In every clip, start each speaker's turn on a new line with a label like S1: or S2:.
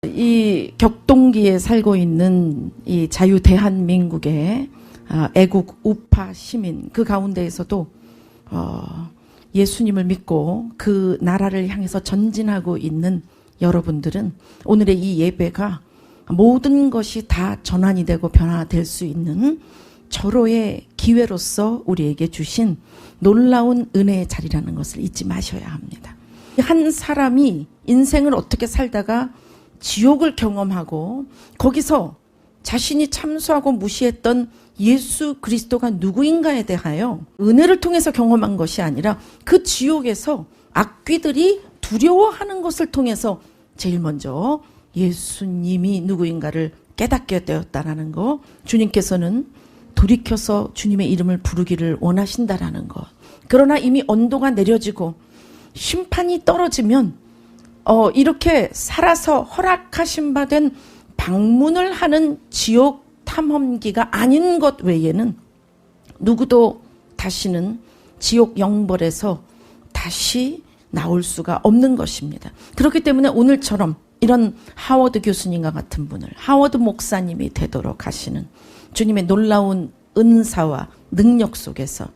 S1: 이 격동기에 살고 있는 이 자유 대한민국의 애국 우파 시민 그 가운데에서도 예수님을 믿고 그 나라를 향해서 전진하고 있는 여러분들은 오늘의 이 예배가 모든 것이 다 전환이 되고 변화될 수 있는 절호의 기회로서 우리에게 주신 놀라운 은혜의 자리라는 것을 잊지 마셔야 합니다. 한 사람이 인생을 어떻게 살다가 지옥을 경험하고 거기서 자신이 참수하고 무시했던 예수 그리스도가 누구인가에 대하여 은혜를 통해서 경험한 것이 아니라 그 지옥에서 악귀들이 두려워하는 것을 통해서 제일 먼저 예수님이 누구인가를 깨닫게 되었다라는 거, 주님께서는 돌이켜서 주님의 이름을 부르기를 원하신다라는 것. 그러나 이미 언도가 내려지고 심판이 떨어지면 이렇게 살아서 허락하신 바 된 방문을 하는 지옥 탐험기가 아닌 것 외에는 누구도 다시는 지옥 영벌에서 다시 나올 수가 없는 것입니다. 그렇기 때문에 오늘처럼 이런 하워드 교수님과 같은 분을 하워드 목사님이 되도록 하시는 주님의 놀라운 은사와 능력 속에서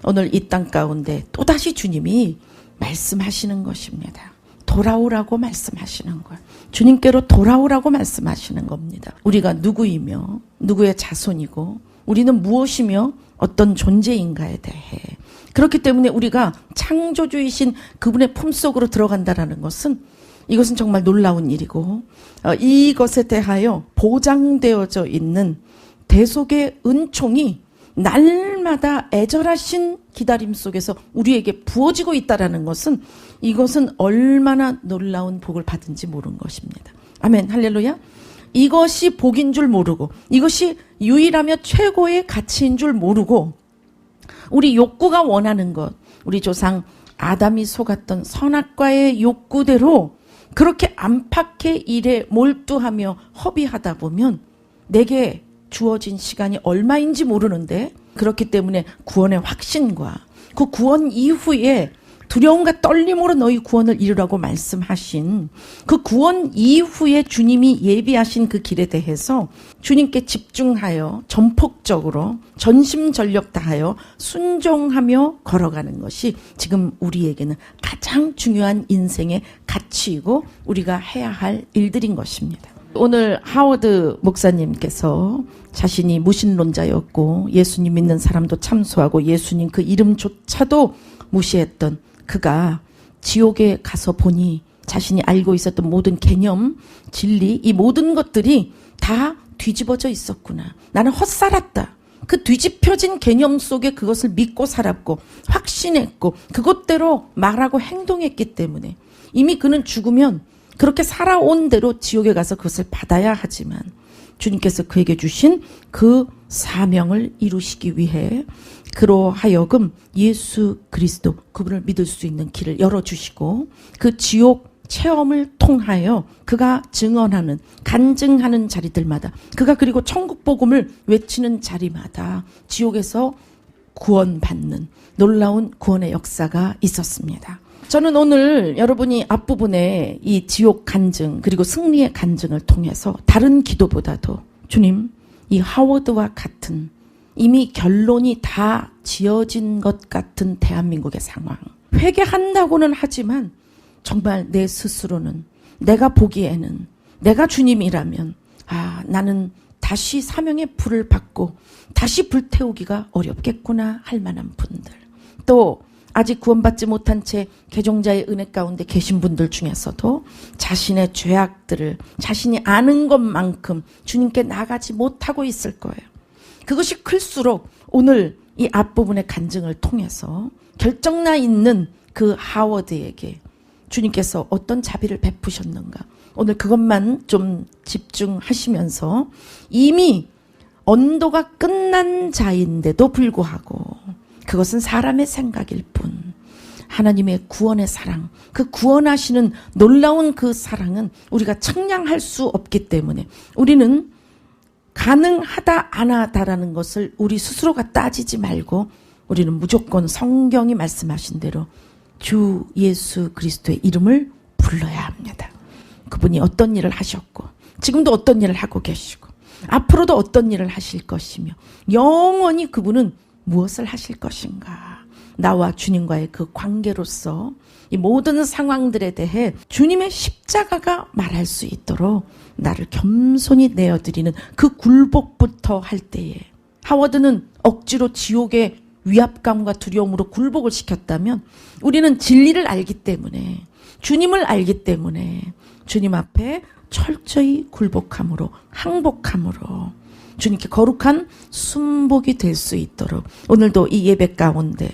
S1: 오늘 이 땅 가운데 또다시 주님이 말씀하시는 것입니다. 돌아오라고 말씀하시는 거예요. 주님께로 돌아오라고 말씀하시는 겁니다. 우리가 누구이며 누구의 자손이고 우리는 무엇이며 어떤 존재인가에 대해 그렇기 때문에 우리가 창조주이신 그분의 품속으로 들어간다라는 것은 이것은 정말 놀라운 일이고 이것에 대하여 보장되어져 있는 대속의 은총이 날마다 애절하신 기다림 속에서 우리에게 부어지고 있다라는 것은 이것은 얼마나 놀라운 복을 받은지 모르는 것입니다. 아멘, 할렐루야. 이것이 복인 줄 모르고 이것이 유일하며 최고의 가치인 줄 모르고 우리 욕구가 원하는 것, 우리 조상 아담이 속았던 선악과의 욕구대로 그렇게 안팎의 일에 몰두하며 허비하다 보면 내게 주어진 시간이 얼마인지 모르는데 그렇기 때문에 구원의 확신과 그 구원 이후에 두려움과 떨림으로 너희 구원을 이루라고 말씀하신 그 구원 이후에 주님이 예비하신 그 길에 대해서 주님께 집중하여 전폭적으로 전심전력 다하여 순종하며 걸어가는 것이 지금 우리에게는 가장 중요한 인생의 가치이고 우리가 해야 할 일들인 것입니다. 오늘 하워드 목사님께서 자신이 무신론자였고 예수님 믿는 사람도 참소하고 예수님 그 이름조차도 무시했던 그가 지옥에 가서 보니 자신이 알고 있었던 모든 개념, 진리, 이 모든 것들이 다 뒤집어져 있었구나. 나는 헛살았다. 그 뒤집혀진 개념 속에 그것을 믿고 살았고 확신했고 그것대로 말하고 행동했기 때문에 이미 그는 죽으면 그렇게 살아온 대로 지옥에 가서 그것을 받아야 하지만 주님께서 그에게 주신 그 사명을 이루시기 위해 그로 하여금 예수 그리스도 그분을 믿을 수 있는 길을 열어주시고 그 지옥 체험을 통하여 그가 증언하는 간증하는 자리들마다 그가 그리고 천국 복음을 외치는 자리마다 지옥에서 구원받는 놀라운 구원의 역사가 있었습니다. 저는 오늘 여러분이 앞부분에 이 지옥 간증 그리고 승리의 간증을 통해서 다른 기도보다도 주님 이 하워드와 같은 이미 결론이 다 지어진 것 같은 대한민국의 상황 회개한다고는 하지만 정말 내 스스로는 내가 보기에는 내가 주님이라면 나는 다시 사명의 불을 받고 다시 불태우기가 어렵겠구나 할 만한 분들 또 아직 구원받지 못한 채 개종자의 은혜 가운데 계신 분들 중에서도 자신의 죄악들을 자신이 아는 것만큼 주님께 나가지 못하고 있을 거예요. 그것이 클수록 오늘 이 앞부분의 간증을 통해서 결정나 있는 그 하워드에게 주님께서 어떤 자비를 베푸셨는가 오늘 그것만 좀 집중하시면서 이미 언도가 끝난 자인데도 불구하고 그것은 사람의 생각일 뿐 하나님의 구원의 사랑 그 구원하시는 놀라운 그 사랑은 우리가 측량할 수 없기 때문에 우리는 가능하다 안 하다라는 것을 우리 스스로가 따지지 말고 우리는 무조건 성경이 말씀하신 대로 주 예수 그리스도의 이름을 불러야 합니다. 그분이 어떤 일을 하셨고 지금도 어떤 일을 하고 계시고 앞으로도 어떤 일을 하실 것이며 영원히 그분은 무엇을 하실 것인가. 나와 주님과의 그 관계로서 이 모든 상황들에 대해 주님의 십자가가 말할 수 있도록 나를 겸손히 내어드리는 그 굴복부터 할 때에, 하워드는 억지로 지옥의 위압감과 두려움으로 굴복을 시켰다면 우리는 진리를 알기 때문에, 주님을 알기 때문에 주님 앞에 철저히 굴복함으로, 항복함으로 주님께 거룩한 순복이 될 수 있도록 오늘도 이 예배 가운데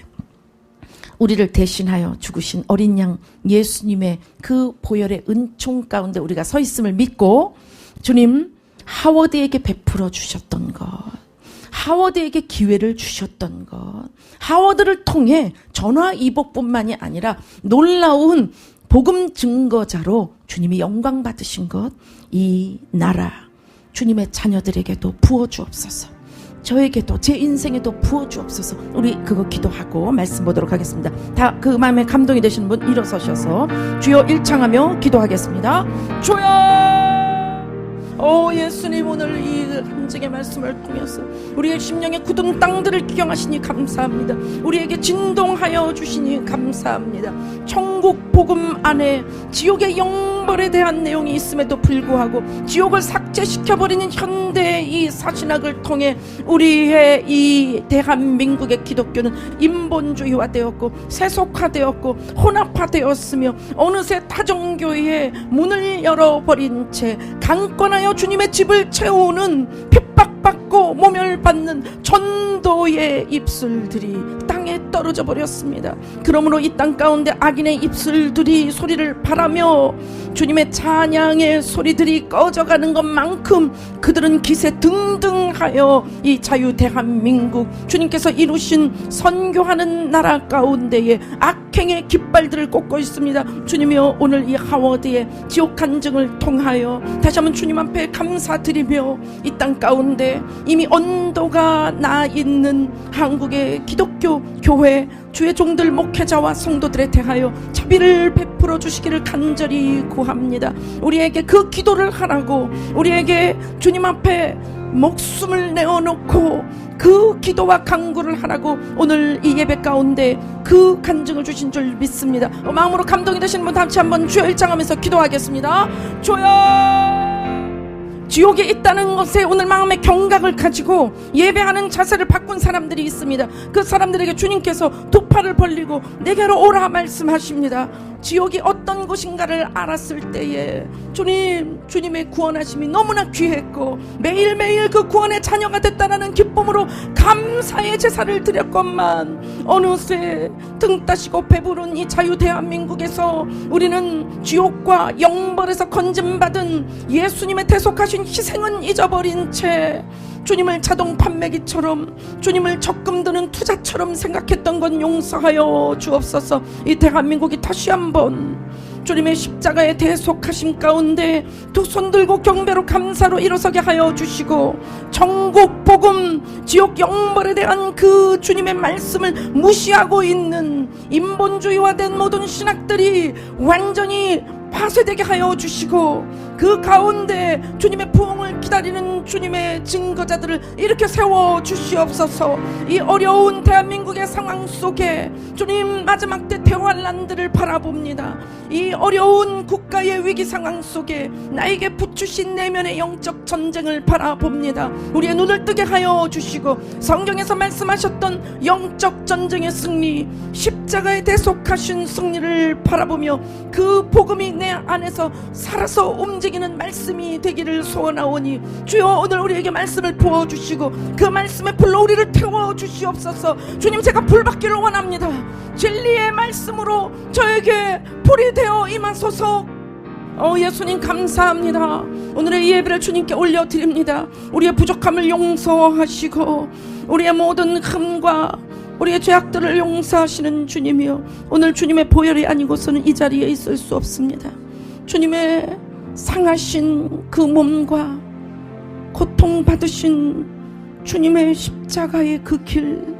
S1: 우리를 대신하여 죽으신 어린 양 예수님의 그 보혈의 은총 가운데 우리가 서 있음을 믿고, 주님 하워드에게 베풀어 주셨던 것, 하워드에게 기회를 주셨던 것, 하워드를 통해 전화위복뿐만이 아니라 놀라운 복음 증거자로 주님이 영광 받으신 것, 이 나라 주님의 자녀들에게도 부어주옵소서. 저에게도, 제 인생에도 부어주옵소서. 우리 그거 기도하고 말씀 보도록 하겠습니다. 다 그 마음에 감동이 되시는 분 일어서셔서 주여 일창하며 기도하겠습니다. 주여! 오 예수님, 오늘 이 한증의 말씀을 통해서 우리의 심령의 굳은 땅들을 기경하시니 감사합니다. 우리에게 진동하여 주시니 감사합니다. 천국 복음 안에 지옥의 영벌에 대한 내용이 있음에도 불구하고 지옥을 삭제시켜버리는 현대의 이 사신학을 통해 우리의 이 대한민국의 기독교는 인본주의화되었고 세속화되었고 혼합화되었으며 어느새 타종교의 문을 열어버린 채 강권하여 주님의 집을 채우는 핍박받고 모멸받는 전도의 입술들이 땅에 떨어져 버렸습니다. 그러므로 이 땅 가운데 악인의 입술들이 소리를 바라며 주님의 찬양의 소리들이 꺼져가는 것만큼 그들은 기세 등등하여 이 자유 대한민국 주님께서 이루신 선교하는 나라 가운데에 악행의 깃발들을 꽂고 있습니다. 주님이여, 오늘 이 하워드의 지옥 간증을 통하여 다시 한번 주님 앞에 감사드리며 이 땅 가운데 이미 언도가 나 있는 한국의 기독교 교회 주의 종들 목회자와 성도들에 대하여 자비를 베풀어 주시기를 간절히 구합니다. 우리에게 그 기도를 하라고, 우리에게 주님 앞에 목숨을 내어놓고 그 기도와 간구를 하라고 오늘 이 예배 가운데 그 간증을 주신 줄 믿습니다. 마음으로 감동이 되시는 분 다시 한번 주여 일장하면서 기도하겠습니다. 주여! 지옥에 있다는 것에 오늘 마음의 경각을 가지고 예배하는 자세를 바꾼 사람들이 있습니다. 그 사람들에게 주님께서 두 팔을 벌리고 내게로 오라 말씀하십니다. 지옥이 어떤 곳인가를 알았을 때에 주님의 구원하심이 너무나 귀했고 매일매일 그 구원의 자녀가 됐다는 기쁨으로 감사의 제사를 드렸건만 어느새 등 따시고 배부른 이 자유 대한민국에서 우리는 지옥과 영벌에서 건짐받은 예수님의 대속하신 희생은 잊어버린 채 주님을 자동 판매기처럼, 주님을 적금 드는 투자처럼 생각했던 건 용서하여 주옵소서. 이 대한민국이 다시 한번 주님의 십자가의 대속하심 가운데 두 손 들고 경배로 감사로 일어서게 하여 주시고, 천국 복음 지옥 영벌에 대한 그 주님의 말씀을 무시하고 있는 인본주의화된 모든 신학들이 완전히 파쇄되게 하여 주시고, 그 가운데 주님의 부흥을 기다리는 주님의 증거자들을 이렇게 세워 주시옵소서. 이 어려운 대한민국의 상황 속에 주님 마지막 때 대환란들을 바라봅니다. 이 어려운 국가의 위기 상황 속에 나에게 붙주신 내면의 영적 전쟁을 바라봅니다. 우리의 눈을 뜨게 하여 주시고 성경에서 말씀하셨던 영적 전쟁의 승리, 십자가에 대속하신 승리를 바라보며 그 복음이 내 안에서 살아서 움직이는 말씀이 되기를 소원하오니 주여, 오늘 우리에게 말씀을 부어주시고 그 말씀의 불로 우리를 태워주시옵소서. 주님, 제가 불받기를 원합니다. 진리의 말씀으로 저에게 불이 되어 임하소서. 예수님 감사합니다. 오늘의 예배를 주님께 올려드립니다. 우리의 부족함을 용서하시고 우리의 모든 흠과 우리의 죄악들을 용서하시는 주님이여, 오늘 주님의 보혈이 아니고서는 이 자리에 있을 수 없습니다. 주님의 상하신 그 몸과 고통받으신 주님의 십자가의 그 길,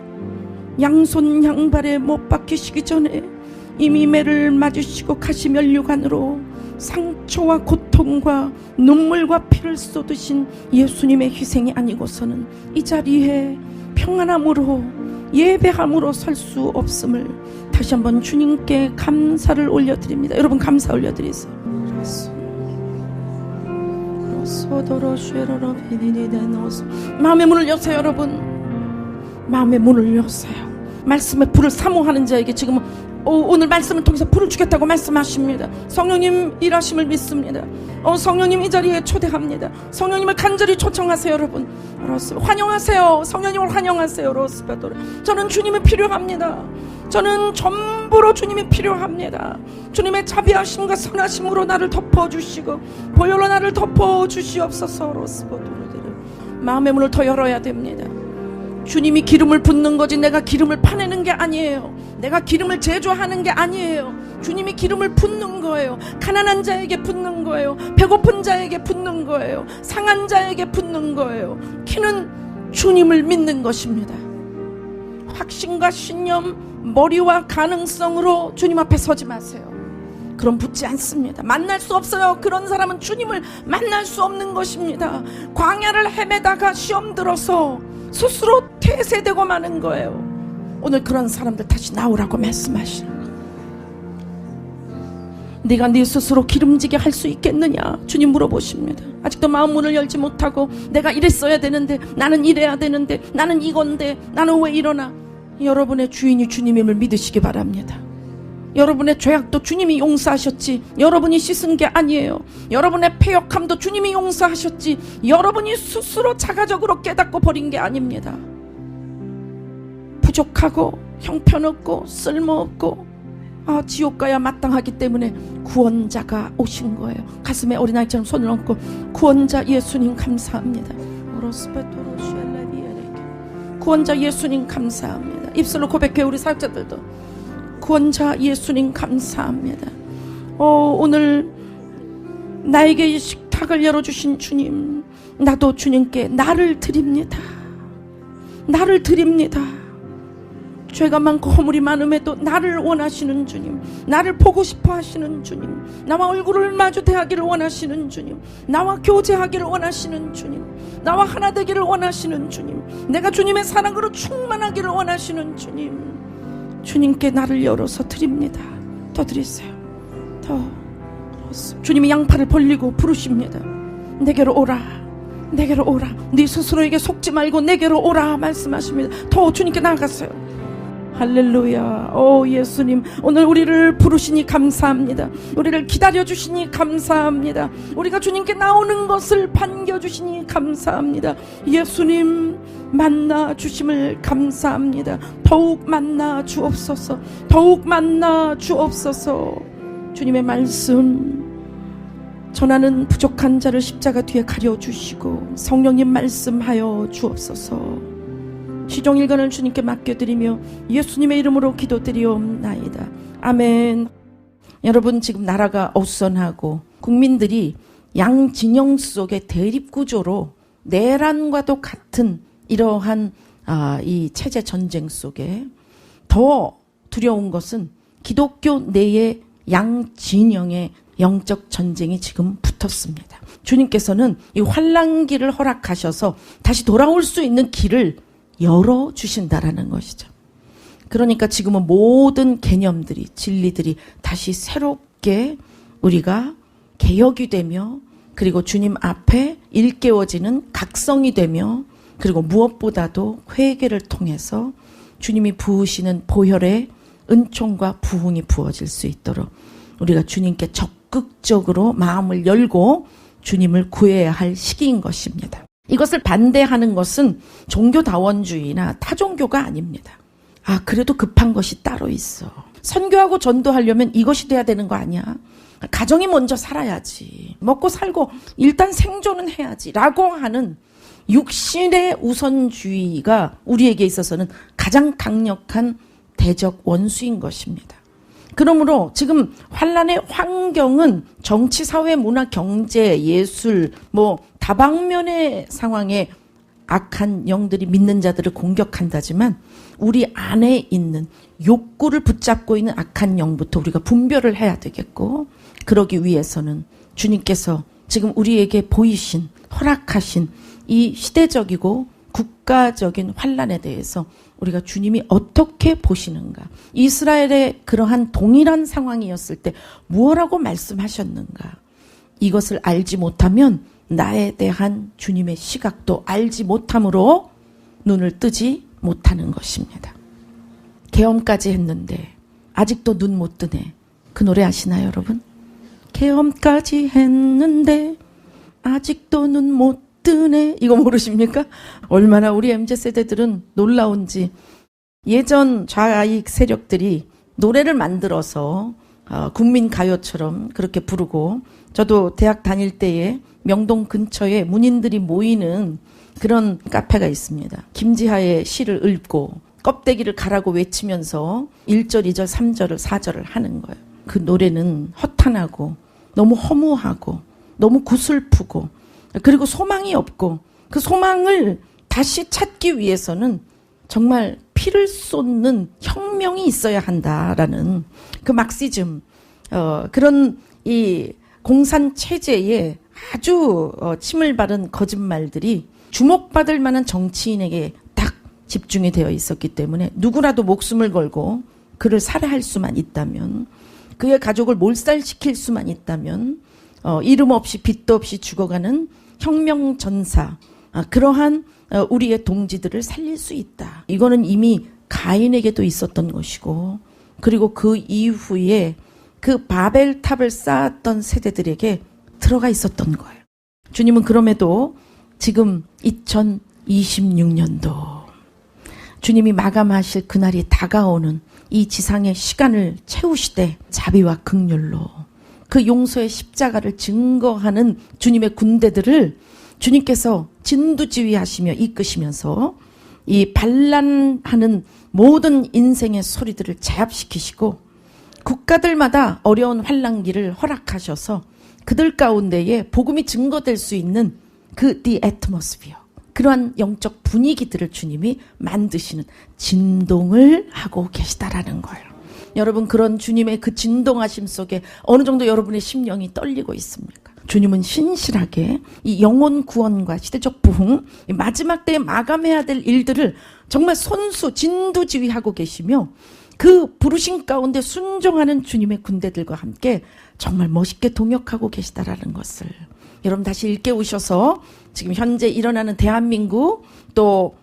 S1: 양손 양발에 못 박히시기 전에 이미 매를 맞으시고 가시면류관으로 상처와 고통과 눈물과 피를 쏟으신 예수님의 희생이 아니고서는 이 자리에 평안함으로 예배함으로 설 수 없음을 다시 한번 주님께 감사를 올려드립니다. 여러분 감사 올려드리세요. 마음의 문을 여세요. 여러분 마음의 문을 여세요. 말씀의 불을 사모하는 자에게 지금 오늘 말씀을 통해서 불을 주겠다고 말씀하십니다. 성령님 일하심을 믿습니다. 성령님 이 자리에 초대합니다. 성령님을 간절히 초청하세요. 여러분 환영하세요. 성령님을 환영하세요. 저는 주님이 필요합니다. 저는 전부로 주님이 필요합니다. 주님의 자비하심과 선하심으로 나를 덮어주시고 보혈로 나를 덮어주시옵소서. 마음의 문을 더 열어야 됩니다. 주님이 기름을 붓는 거지 내가 기름을 파내는 게 아니에요. 내가 기름을 제조하는 게 아니에요. 주님이 기름을 붓는 거예요. 가난한 자에게 붓는 거예요. 배고픈 자에게 붓는 거예요. 상한 자에게 붓는 거예요. 키는 주님을 믿는 것입니다. 확신과 신념, 머리와 가능성으로 주님 앞에 서지 마세요. 그럼 붙지 않습니다. 만날 수 없어요. 그런 사람은 주님을 만날 수 없는 것입니다. 광야를 헤매다가 시험 들어서 스스로 퇴세되고 마는 거예요. 오늘 그런 사람들 다시 나오라고 말씀하시는 거예요. 네가 네 스스로 기름지게 할 수 있겠느냐 주님 물어보십니다. 아직도 마음 문을 열지 못하고 내가 이랬어야 되는데 나는 이래야 되는데 나는 이건데 나는 왜 이러나. 여러분의 주인이 주님임을 믿으시기 바랍니다. 여러분의 죄악도 주님이 용서하셨지 여러분이 씻은 게 아니에요. 여러분의 패역함도 주님이 용서하셨지 여러분이 스스로 자가적으로 깨닫고 버린 게 아닙니다. 부족하고 형편없고 쓸모없고 지옥 가야 마땅하기 때문에 구원자가 오신 거예요. 가슴에 어린아이처럼 손을 얹고 구원자 예수님 감사합니다. 구원자 예수님 감사합니다. 입술로 고백해. 우리 사역자들도 구원자 예수님 감사합니다. 오늘 나에게 이 식탁을 열어주신 주님, 나도 주님께 나를 드립니다. 나를 드립니다. 죄가 많고 허물이 많음에도 나를 원하시는 주님, 나를 보고 싶어 하시는 주님, 나와 얼굴을 마주 대하기를 원하시는 주님, 나와 교제하기를 원하시는 주님, 나와 하나 되기를 원하시는 주님, 내가 주님의 사랑으로 충만하기를 원하시는 주님, 주님께 나를 열어서 드립니다. 더 드리세요. 더. 주님이 양팔을 벌리고 부르십니다. 내게로 오라. 내게로 오라. 네 스스로에게 속지 말고 내게로 오라 말씀하십니다. 더 주님께 나아가세요. 할렐루야. 예수님 오늘 우리를 부르시니 감사합니다. 우리를 기다려주시니 감사합니다. 우리가 주님께 나오는 것을 반겨주시니 감사합니다. 예수님 만나 주심을 감사합니다. 더욱 만나 주옵소서. 더욱 만나 주옵소서. 주님의 말씀 전하는 부족한 자를 십자가 뒤에 가려주시고 성령님 말씀하여 주옵소서. 시종일관을 주님께 맡겨드리며 예수님의 이름으로 기도드리옵나이다. 아멘. 여러분 지금 나라가 어수선하고 국민들이 양진영 속의 대립구조로 내란과도 같은 이러한 이 체제 전쟁 속에 더 두려운 것은 기독교 내의 양진영의 영적 전쟁이 지금 붙었습니다. 주님께서는 이 환난기를 허락하셔서 다시 돌아올 수 있는 길을 열어주신다라는 것이죠. 그러니까 지금은 모든 개념들이 진리들이 다시 새롭게 우리가 개혁이 되며 그리고 주님 앞에 일깨워지는 각성이 되며 그리고 무엇보다도 회개를 통해서 주님이 부으시는 보혈의 은총과 부흥이 부어질 수 있도록 우리가 주님께 적극적으로 마음을 열고 주님을 구해야 할 시기인 것입니다. 이것을 반대하는 것은 종교다원주의나 타종교가 아닙니다. 그래도 급한 것이 따로 있어. 선교하고 전도하려면 이것이 돼야 되는 거 아니야? 가정이 먼저 살아야지. 먹고 살고 일단 생존은 해야지. 라고 하는 육신의 우선주의가 우리에게 있어서는 가장 강력한 대적 원수인 것입니다. 그러므로 지금 환란의 환경은 정치, 사회, 문화, 경제, 예술 다방면의 상황에 악한 영들이 믿는 자들을 공격한다지만 우리 안에 있는 욕구를 붙잡고 있는 악한 영부터 우리가 분별을 해야 되겠고 그러기 위해서는 주님께서 지금 우리에게 보이신, 허락하신 이 시대적이고 국가적인 환난에 대해서 우리가 주님이 어떻게 보시는가, 이스라엘의 그러한 동일한 상황이었을 때 무엇라고 말씀하셨는가, 이것을 알지 못하면 나에 대한 주님의 시각도 알지 못함으로 눈을 뜨지 못하는 것입니다. 계엄까지 했는데 아직도 눈 못 뜨네. 그 노래 아시나요, 여러분? 계엄까지 했는데 아직도 눈 못 뜨네. 이거 모르십니까? 얼마나 우리 MZ세대들은 놀라운지. 예전 좌익 세력들이 노래를 만들어서 국민가요처럼 그렇게 부르고, 저도 대학 다닐 때에 명동 근처에 문인들이 모이는 그런 카페가 있습니다. 김지하의 시를 읊고 껍데기를 가라고 외치면서 1절, 2절, 3절을 4절을 하는 거예요. 그 노래는 허탄하고 너무 허무하고 너무 구슬프고, 그리고 소망이 없고, 그 소망을 다시 찾기 위해서는 정말 피를 쏟는 혁명이 있어야 한다라는 그 막시즘, 그런 이 공산 체제에 아주 침을 바른 거짓말들이 주목받을 만한 정치인에게 딱 집중이 되어 있었기 때문에 누구라도 목숨을 걸고 그를 살해할 수만 있다면, 그의 가족을 몰살시킬 수만 있다면, 이름 없이 빚도 없이 죽어가는 혁명 전사, 그러한 우리의 동지들을 살릴 수 있다. 이거는 이미 가인에게도 있었던 것이고, 그리고 그 이후에 그 바벨탑을 쌓았던 세대들에게 들어가 있었던 거예요. 주님은 그럼에도 지금 2026년도 주님이 마감하실 그날이 다가오는 이 지상의 시간을 채우시되 자비와 긍휼로 그 용서의 십자가를 증거하는 주님의 군대들을 주님께서 진두지휘하시며 이끄시면서 이 반란하는 모든 인생의 소리들을 제압시키시고, 국가들마다 어려운 환난기를 허락하셔서 그들 가운데에 복음이 증거될 수 있는 그 the atmosphere, 그러한 영적 분위기들을 주님이 만드시는 진동을 하고 계시다라는 거예요. 여러분, 그런 주님의 그 진동하심 속에 어느 정도 여러분의 심령이 떨리고 있습니까? 주님은 신실하게 이 영혼 구원과 시대적 부흥, 마지막 때에 마감해야 될 일들을 정말 손수 진두지휘하고 계시며, 그 부르심 가운데 순종하는 주님의 군대들과 함께 정말 멋있게 동역하고 계시다라는 것을 여러분 다시 일깨우셔서, 지금 현재 일어나는 대한민국 또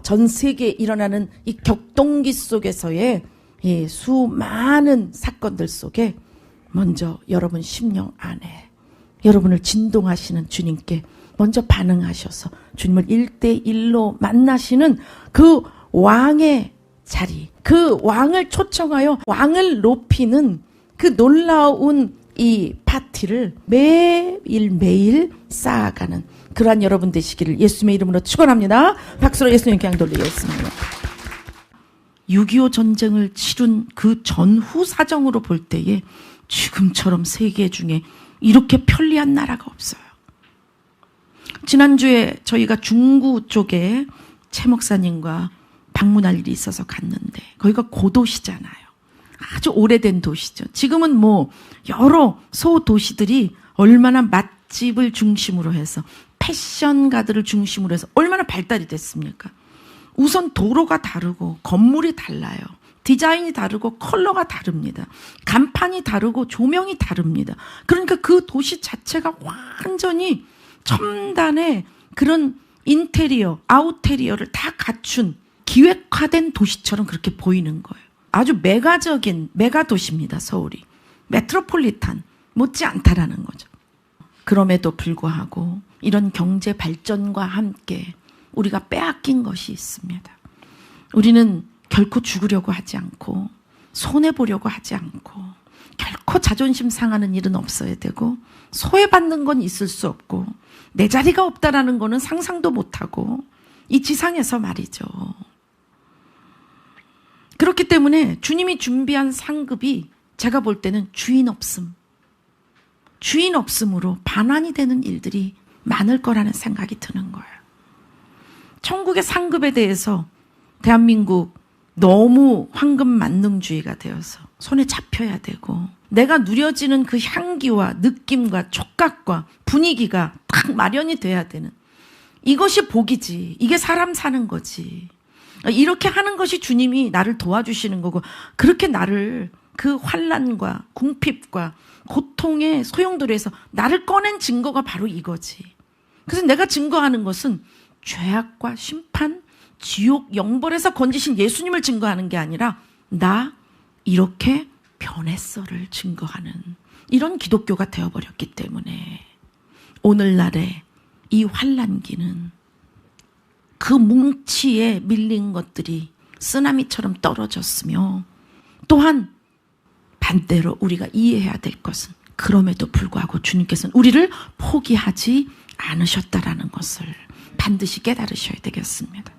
S1: 전 세계에 일어나는 이 격동기 속에서의 이 수많은 사건들 속에 먼저 여러분 심령 안에 여러분을 진동하시는 주님께 먼저 반응하셔서 주님을 1대1로 만나시는 그 왕의 자리, 그 왕을 초청하여 왕을 높이는 그 놀라운 이 파티를 매일매일 쌓아가는 그러한 여러분 되시기를 예수님의 이름으로 축원합니다. 박수로 예수님 그냥 돌리겠습니다. 6.25 전쟁을 치룬 그 전후 사정으로 볼 때에 지금처럼 세계 중에 이렇게 편리한 나라가 없어요. 지난주에 저희가 중구 쪽에 최 목사님과 방문할 일이 있어서 갔는데, 거기가 고도시잖아요. 아주 오래된 도시죠. 지금은 뭐 여러 소도시들이 얼마나 맛집을 중심으로 해서 패션가들을 중심으로 해서 얼마나 발달이 됐습니까? 우선 도로가 다르고 건물이 달라요. 디자인이 다르고 컬러가 다릅니다. 간판이 다르고 조명이 다릅니다. 그러니까 그 도시 자체가 완전히 첨단의 그런 인테리어, 아웃테리어를 다 갖춘 기획화된 도시처럼 그렇게 보이는 거예요. 아주 메가적인 메가도시입니다, 서울이. 메트로폴리탄 못지 않다라는 거죠. 그럼에도 불구하고 이런 경제 발전과 함께 우리가 빼앗긴 것이 있습니다. 우리는 결코 죽으려고 하지 않고 손해보려고 하지 않고 결코 자존심 상하는 일은 없어야 되고 소외받는 건 있을 수 없고 내 자리가 없다라는 거는 상상도 못하고 이 지상에서 말이죠. 그렇기 때문에 주님이 준비한 상급이 제가 볼 때는 주인 없음으로 반환이 되는 일들이 많을 거라는 생각이 드는 거예요. 천국의 상급에 대해서 대한민국 너무 황금 만능주의가 되어서 손에 잡혀야 되고 내가 누려지는 그 향기와 느낌과 촉각과 분위기가 딱 마련이 돼야 되는, 이것이 복이지. 이게 사람 사는 거지. 이렇게 하는 것이 주님이 나를 도와주시는 거고, 그렇게 나를 그 환난과 궁핍과 고통의 소용돌이에서 나를 꺼낸 증거가 바로 이거지. 그래서 내가 증거하는 것은 죄악과 심판, 지옥, 영벌에서 건지신 예수님을 증거하는 게 아니라 나 이렇게 변했어를 증거하는 이런 기독교가 되어버렸기 때문에 오늘날의 이 환난기는 그 뭉치에 밀린 것들이 쓰나미처럼 떨어졌으며, 또한 반대로 우리가 이해해야 될 것은 그럼에도 불구하고 주님께서는 우리를 포기하지 않으셨다라는 것을 반드시 깨달으셔야 되겠습니다.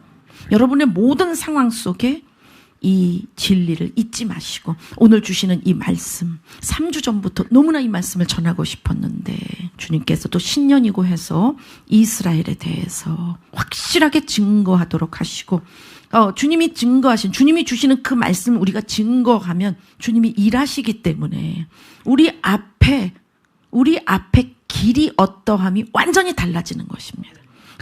S1: 여러분의 모든 상황 속에 이 진리를 잊지 마시고, 오늘 주시는 이 말씀, 3주 전부터 너무나 이 말씀을 전하고 싶었는데 주님께서도 신년이고 해서 이스라엘에 대해서 확실하게 증거하도록 하시고, 주님이 증거하신, 주님이 주시는 그 말씀을 우리가 증거하면 주님이 일하시기 때문에 우리 앞에 길이 어떠함이 완전히 달라지는 것입니다.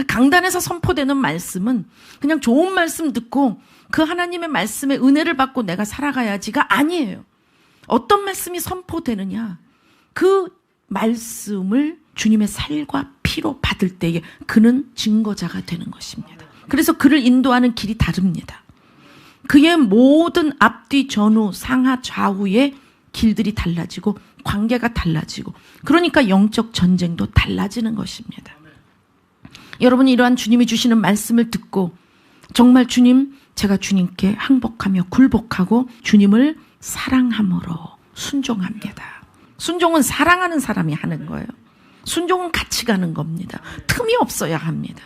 S1: 강단에서 선포되는 말씀은 그냥 좋은 말씀 듣고 그 하나님의 말씀의 은혜를 받고 내가 살아가야지가 아니에요. 어떤 말씀이 선포되느냐, 그 말씀을 주님의 살과 피로 받을 때에 그는 증거자가 되는 것입니다. 그래서 그를 인도하는 길이 다릅니다. 그의 모든 앞뒤 전후 상하 좌우의 길들이 달라지고 관계가 달라지고, 그러니까 영적 전쟁도 달라지는 것입니다. 여러분이 이러한 주님이 주시는 말씀을 듣고 정말 주님, 제가 주님께 항복하며 굴복하고 주님을 사랑함으로 순종합니다. 순종은 사랑하는 사람이 하는 거예요. 순종은 같이 가는 겁니다. 틈이 없어야 합니다.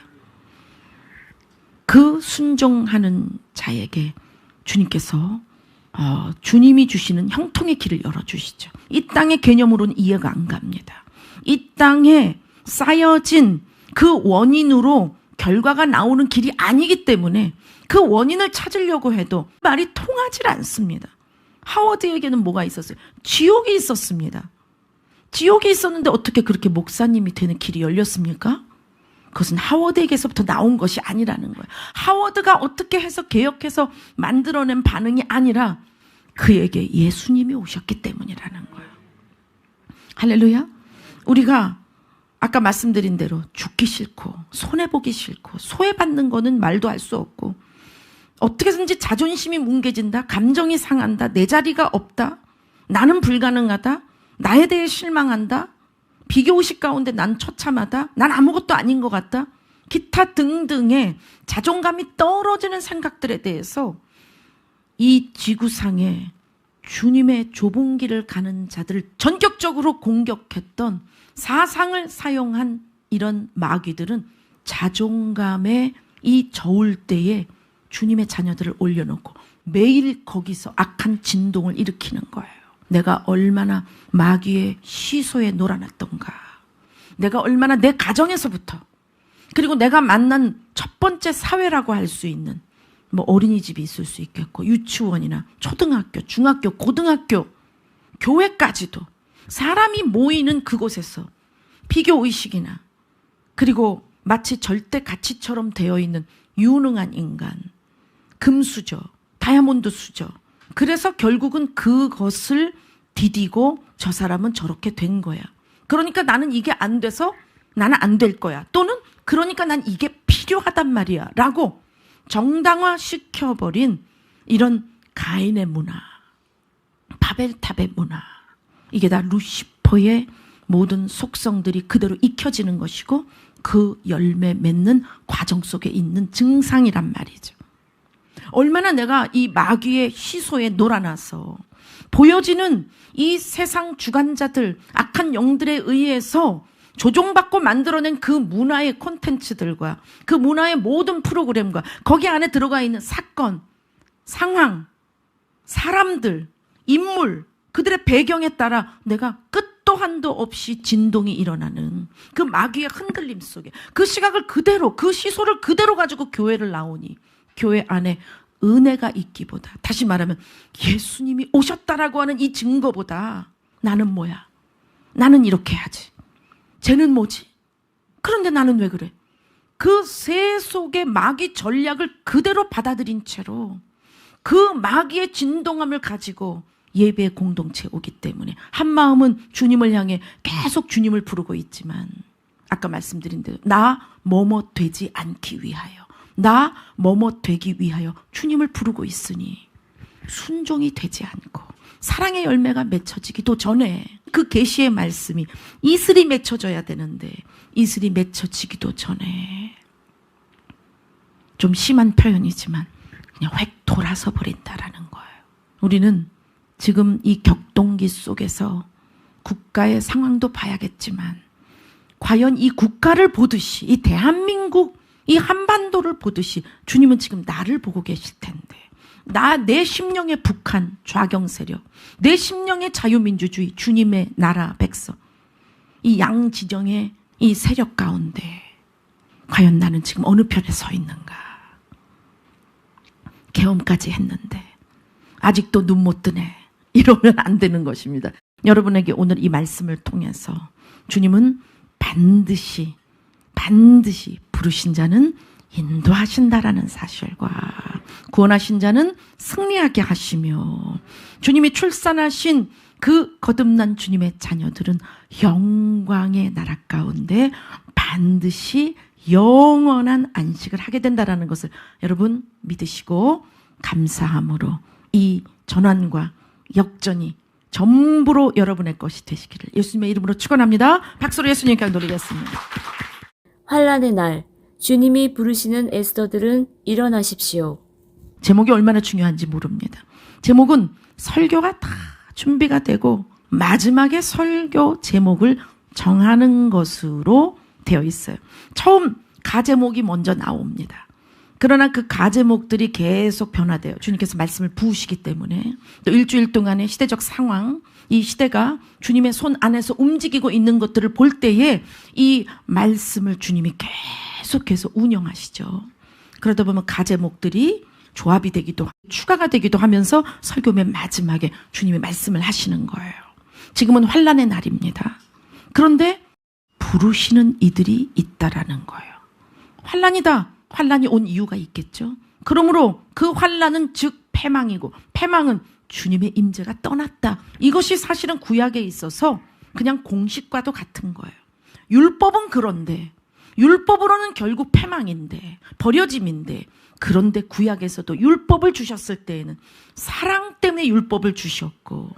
S1: 그 순종하는 자에게 주님께서 주님이 주시는 형통의 길을 열어주시죠. 이 땅의 개념으로는 이해가 안 갑니다. 이 땅에 쌓여진 그 원인으로 결과가 나오는 길이 아니기 때문에 그 원인을 찾으려고 해도 말이 통하지 않습니다. 하워드에게는 뭐가 있었어요? 지옥이 있었습니다. 지옥이 있었는데 어떻게 그렇게 목사님이 되는 길이 열렸습니까? 그것은 하워드에게서부터 나온 것이 아니라는 거예요. 하워드가 어떻게 해서 개혁해서 만들어낸 반응이 아니라 그에게 예수님이 오셨기 때문이라는 거예요. 할렐루야. 우리가 아까 말씀드린 대로 죽기 싫고 손해보기 싫고 소외받는 거는 말도 할 수 없고, 어떻게든지 자존심이 뭉개진다, 감정이 상한다, 내 자리가 없다, 나는 불가능하다, 나에 대해 실망한다, 비교의식 가운데 난 처참하다, 난 아무것도 아닌 것 같다, 기타 등등의 자존감이 떨어지는 생각들에 대해서 이 지구상에 주님의 좁은 길을 가는 자들을 전격적으로 공격했던 사상을 사용한 이런 마귀들은 자존감의 이 저울 때에 주님의 자녀들을 올려놓고 매일 거기서 악한 진동을 일으키는 거예요. 내가 얼마나 마귀의 시소에 놀아났던가, 내가 얼마나 내 가정에서부터, 그리고 내가 만난 첫 번째 사회라고 할 수 있는 뭐 어린이집이 있을 수 있겠고, 유치원이나 초등학교, 중학교, 고등학교, 교회까지도 사람이 모이는 그곳에서 비교의식이나, 그리고 마치 절대 가치처럼 되어 있는 유능한 인간, 금수저, 다이아몬드 수저, 그래서 결국은 그것을 디디고 저 사람은 저렇게 된 거야. 그러니까 나는 이게 안 돼서 나는 안 될 거야. 또는 그러니까 난 이게 필요하단 말이야 라고 정당화시켜버린 이런 가인의 문화, 바벨탑의 문화, 이게 다 루시퍼의 모든 속성들이 그대로 익혀지는 것이고 그 열매 맺는 과정 속에 있는 증상이란 말이죠. 얼마나 내가 이 마귀의 시소에 놀아나서 보여지는 이 세상 주관자들, 악한 영들에 의해서 조종받고 만들어낸 그 문화의 콘텐츠들과 그 문화의 모든 프로그램과 거기 안에 들어가 있는 사건, 상황, 사람들, 인물, 그들의 배경에 따라 내가 끝도 한도 없이 진동이 일어나는 그 마귀의 흔들림 속에 그 시각을 그대로, 그 시소를 그대로 가지고 교회를 나오니 교회 안에 은혜가 있기보다, 다시 말하면 예수님이 오셨다라고 하는 이 증거보다 나는 뭐야? 나는 이렇게 해야지. 쟤는 뭐지? 그런데 나는 왜 그래? 그 새 속의 마귀 전략을 그대로 받아들인 채로 그 마귀의 진동함을 가지고 예배의 공동체에 오기 때문에 한 마음은 주님을 향해 계속 주님을 부르고 있지만 아까 말씀드린 대로 나 뭐뭐 되지 않기 위하여, 나 뭐뭐 되기 위하여 주님을 부르고 있으니 순종이 되지 않고 사랑의 열매가 맺혀지기도 전에 그 계시의 말씀이 이슬이 맺혀져야 되는데 이슬이 맺혀지기도 전에 좀 심한 표현이지만 그냥 획 돌아서 버린다라는 거예요. 우리는 지금 이 격동기 속에서 국가의 상황도 봐야겠지만 과연 이 국가를 보듯이 이 대한민국 이 한반도를 보듯이 주님은 지금 나를 보고 계실 텐데 내 심령의 북한 좌경 세력, 내 심령의 자유민주주의 주님의 나라 백성 이 양지정의 이 세력 가운데 과연 나는 지금 어느 편에 서 있는가. 계엄까지 했는데 아직도 눈 못 뜨네. 이러면 안 되는 것입니다. 여러분에게 오늘 이 말씀을 통해서 주님은 반드시 부르신 자는 인도하신다라는 사실과 구원하신 자는 승리하게 하시며 주님이 출산하신 그 거듭난 주님의 자녀들은 영광의 나라 가운데 반드시 영원한 안식을 하게 된다라는 것을 여러분 믿으시고 감사함으로 이 전환과 역전이 전부로 여러분의 것이 되시기를 예수님의 이름으로 축원합니다. 박수로 예수님께 노리겠습니다.
S2: 환난의 날 주님이 부르시는 에스더들은 일어나십시오.
S1: 제목이 얼마나 중요한지 모릅니다. 제목은 설교가 다 준비가 되고 마지막에 설교 제목을 정하는 것으로 되어 있어요. 처음 가제목이 먼저 나옵니다. 그러나 그 가제목들이 계속 변화돼요. 주님께서 말씀을 부으시기 때문에 또 일주일 동안의 시대적 상황, 이 시대가 주님의 손 안에서 움직이고 있는 것들을 볼 때에 이 말씀을 주님이 계속해서 운영하시죠. 그러다 보면 가제목들이 조합이 되기도 추가가 되기도 하면서 설교 맨 마지막에 주님이 말씀을 하시는 거예요. 지금은 환난의 날입니다. 그런데 부르시는 이들이 있다라는 거예요. 환난이다. 환난이 온 이유가 있겠죠. 그러므로 그 환난은 즉 패망이고 패망은 주님의 임재가 떠났다. 이것이 사실은 구약에 있어서 그냥 공식과도 같은 거예요. 율법은 그런데 율법으로는 결국 패망인데 버려짐인데 그런데 구약에서도 율법을 주셨을 때에는 사랑 때문에 율법을 주셨고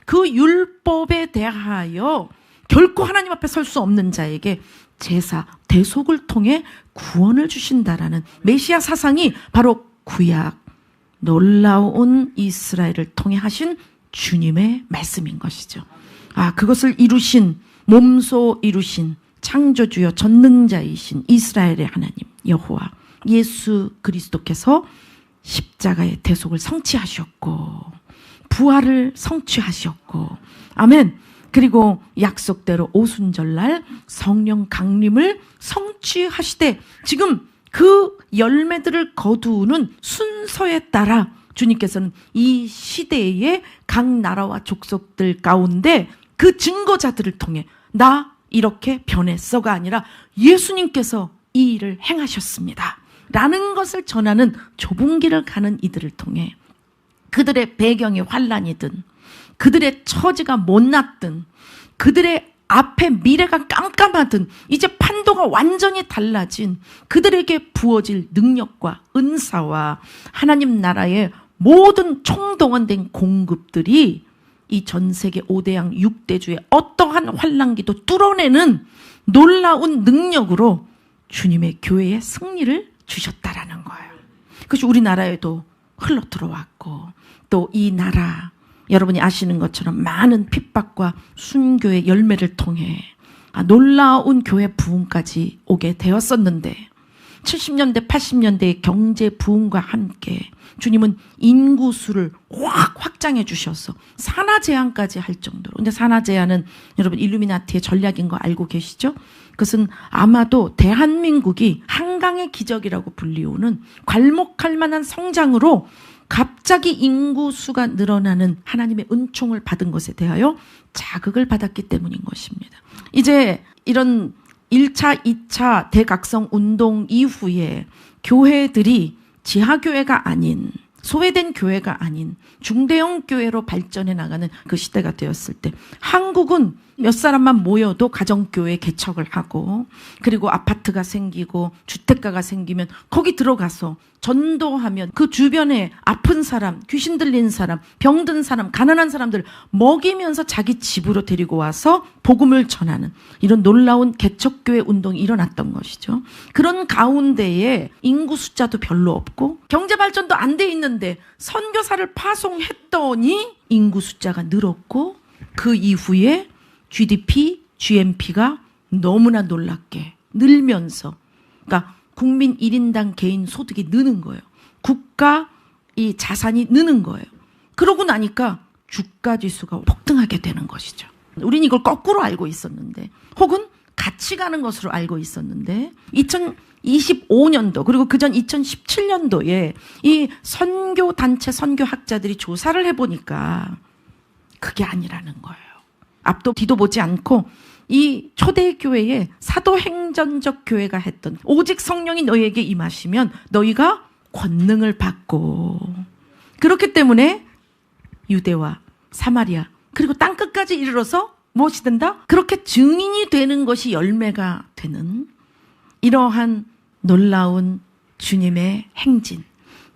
S1: 그 율법에 대하여 결코 하나님 앞에 설 수 없는 자에게 제사, 대속을 통해 구원을 주신다라는 메시아 사상이 바로 구약 놀라운 이스라엘을 통해 하신 주님의 말씀인 것이죠. 그것을 이루신 몸소 이루신 창조주여 전능자이신 이스라엘의 하나님 여호와 예수 그리스도께서 십자가의 대속을 성취하셨고 부활을 성취하셨고 아멘. 그리고 약속대로 오순절날 성령 강림을 성취하시되 지금 그 열매들을 거두는 순서에 따라 주님께서는 이 시대의 각 나라와 족속들 가운데 그 증거자들을 통해 나 이렇게 변했어가 아니라 예수님께서 이 일을 행하셨습니다. 라는 것을 전하는 좁은 길을 가는 이들을 통해 그들의 배경이 환난이든 그들의 처지가 못났든 그들의 앞에 미래가 깜깜하든 이제 판도가 완전히 달라진 그들에게 부어질 능력과 은사와 하나님 나라의 모든 총동원된 공급들이 이 전 세계 5대양 6대주의 어떠한 환난기도 뚫어내는 놀라운 능력으로 주님의 교회에 승리를 주셨다라는 거예요. 그것이 우리나라에도 흘러 들어왔고 또 이 나라 여러분이 아시는 것처럼 많은 핍박과 순교의 열매를 통해 놀라운 교회 부흥까지 오게 되었었는데 70년대 80년대의 경제 부흥과 함께 주님은 인구수를 확 확장해 주셔서 산하 제한까지 할 정도로. 근데 산하 제한은 여러분 일루미나티의 전략인 거 알고 계시죠? 그것은 아마도 대한민국이 한강의 기적이라고 불리우는 괄목할 만한 성장으로 갑자기 인구수가 늘어나는 하나님의 은총을 받은 것에 대하여 자극을 받았기 때문인 것입니다. 이제 이런 1차, 2차 대각성 운동 이후에 교회들이 지하교회가 아닌, 소외된 교회가 아닌 중대형 교회로 발전해 나가는 그 시대가 되었을 때 한국은 몇 사람만 모여도 가정교회 개척을 하고, 그리고 아파트가 생기고 주택가가 생기면 거기 들어가서 전도하면 그 주변에 아픈 사람, 귀신 들린 사람, 병든 사람, 가난한 사람들 먹이면서 자기 집으로 데리고 와서 복음을 전하는 이런 놀라운 개척교회 운동이 일어났던 것이죠. 그런 가운데에 인구 숫자도 별로 없고 경제 발전도 안 돼 있는데 선교사를 파송했더니 인구 숫자가 늘었고, 그 이후에 GDP, GNP가 너무나 놀랍게 늘면서, 그러니까 국민 1인당 개인 소득이 느는 거예요. 국가 이 자산이 느는 거예요. 그러고 나니까 주가 지수가 폭등하게 되는 것이죠. 우린 이걸 거꾸로 알고 있었는데, 혹은 같이 가는 것으로 알고 있었는데, 2025년도 그리고 그전 2017년도에 이 선교단체 선교학자들이 조사를 해보니까 그게 아니라는 거예요. 앞도 뒤도 보지 않고 이 초대교회에 사도행전적 교회가 했던, 오직 성령이 너희에게 임하시면 너희가 권능을 받고, 그렇기 때문에 유대와 사마리아 그리고 땅끝까지 이르러서 무엇이 된다? 그렇게 증인이 되는 것이 열매가 되는 이러한 놀라운 주님의 행진,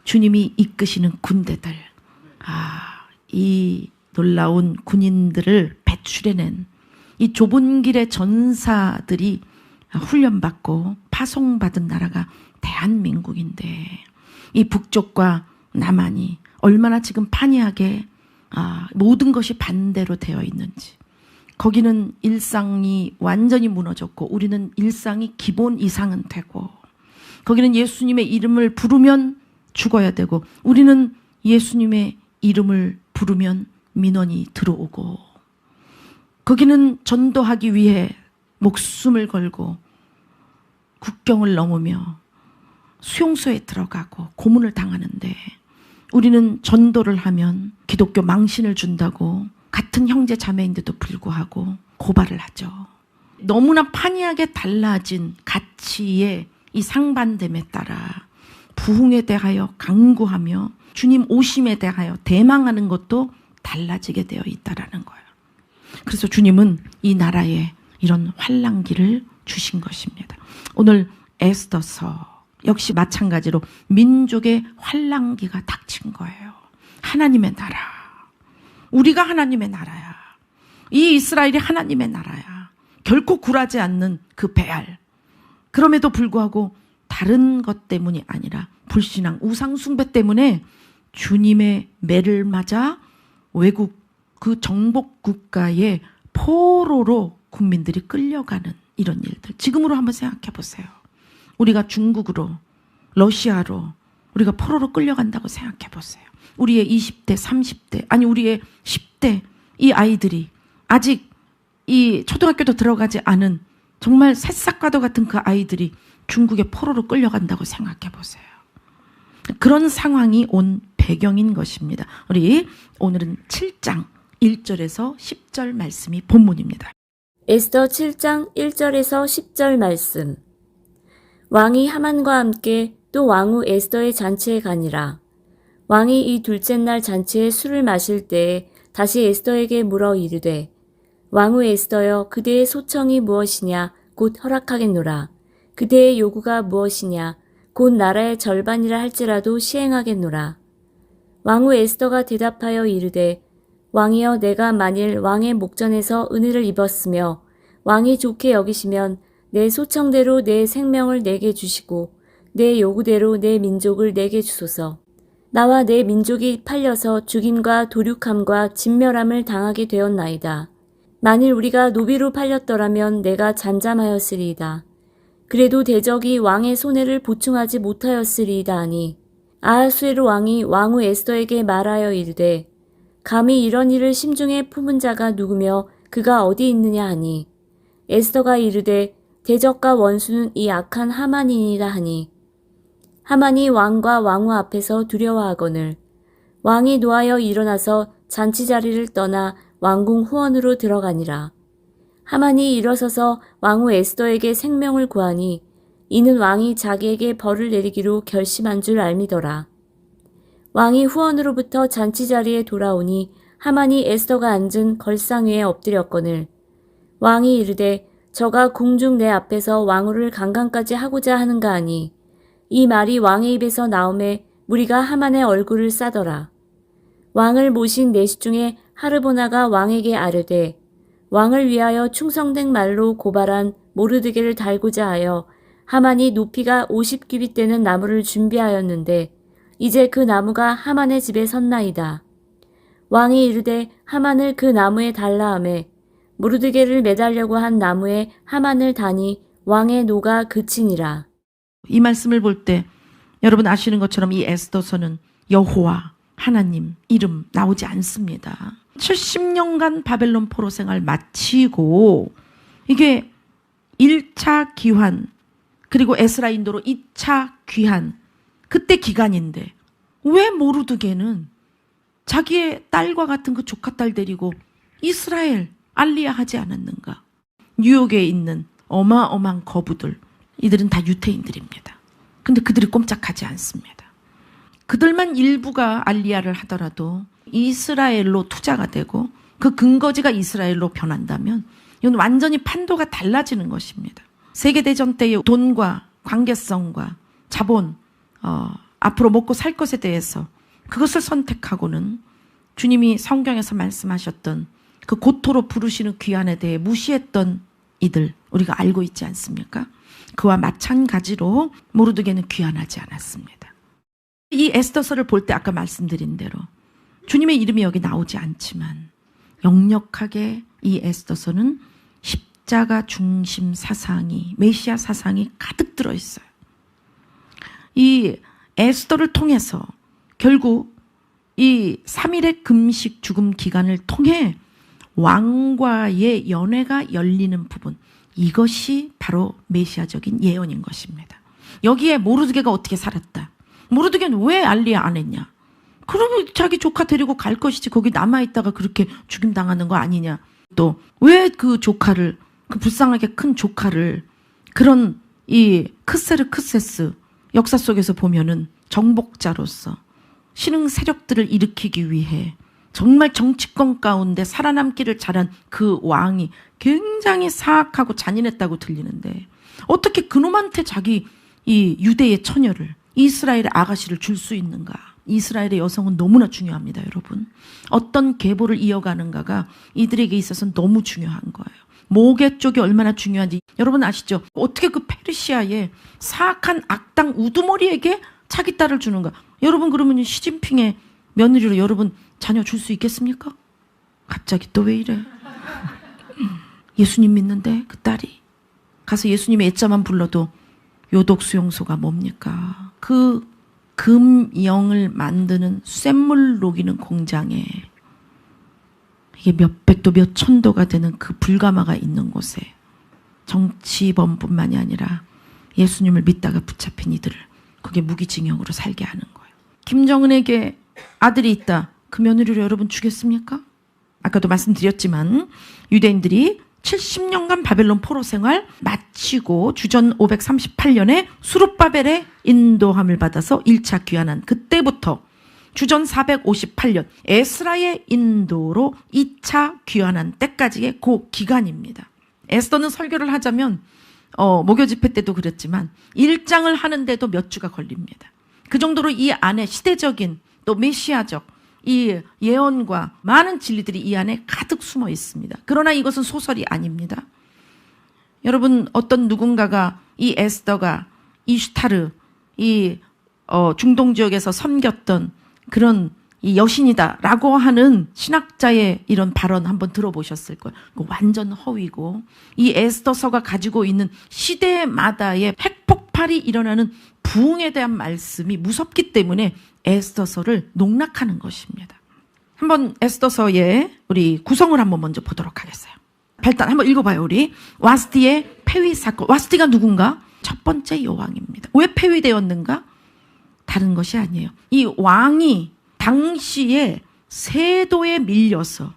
S1: 주님이 이끄시는 군대들, 이 놀라운 군인들을 배출해낸 이 좁은 길의 전사들이 훈련받고 파송받은 나라가 대한민국인데, 이 북쪽과 남한이 얼마나 지금 판이하게 모든 것이 반대로 되어 있는지. 거기는 일상이 완전히 무너졌고 우리는 일상이 기본 이상은 되고, 거기는 예수님의 이름을 부르면 죽어야 되고 우리는 예수님의 이름을 부르면 민원이 들어오고, 거기는 전도하기 위해 목숨을 걸고 국경을 넘으며 수용소에 들어가고 고문을 당하는데, 우리는 전도를 하면 기독교 망신을 준다고 같은 형제 자매인데도 불구하고 고발을 하죠. 너무나 판이하게 달라진 가치의 이 상반됨에 따라 부흥에 대하여 강구하며 주님 오심에 대하여 대망하는 것도 달라지게 되어 있다라는 거예요. 그래서 주님은 이 나라에 이런 환란기를 주신 것입니다. 오늘 에스더서 역시 마찬가지로 민족의 환란기가 닥친 거예요. 하나님의 나라. 우리가 하나님의 나라야. 이 이스라엘이 하나님의 나라야. 결코 굴하지 않는 그 베알. 그럼에도 불구하고 다른 것 때문이 아니라 불신앙, 우상숭배 때문에 주님의 매를 맞아 외국 그 정복 국가의 포로로 국민들이 끌려가는 이런 일들. 지금으로 한번 생각해 보세요. 우리가 중국으로, 러시아로 우리가 포로로 끌려간다고 생각해 보세요. 우리의 20대, 30대, 아니 우리의 10대 이 아이들이 아직 이 초등학교도 들어가지 않은 정말 새싹과도 같은 그 아이들이 중국의 포로로 끌려간다고 생각해 보세요. 그런 상황이 온 배경인 것입니다. 우리 오늘은 7장 1절에서 10절 말씀이 본문입니다.
S2: 에스더 7장 1절에서 10절 말씀. 왕이 하만과 함께 또 왕후 에스더의 잔치에 가니라. 왕이 이 둘째 날 잔치에 술을 마실 때에 다시 에스더에게 물어 이르되, 왕후 에스더여, 그대의 소청이 무엇이냐 곧 허락하겠노라. 그대의 요구가 무엇이냐 곧 나라의 절반이라 할지라도 시행하겠노라. 왕후 에스더가 대답하여 이르되, 왕이여, 내가 만일 왕의 목전에서 은혜를 입었으며 왕이 좋게 여기시면 내 소청대로 내 생명을 내게 주시고 내 요구대로 내 민족을 내게 주소서. 나와 내 민족이 팔려서 죽임과 도륙함과 진멸함을 당하게 되었나이다. 만일 우리가 노비로 팔렸더라면 내가 잠잠하였으리이다. 그래도 대적이 왕의 손해를 보충하지 못하였으리이다 하니, 아하수에로 왕이 왕후 에스더에게 말하여 이르되, 감히 이런 일을 심중에 품은 자가 누구며 그가 어디 있느냐 하니, 에스더가 이르되, 대적과 원수는 이 악한 하만이니라 하니, 하만이 왕과 왕후 앞에서 두려워하거늘 왕이 노하여 일어나서 잔치 자리를 떠나 왕궁 후원으로 들어가니라. 하만이 일어서서 왕후 에스더에게 생명을 구하니 이는 왕이 자기에게 벌을 내리기로 결심한 줄 알미더라. 왕이 후원으로부터 잔치 자리에 돌아오니 하만이 에스더가 앉은 걸상 위에 엎드렸거늘 왕이 이르되 저가 궁중 내 앞에서 왕후를 강간까지 하고자 하는가 하니 이 말이 왕의 입에서 나오매 무리가 하만의 얼굴을 싸더라. 왕을 모신 내시 중에 하르보나가 왕에게 아뢰되 왕을 위하여 충성된 말로 고발한 모르드게를 달고자 하여 하만이 높이가 50규빗 되는 나무를 준비하였는데 이제 그 나무가 하만의 집에 섰나이다. 왕이 이르되 하만을 그 나무에 달라 하매 모르드게를 매달려고 한 나무에 하만을 다니 왕의 노가 그치니라.
S1: 이 말씀을 볼 때 여러분 아시는 것처럼 이 에스더서는 여호와 하나님 이름 나오지 않습니다. 70년간 바벨론 포로 생활 마치고 이게 1차 기환 그리고 에스라 인도로 2차 귀환 그때 기간인데 왜 모르드게는 자기의 딸과 같은 그 조카 딸 데리고 이스라엘 알리야 하지 않았는가? 뉴욕에 있는 어마어마한 거부들 이들은 다 유태인들입니다. 근데 그들이 꼼짝하지 않습니다. 그들만 일부가 알리야를 하더라도 이스라엘로 투자가 되고 그 근거지가 이스라엘로 변한다면 이건 완전히 판도가 달라지는 것입니다. 세계대전 때의 돈과 관계성과 자본, 앞으로 먹고 살 것에 대해서 그것을 선택하고는 주님이 성경에서 말씀하셨던 그 고토로 부르시는 귀환에 대해 무시했던 이들 우리가 알고 있지 않습니까? 그와 마찬가지로 모르드게는 귀환하지 않았습니다. 이 에스더서를 볼 때 아까 말씀드린 대로 주님의 이름이 여기 나오지 않지만 역력하게 이 에스더서는 십자가 중심 사상이 메시아 사상이 가득 들어있어요. 이 에스더를 통해서 결국 이 3일의 금식 죽음 기간을 통해 왕과의 연회가 열리는 부분 이것이 바로 메시아적인 예언인 것입니다. 여기에 모르드게가 어떻게 살았다. 모르드게는 왜 알리야 안 했냐. 그러면 자기 조카 데리고 갈 것이지 거기 남아있다가 그렇게 죽임당하는 거 아니냐. 또 왜 그 조카를 그 불쌍하게 큰 조카를 그런 이 크세르크세스 역사 속에서 보면은 정복자로서 신흥 세력들을 일으키기 위해 정말 정치권 가운데 살아남기를 잘한 그 왕이 굉장히 사악하고 잔인했다고 들리는데 어떻게 그놈한테 자기 이 유대의 처녀를 이스라엘의 아가씨를 줄 수 있는가. 이스라엘의 여성은 너무나 중요합니다, 여러분. 어떤 계보를 이어가는가가 이들에게 있어서는 너무 중요한 거예요. 모계 쪽이 얼마나 중요한지 여러분 아시죠? 어떻게 그 페르시아의 사악한 악당 우두머리에게 자기 딸을 주는가. 여러분 그러면 시진핑의 며느리로 여러분 자녀 줄 수 있겠습니까? 갑자기 또 왜 이래? 예수님 믿는데 그 딸이 가서 예수님의 애자만 불러도 요독 수용소가 뭡니까? 그 금영을 만드는 쇳물 녹이는 공장에 이게 몇백도 몇천도가 되는 그 불가마가 있는 곳에 정치범뿐만이 아니라 예수님을 믿다가 붙잡힌 이들을 그게 무기징역으로 살게 하는 거예요. 김정은에게 아들이 있다. 그 며느리를 여러분 주겠습니까? 아까도 말씀드렸지만 유대인들이 70년간 바벨론 포로 생활 마치고 주전 538년에 수룹바벨의 인도함을 받아서 1차 귀환한 그때부터 주전 458년 에스라의 인도로 2차 귀환한 때까지의 그 기간입니다. 에스더는 설교를 하자면 목요 집회 때도 그랬지만 1장을 하는데도 몇 주가 걸립니다. 그 정도로 이 안에 시대적인 또 메시아적 이 예언과 많은 진리들이 이 안에 가득 숨어 있습니다. 그러나 이것은 소설이 아닙니다. 여러분 어떤 누군가가 이 에스더가 이슈타르 이 중동 지역에서 섬겼던 그런 이 여신이다라고 하는 신학자의 이런 발언 한번 들어보셨을 거예요. 완전 허위고 이 에스더서가 가지고 있는 시대마다의 핵폭발이 일어나는 부흥에 대한 말씀이 무섭기 때문에 에스더서를 농락하는 것입니다. 한번 에스더서의 우리 구성을 한번 먼저 보도록 하겠어요. 일단 한번 읽어봐요. 우리 와스티의 폐위 사건. 와스티가 누군가? 첫 번째 여왕입니다. 왜 폐위되었는가? 다른 것이 아니에요. 이 왕이 당시에 세도에 밀려서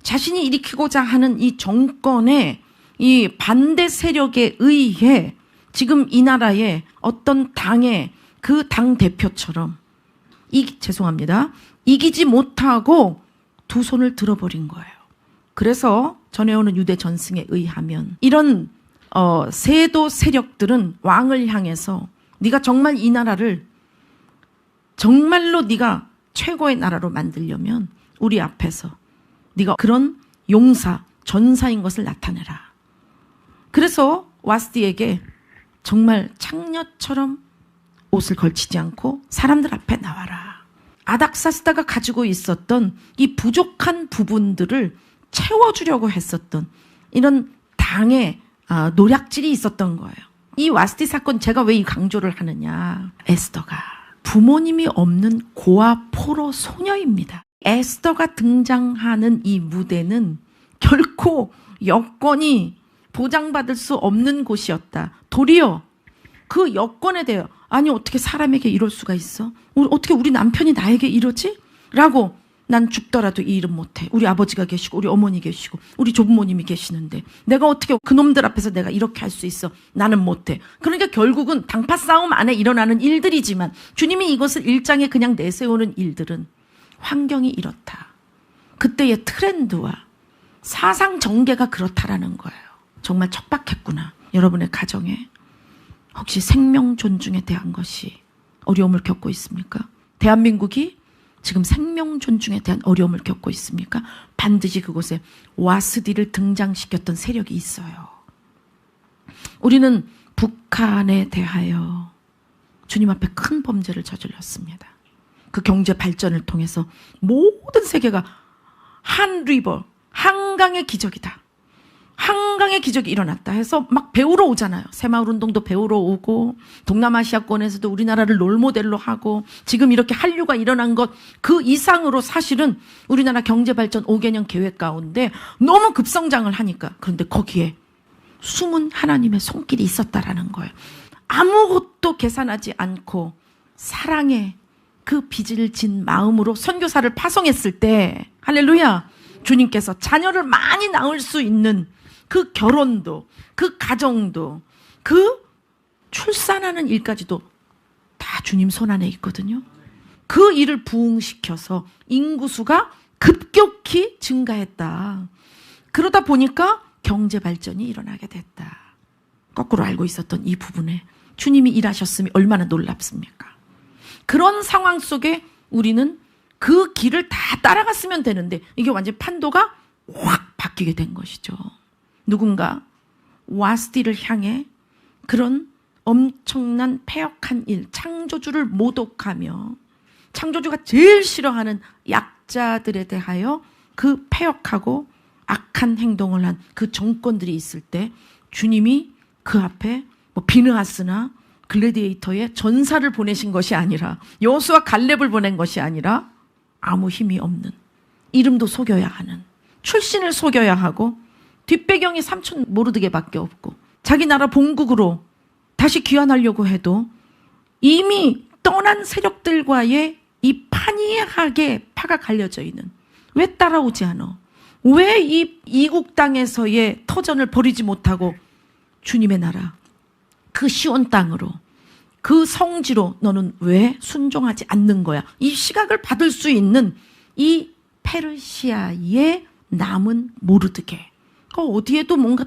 S1: 자신이 일으키고자 하는 이 정권의 이 반대 세력에 의해 지금 이 나라의 어떤 당의 그 당 대표처럼 죄송합니다. 이기지 못하고 두 손을 들어버린 거예요. 그래서 전해오는 유대 전승에 의하면 이런 세도 세력들은 왕을 향해서 네가 정말 이 나라를 정말로 네가 최고의 나라로 만들려면 우리 앞에서 네가 그런 용사, 전사인 것을 나타내라. 그래서 와스디에게 정말 창녀처럼 옷을 걸치지 않고 사람들 앞에 나와라. 아닥사스다가 가지고 있었던 이 부족한 부분들을 채워주려고 했었던 이런 당의 노략질이 있었던 거예요. 이 와스디 사건 제가 왜 이 강조를 하느냐. 에스더가 부모님이 없는 고아 포로 소녀입니다. 에스더가 등장하는 이 무대는 결코 여건이 보장받을 수 없는 곳이었다. 도리어 그 여건에 대해 아니 어떻게 사람에게 이럴 수가 있어? 어떻게 우리 남편이 나에게 이러지? 라고 난 죽더라도 이 일은 못해. 우리 아버지가 계시고 우리 어머니 계시고 우리 조부모님이 계시는데 내가 어떻게 그놈들 앞에서 내가 이렇게 할 수 있어? 나는 못해. 그러니까 결국은 당파 싸움 안에 일어나는 일들이지만 주님이 이것을 1장에 그냥 내세우는 일들은 환경이 이렇다. 그때의 트렌드와 사상 전개가 그렇다라는 거예요. 정말 척박했구나. 여러분의 가정에 혹시 생명 존중에 대한 것이 어려움을 겪고 있습니까? 대한민국이 지금 생명 존중에 대한 어려움을 겪고 있습니까? 반드시 그곳에 와스디를 등장시켰던 세력이 있어요. 우리는 북한에 대하여 주님 앞에 큰 범죄를 저질렀습니다. 그 경제 발전을 통해서 모든 세계가 한강의 기적이다. 한강의 기적이 일어났다 해서 막 배우러 오잖아요. 새마을운동도 배우러 오고 동남아시아권에서도 우리나라를 롤모델로 하고 지금 이렇게 한류가 일어난 것 그 이상으로 사실은 우리나라 경제발전 5개년 계획 가운데 너무 급성장을 하니까 그런데 거기에 숨은 하나님의 손길이 있었다라는 거예요. 아무것도 계산하지 않고 사랑의 그 빚을 진 마음으로 선교사를 파송했을 때 할렐루야 주님께서 자녀를 많이 낳을 수 있는 그 결혼도 그 가정도 그 출산하는 일까지도 다 주님 손 안에 있거든요. 그 일을 부응시켜서 인구수가 급격히 증가했다. 그러다 보니까 경제 발전이 일어나게 됐다. 거꾸로 알고 있었던 이 부분에 주님이 일하셨음이 얼마나 놀랍습니까? 그런 상황 속에 우리는 그 길을 다 따라갔으면 되는데 이게 완전 판도가 확 바뀌게 된 것이죠. 누군가 와스디를 향해 그런 엄청난 패역한 일, 창조주를 모독하며 창조주가 제일 싫어하는 약자들에 대하여 그 패역하고 악한 행동을 한 그 정권들이 있을 때 주님이 그 앞에 비느하스나 글래디에이터의 전사를 보내신 것이 아니라 여호수아 갈렙을 보낸 것이 아니라 아무 힘이 없는 이름도 속여야 하는 출신을 속여야 하고 뒷배경이 삼촌 모르드게밖에 없고 자기 나라 본국으로 다시 귀환하려고 해도 이미 떠난 세력들과의 이 판이하게 파가 갈려져 있는 왜 따라오지 않아? 왜 이 이국 땅에서의 터전을 버리지 못하고 주님의 나라 그 시온 땅으로 그 성지로 너는 왜 순종하지 않는 거야? 이 시각을 받을 수 있는 이 페르시아의 남은 모르드게 어디에도 뭔가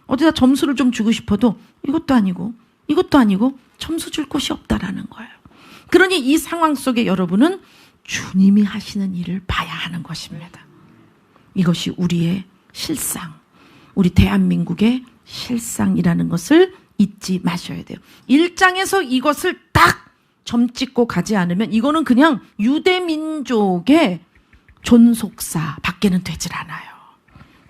S1: 어디다 점수를 좀 주고 싶어도 이것도 아니고 점수 줄 곳이 없다라는 거예요. 그러니 이 상황 속에 여러분은 주님이 하시는 일을 봐야 하는 것입니다. 이것이 우리의 실상, 우리 대한민국의 실상이라는 것을 잊지 마셔야 돼요. 1장에서 이것을 딱 점 찍고 가지 않으면 이거는 그냥 유대민족의 존속사 밖에는 되질 않아요.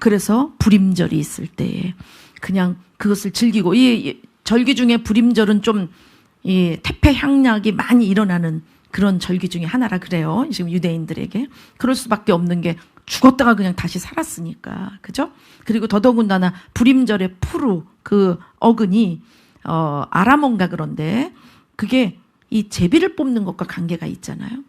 S1: 그래서 불임절이 있을 때에 그냥 그것을 즐기고 이 절기 중에 불임절은 좀 이 태폐향락이 많이 일어나는 그런 절기 중에 하나라 그래요. 지금 유대인들에게 그럴 수밖에 없는 게 죽었다가 그냥 다시 살았으니까 그죠? 그리고 더더군다나 불임절의 푸르 그 어근이 아라몬가 그런데 그게 이 제비를 뽑는 것과 관계가 있잖아요.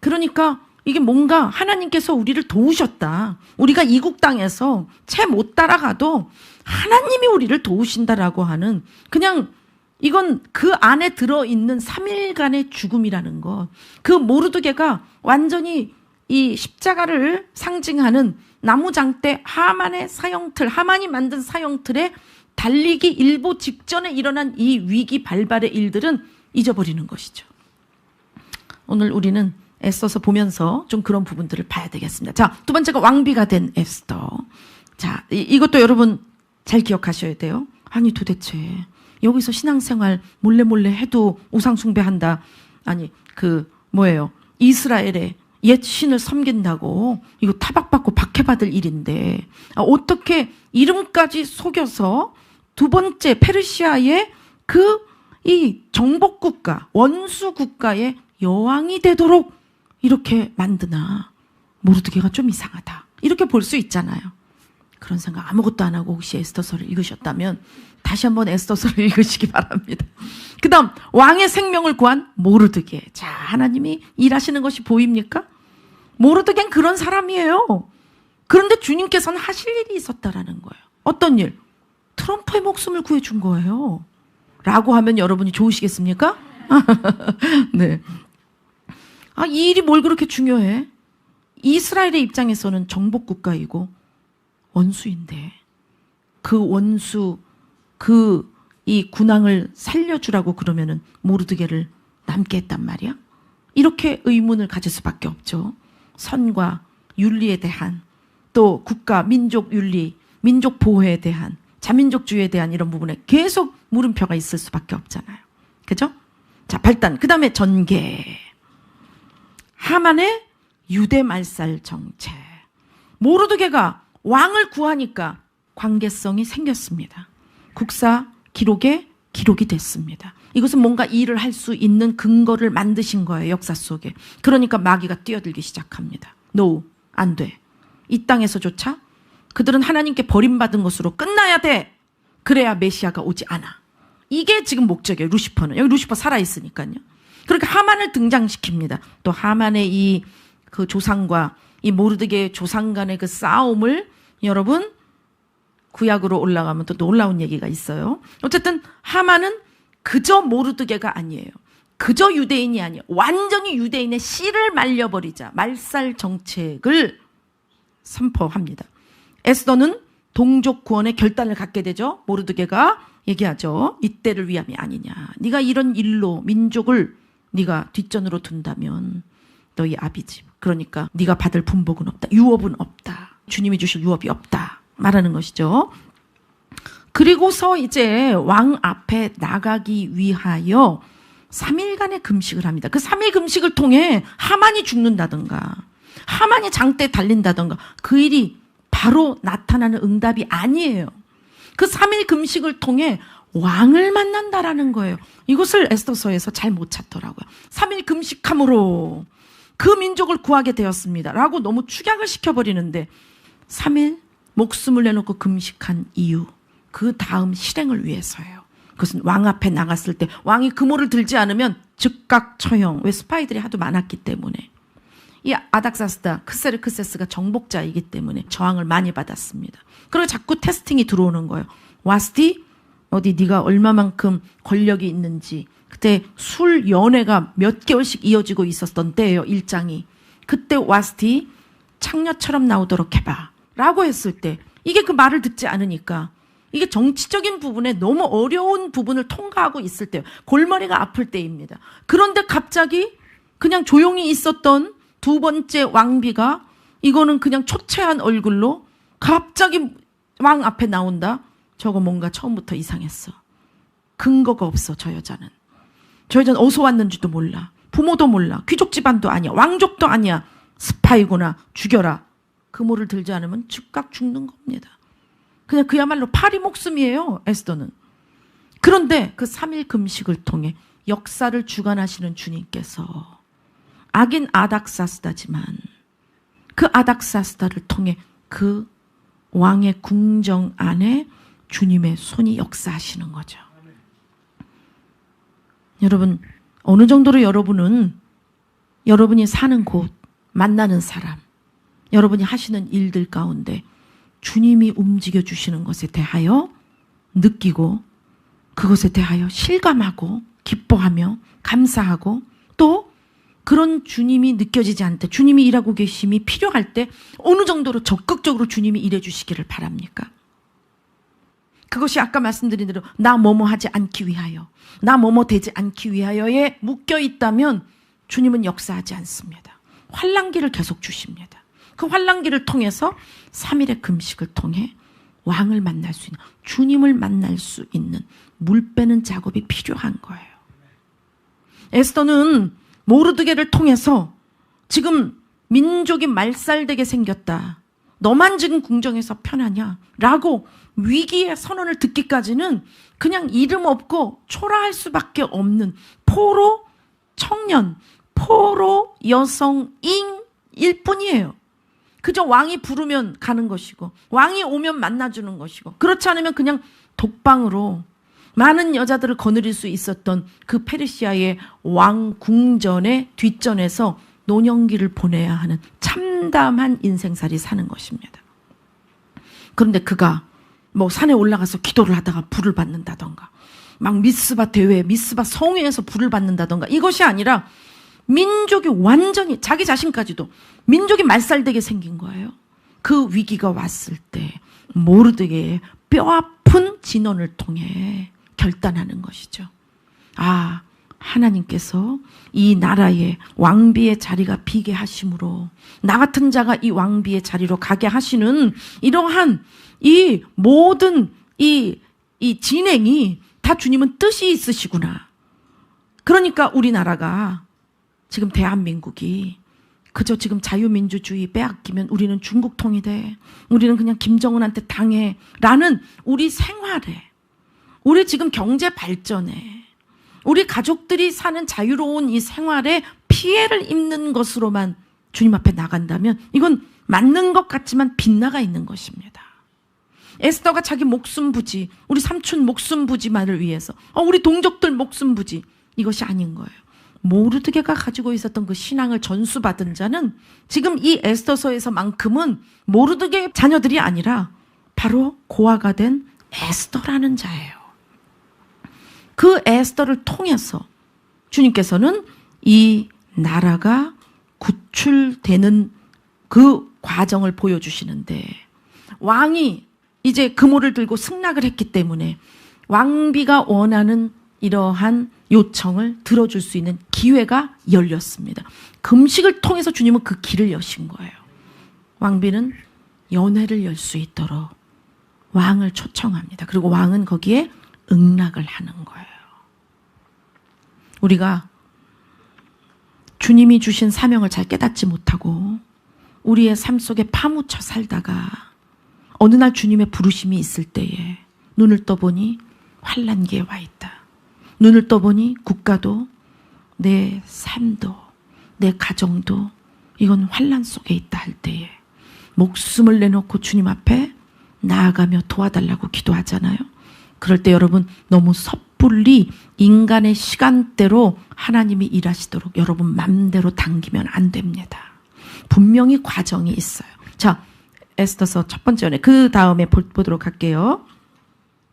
S1: 그러니까 이게 뭔가 하나님께서 우리를 도우셨다. 우리가 이국 땅에서 채 못 따라가도 하나님이 우리를 도우신다라고 하는, 그냥 이건 그 안에 들어있는 3일간의 죽음이라는 것. 그 모르드게가 완전히 이 십자가를 상징하는 나무장대 하만의 사형틀, 하만이 만든 사형틀에 달리기 일보 직전에 일어난 이 위기 발발의 일들은 잊어버리는 것이죠. 오늘 우리는 에스더서 보면서 좀 그런 부분들을 봐야 되겠습니다. 자, 두 번째가 왕비가 된 에스더. 자, 이것도 여러분 잘 기억하셔야 돼요. 아니 도대체 여기서 신앙생활 몰래 해도 우상 숭배한다. 아니 뭐예요? 이스라엘의 옛 신을 섬긴다고 이거 타박받고 박해받을 일인데 어떻게 이름까지 속여서 두 번째 페르시아의 이 정복국가, 원수국가의 여왕이 되도록 이렇게 만드나. 모르드게가 좀 이상하다. 이렇게 볼 수 있잖아요. 그런 생각 아무것도 안 하고 혹시 에스더서를 읽으셨다면 다시 한번 에스더서를 읽으시기 바랍니다. 그 다음 왕의 생명을 구한 모르드게. 자, 하나님이 일하시는 것이 보입니까? 모르드게는 그런 사람이에요. 그런데 주님께서는 하실 일이 있었다라는 거예요. 어떤 일? 트럼프의 목숨을 구해준 거예요. 라고 하면 여러분이 좋으시겠습니까? 네. 이 일이 뭘 그렇게 중요해? 이스라엘의 입장에서는 정복국가이고 원수인데 그 원수, 이 군왕을 살려주라고 그러면은 모르드게를 남게 했단 말이야? 이렇게 의문을 가질 수밖에 없죠. 선과 윤리에 대한, 또 국가, 민족 윤리, 민족 보호에 대한, 자민족주의에 대한 이런 부분에 계속 물음표가 있을 수밖에 없잖아요. 그죠? 자, 발단. 그 다음에 전개. 하만의 유대 말살 정책. 모르드게가 왕을 구하니까 관계성이 생겼습니다. 국사 기록에 기록이 됐습니다. 이것은 뭔가 일을 할 수 있는 근거를 만드신 거예요. 역사 속에. 그러니까 마귀가 뛰어들기 시작합니다. No, 안 돼. 이 땅에서조차 그들은 하나님께 버림받은 것으로 끝나야 돼. 그래야 메시아가 오지 않아. 이게 지금 목적이에요. 루시퍼는. 여기 루시퍼 살아있으니까요. 그렇게 하만을 등장시킵니다. 또 하만의 그 조상과 이 모르드게의 조상 간의 그 싸움을 여러분 구약으로 올라가면 또 놀라운 얘기가 있어요. 어쨌든 하만은 그저 모르드게가 아니에요. 그저 유대인이 아니에요. 완전히 유대인의 씨를 말려버리자. 말살 정책을 선포합니다. 에스더는 동족 구원의 결단을 갖게 되죠. 모르드게가 얘기하죠. 이때를 위함이 아니냐. 네가 이런 일로 민족을 네가 뒷전으로 둔다면 너희 아비집, 그러니까 네가 받을 분복은 없다. 유업은 없다. 주님이 주실 유업이 없다. 말하는 것이죠. 그리고서 이제 왕 앞에 나가기 위하여 3일간의 금식을 합니다. 그 3일 금식을 통해 하만이 죽는다든가 하만이 장대에 달린다든가 그 일이 바로 나타나는 응답이 아니에요. 그 3일 금식을 통해 왕을 만난다라는 거예요. 이것을 에스더서에서 잘 못 찾더라고요. 3일 금식함으로 그 민족을 구하게 되었습니다. 라고 너무 축약을 시켜버리는데 3일 목숨을 내놓고 금식한 이유, 그 다음 실행을 위해서예요. 그것은 왕 앞에 나갔을 때 왕이 금오를 들지 않으면 즉각 처형. 왜? 스파이들이 하도 많았기 때문에. 이 아닥사스다, 크세르크세스가 정복자이기 때문에 저항을 많이 받았습니다. 그리고 자꾸 테스팅이 들어오는 거예요. 와스티, 어디 네가 얼마만큼 권력이 있는지. 그때 술 연회가 몇 개월씩 이어지고 있었던 때예요. 일장이. 그때 와스티 창녀처럼 나오도록 해봐 라고 했을 때 이게 그 말을 듣지 않으니까 이게 정치적인 부분에 너무 어려운 부분을 통과하고 있을 때요. 골머리가 아플 때입니다. 그런데 갑자기 그냥 조용히 있었던 두 번째 왕비가 이거는 그냥 초췌한 얼굴로 갑자기 왕 앞에 나온다. 저거 뭔가 처음부터 이상했어. 근거가 없어. 저 여자는 어디서 왔는지도 몰라. 부모도 몰라. 귀족 집안도 아니야. 왕족도 아니야. 스파이구나. 죽여라. 금오를 들지 않으면 즉각 죽는 겁니다. 그냥 그야말로 파리 목숨이에요. 에스더는. 그런데 그 3일 금식을 통해 역사를 주관하시는 주님께서 악인 아닥사스다지만 그 아닥사스다를 통해 그 왕의 궁정 안에 주님의 손이 역사하시는 거죠. 여러분, 어느 정도로 여러분은 여러분이 사는 곳, 만나는 사람, 여러분이 하시는 일들 가운데 주님이 움직여 주시는 것에 대하여 느끼고 그것에 대하여 실감하고 기뻐하며 감사하고 또 그런 주님이 느껴지지 않을 때 주님이 일하고 계심이 필요할 때 어느 정도로 적극적으로 주님이 일해 주시기를 바랍니까? 그것이 아까 말씀드린 대로 나 뭐뭐 하지 않기 위하여 나 뭐뭐 되지 않기 위하여에 묶여 있다면 주님은 역사하지 않습니다. 환난기를 계속 주십니다. 그 환난기를 통해서 3일의 금식을 통해 왕을 만날 수 있는 주님을 만날 수 있는 물 빼는 작업이 필요한 거예요. 에스더는 모르드게를 통해서 지금 민족이 말살되게 생겼다. 너만 지금 궁정에서 편하냐? 라고 위기의 선언을 듣기까지는 그냥 이름 없고 초라할 수밖에 없는 포로 청년, 포로 여성인일 뿐이에요. 그저 왕이 부르면 가는 것이고 왕이 오면 만나주는 것이고 그렇지 않으면 그냥 독방으로 많은 여자들을 거느릴 수 있었던 그 페르시아의 왕 궁전의 뒷전에서 노년기를 보내야 하는 참담한 인생살이 사는 것입니다. 그런데 그가 뭐 산에 올라가서 기도를 하다가 불을 받는다던가 막 미스바 대회, 미스바 성회에서 불을 받는다던가 이것이 아니라 민족이 완전히 자기 자신까지도 민족이 말살되게 생긴 거예요. 그 위기가 왔을 때 모르드게의 뼈아픈 진언을 통해 결단하는 것이죠. 아, 하나님께서 이 나라의 왕비의 자리가 비게 하심으로 나 같은 자가 이 왕비의 자리로 가게 하시는 이러한 이 모든 이 진행이 다 주님은 뜻이 있으시구나. 그러니까 우리나라가 지금 대한민국이 그저 지금 자유민주주의 빼앗기면 우리는 중국통이 돼. 우리는 그냥 김정은한테 당해. 라는 우리 생활에, 우리 지금 경제 발전에, 우리 가족들이 사는 자유로운 이 생활에 피해를 입는 것으로만 주님 앞에 나간다면 이건 맞는 것 같지만 빗나가 있는 것입니다. 에스더가 자기 목숨 부지, 우리 삼촌 목숨 부지만을 위해서, 우리 동족들 목숨 부지, 이것이 아닌 거예요. 모르드게가 가지고 있었던 그 신앙을 전수받은 자는 지금 이 에스더서에서만큼은 모르드게의 자녀들이 아니라 바로 고아가 된 에스더라는 자예요. 그 에스더를 통해서 주님께서는 이 나라가 구출되는 그 과정을 보여주시는데 왕이 이제 금오를 들고 승낙을 했기 때문에 왕비가 원하는 이러한 요청을 들어줄 수 있는 기회가 열렸습니다. 금식을 통해서 주님은 그 길을 여신 거예요. 왕비는 연회를 열 수 있도록 왕을 초청합니다. 그리고 왕은 거기에 응낙을 하는 거예요. 우리가 주님이 주신 사명을 잘 깨닫지 못하고 우리의 삶 속에 파묻혀 살다가 어느 날 주님의 부르심이 있을 때에 눈을 떠보니 환난기에 와 있다. 눈을 떠보니 국가도 내 삶도 내 가정도 이건 환난 속에 있다 할 때에 목숨을 내놓고 주님 앞에 나아가며 도와달라고 기도하잖아요. 그럴 때 여러분 너무 섣불리 인간의 시간대로 하나님이 일하시도록 여러분 맘대로 당기면 안 됩니다. 분명히 과정이 있어요. 자, 에스더서 첫 번째 연애 그 다음에 보도록 할게요.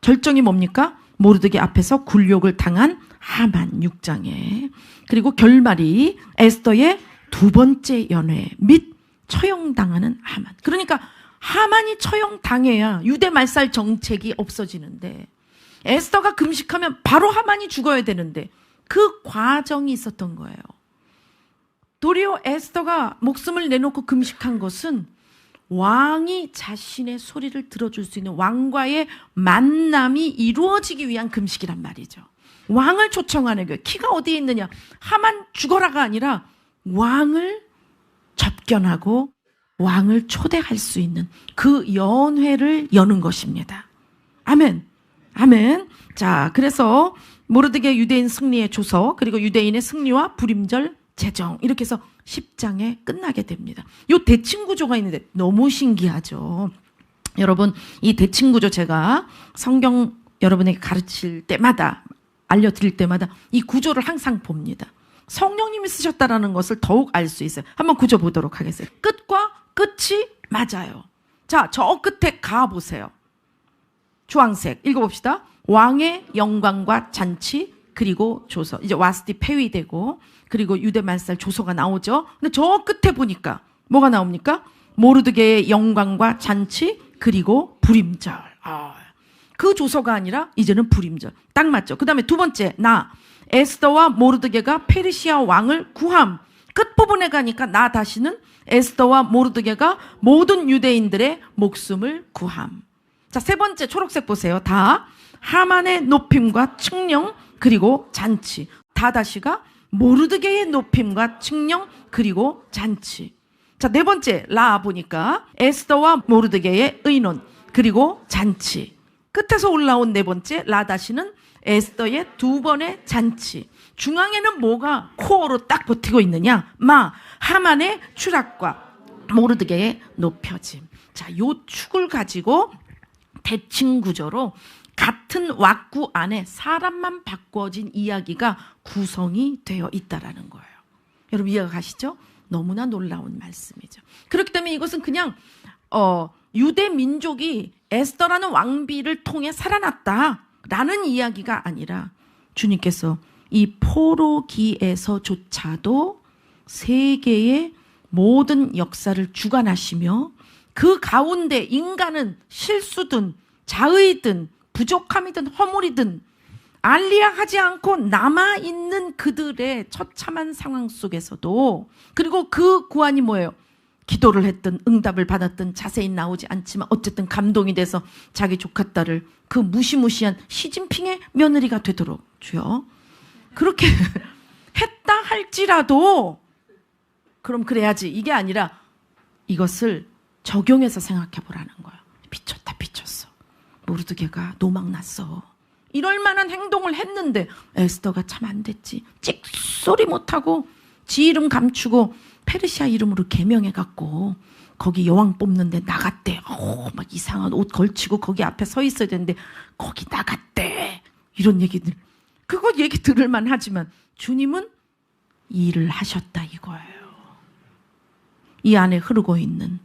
S1: 결정이 뭡니까? 모르드게 앞에서 굴욕을 당한 하만 6장에 그리고 결말이 에스더의 두 번째 연회 및 처형당하는 하만. 그러니까 하만이 처형당해야 유대 말살 정책이 없어지는데 에스더가 금식하면 바로 하만이 죽어야 되는데 그 과정이 있었던 거예요. 도리어 에스더가 목숨을 내놓고 금식한 것은 왕이 자신의 소리를 들어줄 수 있는 왕과의 만남이 이루어지기 위한 금식이란 말이죠. 왕을 초청하는 거예요. 키가 어디에 있느냐. 하만 죽어라가 아니라 왕을 접견하고 왕을 초대할 수 있는 그 연회를 여는 것입니다. 아멘. 아멘. 자, 그래서 모르드게 유대인 승리의 조서 그리고 유대인의 승리와 불임절 제정 이렇게 해서 10장에 끝나게 됩니다. 이 대칭 구조가 있는데 너무 신기하죠. 여러분 이 대칭 구조 제가 성경 여러분에게 가르칠 때마다 알려드릴 때마다 이 구조를 항상 봅니다. 성령님이 쓰셨다라는 것을 더욱 알 수 있어요. 한번 구조 보도록 하겠습니다. 끝과 끝이 맞아요. 자, 저 끝에 가 보세요. 주황색 읽어봅시다. 왕의 영광과 잔치 그리고 조서. 이제 와스티 폐위되고 그리고 유대 말살 조서가 나오죠. 근데 저 끝에 보니까 뭐가 나옵니까? 모르드게의 영광과 잔치 그리고 불임절. 그 조서가 아니라 이제는 불임절. 딱 맞죠. 그 다음에 두 번째 나 에스더와 모르드게가 페르시아 왕을 구함. 끝부분에 가니까 나 다시는 에스더와 모르드게가 모든 유대인들의 목숨을 구함. 자, 세 번째 초록색 보세요. 다 하만의 높임과 측령 그리고 잔치. 다 다시가 모르드게의 높임과 측령 그리고 잔치. 자, 네 번째 라 보니까 에스더와 모르드게의 의논 그리고 잔치. 끝에서 올라온 네 번째 라 다시는 에스더의 두 번의 잔치. 중앙에는 뭐가 코어로 딱 버티고 있느냐? 하만의 추락과 모르드게의 높여짐. 자, 요 축을 가지고 대칭 구조로 같은 왁구 안에 사람만 바꿔진 이야기가 구성이 되어 있다라는 거예요. 여러분 이해가 가시죠? 너무나 놀라운 말씀이죠. 그렇기 때문에 이것은 그냥 유대 민족이 에스더라는 왕비를 통해 살아났다라는 이야기가 아니라 주님께서 이 포로기에서조차도 세계의 모든 역사를 주관하시며 그 가운데 인간은 실수든 자의든 부족함이든 허물이든 알리야하지 않고 남아있는 그들의 처참한 상황 속에서도 그리고 그 구안이 뭐예요? 기도를 했든 응답을 받았든 자세히 나오지 않지만 어쨌든 감동이 돼서 자기 조카딸을 그 무시무시한 시진핑의 며느리가 되도록 주여 그렇게 했다 할지라도 그럼 그래야지 이게 아니라 이것을 적용해서 생각해 보라는 거야. 미쳤다 미쳤어. 모르드게가 노망났어. 이럴 만한 행동을 했는데 에스더가 참 안 됐지. 찍소리 못하고 지 이름 감추고 페르시아 이름으로 개명해갖고 거기 여왕 뽑는데 나갔대. 막 이상한 옷 걸치고 거기 앞에 서 있어야 되는데 거기 나갔대. 이런 얘기들. 그거 얘기 들을만 하지만 주님은 일을 하셨다 이거예요. 이 안에 흐르고 있는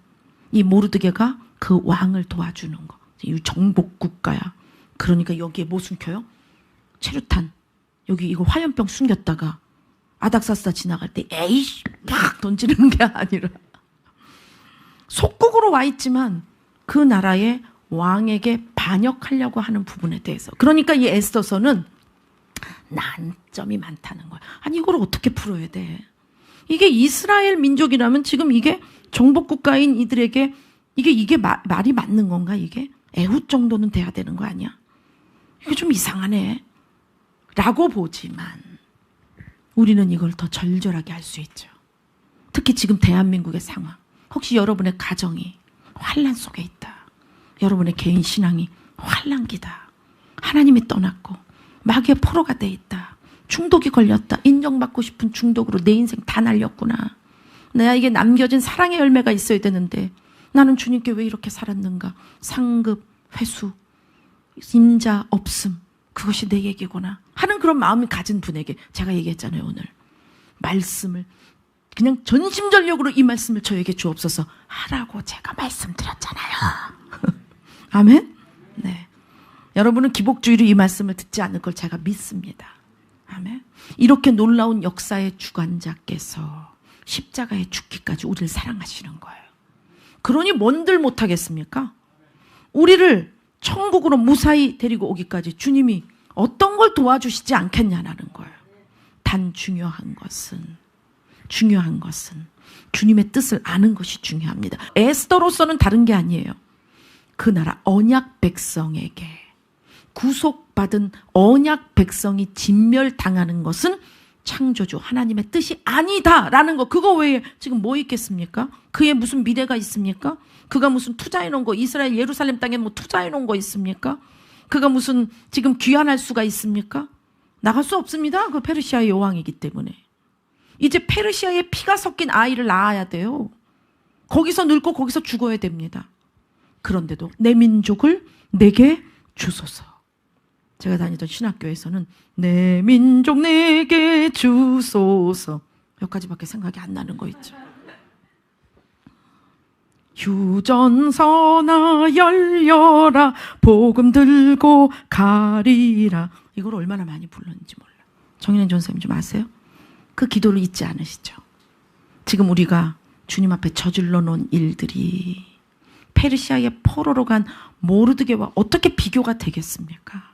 S1: 이 모르드게가 그 왕을 도와주는 거. 이 정복 국가야. 그러니까 여기에 뭐 숨겨요? 체류탄. 여기 이거 화염병 숨겼다가 아닥사스다 지나갈 때 에이씨 막 던지는 게 아니라 속국으로 와 있지만 그 나라의 왕에게 반역하려고 하는 부분에 대해서. 그러니까 이 에스더서는 난점이 많다는 거야. 아니 이걸 어떻게 풀어야 돼? 이게 이스라엘 민족이라면 지금 이게 정복국가인 이들에게 이게 말이 맞는 건가 이게? 애훗 정도는 돼야 되는 거 아니야? 이게 좀 이상하네. 라고 보지만 우리는 이걸 더 절절하게 할 수 있죠. 특히 지금 대한민국의 상황. 혹시 여러분의 가정이 환난 속에 있다. 여러분의 개인 신앙이 환난기다. 하나님이 떠났고 마귀의 포로가 돼 있다. 중독이 걸렸다. 인정받고 싶은 중독으로 내 인생 다 날렸구나. 내가 남겨진 사랑의 열매가 있어야 되는데 나는 주님께 왜 이렇게 살았는가. 상급, 회수, 임자, 없음. 그것이 내 얘기구나 하는 그런 마음을 가진 분에게 제가 얘기했잖아요. 오늘 말씀을 그냥 전심전력으로 이 말씀을 저에게 주옵소서 하라고 제가 말씀드렸잖아요. 아멘? 네. 여러분은 기복주의로 이 말씀을 듣지 않을 걸 제가 믿습니다. 아멘? 이렇게 놀라운 역사의 주관자께서 십자가에 죽기까지 우리를 사랑하시는 거예요. 그러니 뭔들 못하겠습니까? 우리를 천국으로 무사히 데리고 오기까지 주님이 어떤 걸 도와주시지 않겠냐라는 거예요. 단 중요한 것은 주님의 뜻을 아는 것이 중요합니다. 에스더로서는 다른 게 아니에요. 그 나라 언약 백성에게 구속받은 언약 백성이 진멸당하는 것은 창조주 하나님의 뜻이 아니다라는 거. 그거 외에 지금 뭐 있겠습니까? 그에 무슨 미래가 있습니까? 그가 무슨 투자해 놓은 거, 이스라엘 예루살렘 땅에 뭐 투자해 놓은 거 있습니까? 그가 무슨 지금 귀환할 수가 있습니까? 나갈 수 없습니다. 그 페르시아의 여왕이기 때문에. 이제 페르시아의 피가 섞인 아이를 낳아야 돼요. 거기서 늙고 거기서 죽어야 됩니다. 그런데도 내 민족을 내게 주소서. 제가 다니던 신학교에서는 내 민족 내게 주소서 여기까지밖에 생각이 안 나는 거 있죠. 휴전서나 열려라 복음 들고 가리라. 이걸 얼마나 많이 불렀는지 몰라. 정인현 전사님 좀 아세요? 그 기도를 잊지 않으시죠? 지금 우리가 주님 앞에 저질러 놓은 일들이 페르시아의 포로로 간 모르드게와 어떻게 비교가 되겠습니까?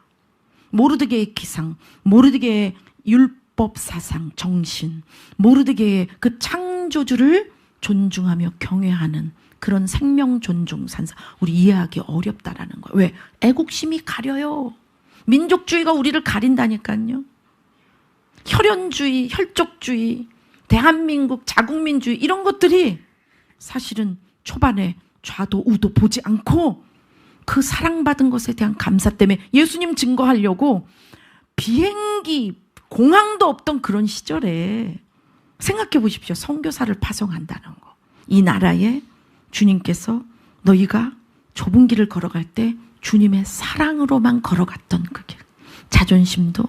S1: 모르드게의 기상, 모르드게의 율법 사상, 정신, 모르드게의 그 창조주를 존중하며 경외하는 그런 생명 존중 산사, 우리 이해하기 어렵다라는 거예요. 왜? 애국심이 가려요. 민족주의가 우리를 가린다니까요. 혈연주의, 혈족주의, 대한민국 자국민주의 이런 것들이 사실은 초반에 좌도 우도 보지 않고 그 사랑받은 것에 대한 감사 때문에 예수님 증거하려고 비행기, 공항도 없던 그런 시절에 생각해 보십시오. 선교사를 파송한다는 거. 이 나라에 주님께서 너희가 좁은 길을 걸어갈 때 주님의 사랑으로만 걸어갔던 그 길. 자존심도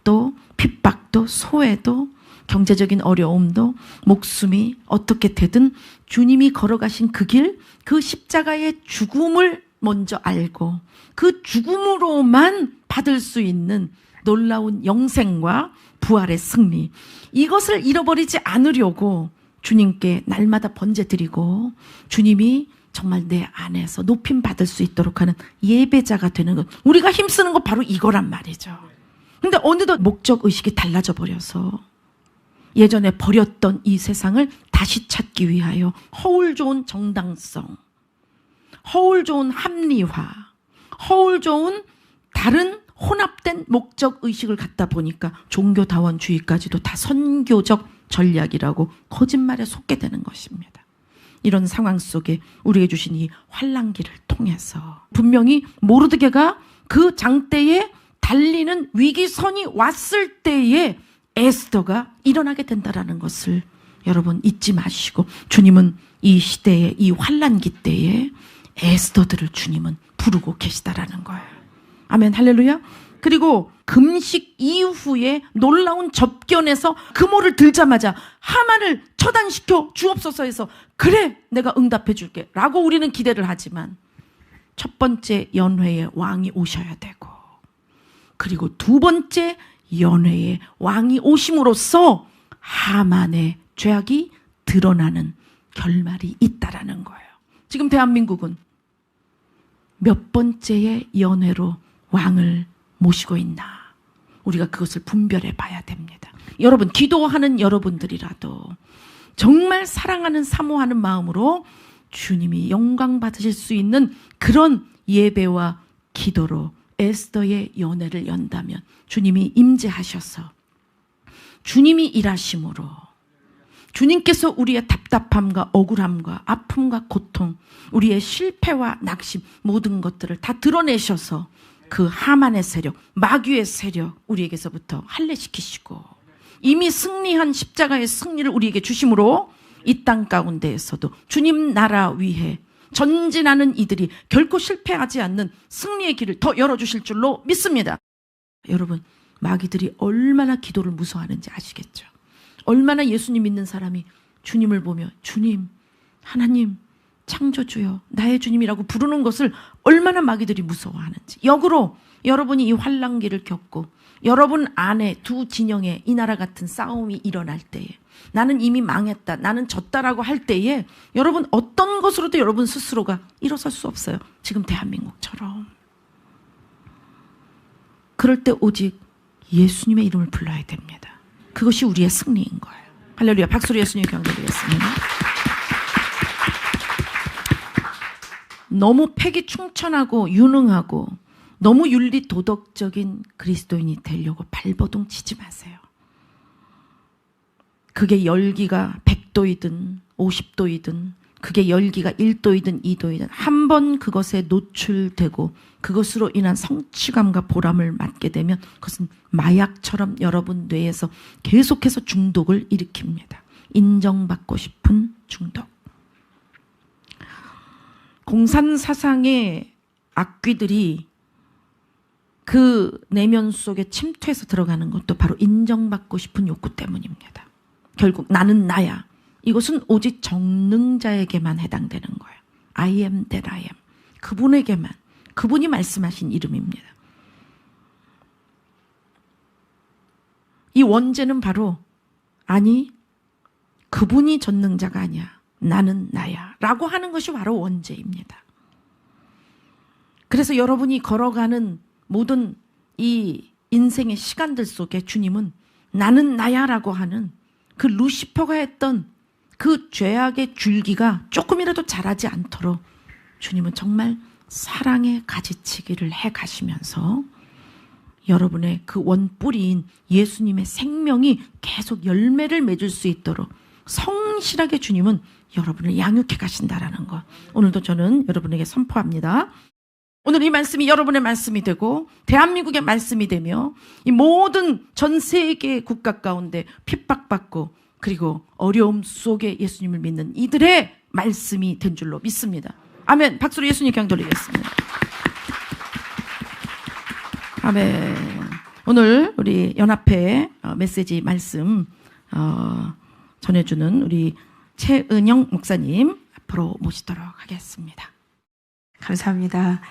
S1: 또 핍박도 소외도 경제적인 어려움도 목숨이 어떻게 되든 주님이 걸어가신 그 길, 그 십자가의 죽음을 먼저 알고 그 죽음으로만 받을 수 있는 놀라운 영생과 부활의 승리, 이것을 잃어버리지 않으려고 주님께 날마다 번제드리고 주님이 정말 내 안에서 높임 받을 수 있도록 하는 예배자가 되는 것, 우리가 힘쓰는 것 바로 이거란 말이죠. 근데 어느덧 목적의식이 달라져 버려서 예전에 버렸던 이 세상을 다시 찾기 위하여 허울 좋은 정당성, 허울 좋은 합리화, 허울 좋은 다른 혼합된 목적의식을 갖다 보니까 종교다원주의까지도 다 선교적 전략이라고 거짓말에 속게 되는 것입니다. 이런 상황 속에 우리에게 주신 이 환난기를 통해서 분명히 모르드게가 그 장대에 달리는 위기선이 왔을 때에 에스더가 일어나게 된다는 것을 여러분 잊지 마시고, 주님은 이 시대에 이 환난기 때에 에스더들을 주님은 부르고 계시다라는 거예요. 아멘, 할렐루야. 그리고 금식 이후에 놀라운 접견에서 금오를 들자마자 하만을 처단시켜 주옵소서 해서 그래 내가 응답해 줄게 라고 우리는 기대를 하지만 첫 번째 연회에 왕이 오셔야 되고 그리고 두 번째 연회에 왕이 오심으로써 하만의 죄악이 드러나는 결말이 있다라는 거예요. 지금 대한민국은 몇 번째의 연회로 왕을 모시고 있나, 우리가 그것을 분별해 봐야 됩니다. 여러분, 기도하는 여러분들이라도 정말 사랑하는 사모하는 마음으로 주님이 영광 받으실 수 있는 그런 예배와 기도로 에스더의 연회를 연다면 주님이 임재하셔서 주님이 일하심으로 주님께서 우리의 답답함과 억울함과 아픔과 고통, 우리의 실패와 낙심 모든 것들을 다 드러내셔서 그 하만의 세력, 마귀의 세력 우리에게서부터 할례시키시고 이미 승리한 십자가의 승리를 우리에게 주심으로 이 땅 가운데에서도 주님 나라 위해 전진하는 이들이 결코 실패하지 않는 승리의 길을 더 열어주실 줄로 믿습니다. 여러분, 마귀들이 얼마나 기도를 무서워하는지 아시겠죠? 얼마나 예수님 믿는 사람이 주님을 보며 주님, 하나님, 창조주여, 나의 주님이라고 부르는 것을 얼마나 마귀들이 무서워하는지. 역으로 여러분이 이 환난기를 겪고 여러분 안에 두 진영의 이 나라 같은 싸움이 일어날 때에 나는 이미 망했다, 나는 졌다라고 할 때에 여러분 어떤 것으로도 여러분 스스로가 일어설 수 없어요. 지금 대한민국처럼. 그럴 때 오직 예수님의 이름을 불러야 됩니다. 그것이 우리의 승리인 거예요. 할렐루야. 박수로 예수님 경배드리겠습니다. 너무 패기 충천하고 유능하고 너무 윤리 도덕적인 그리스도인이 되려고 발버둥 치지 마세요. 그게 열기가 100도이든 50도이든 그게 열기가 1도이든 2도이든 한 번 그것에 노출되고 그것으로 인한 성취감과 보람을 맞게 되면 그것은 마약처럼 여러분 뇌에서 계속해서 중독을 일으킵니다. 인정받고 싶은 중독. 공산사상의 악귀들이 그 내면 속에 침투해서 들어가는 것도 바로 인정받고 싶은 욕구 때문입니다. 결국 나는 나야. 이것은 오직 정능자에게만 해당되는 거예요. I am that I am. 그분에게만, 그분이 말씀하신 이름입니다. 이 원죄는 바로 아니 그분이 전능자가 아니야. 나는 나야. 라고 하는 것이 바로 원죄입니다. 그래서 여러분이 걸어가는 모든 이 인생의 시간들 속에 주님은 나는 나야 라고 하는 그 루시퍼가 했던 그 죄악의 줄기가 조금이라도 자라지 않도록 주님은 정말 사랑의 가지치기를 해 가시면서 여러분의 그 원뿌리인 예수님의 생명이 계속 열매를 맺을 수 있도록 성실하게 주님은 여러분을 양육해 가신다라는 것. 오늘도 저는 여러분에게 선포합니다. 오늘 이 말씀이 여러분의 말씀이 되고 대한민국의 말씀이 되며 이 모든 전 세계 국가 가운데 핍박받고 그리고 어려움 속에 예수님을 믿는 이들의 말씀이 된 줄로 믿습니다. 아멘. 박수로 예수님 경 돌리겠습니다. 아멘. 오늘 우리 연합회 메시지 말씀 전해주는 우리 최은영 목사님 앞으로 모시도록 하겠습니다.
S3: 감사합니다.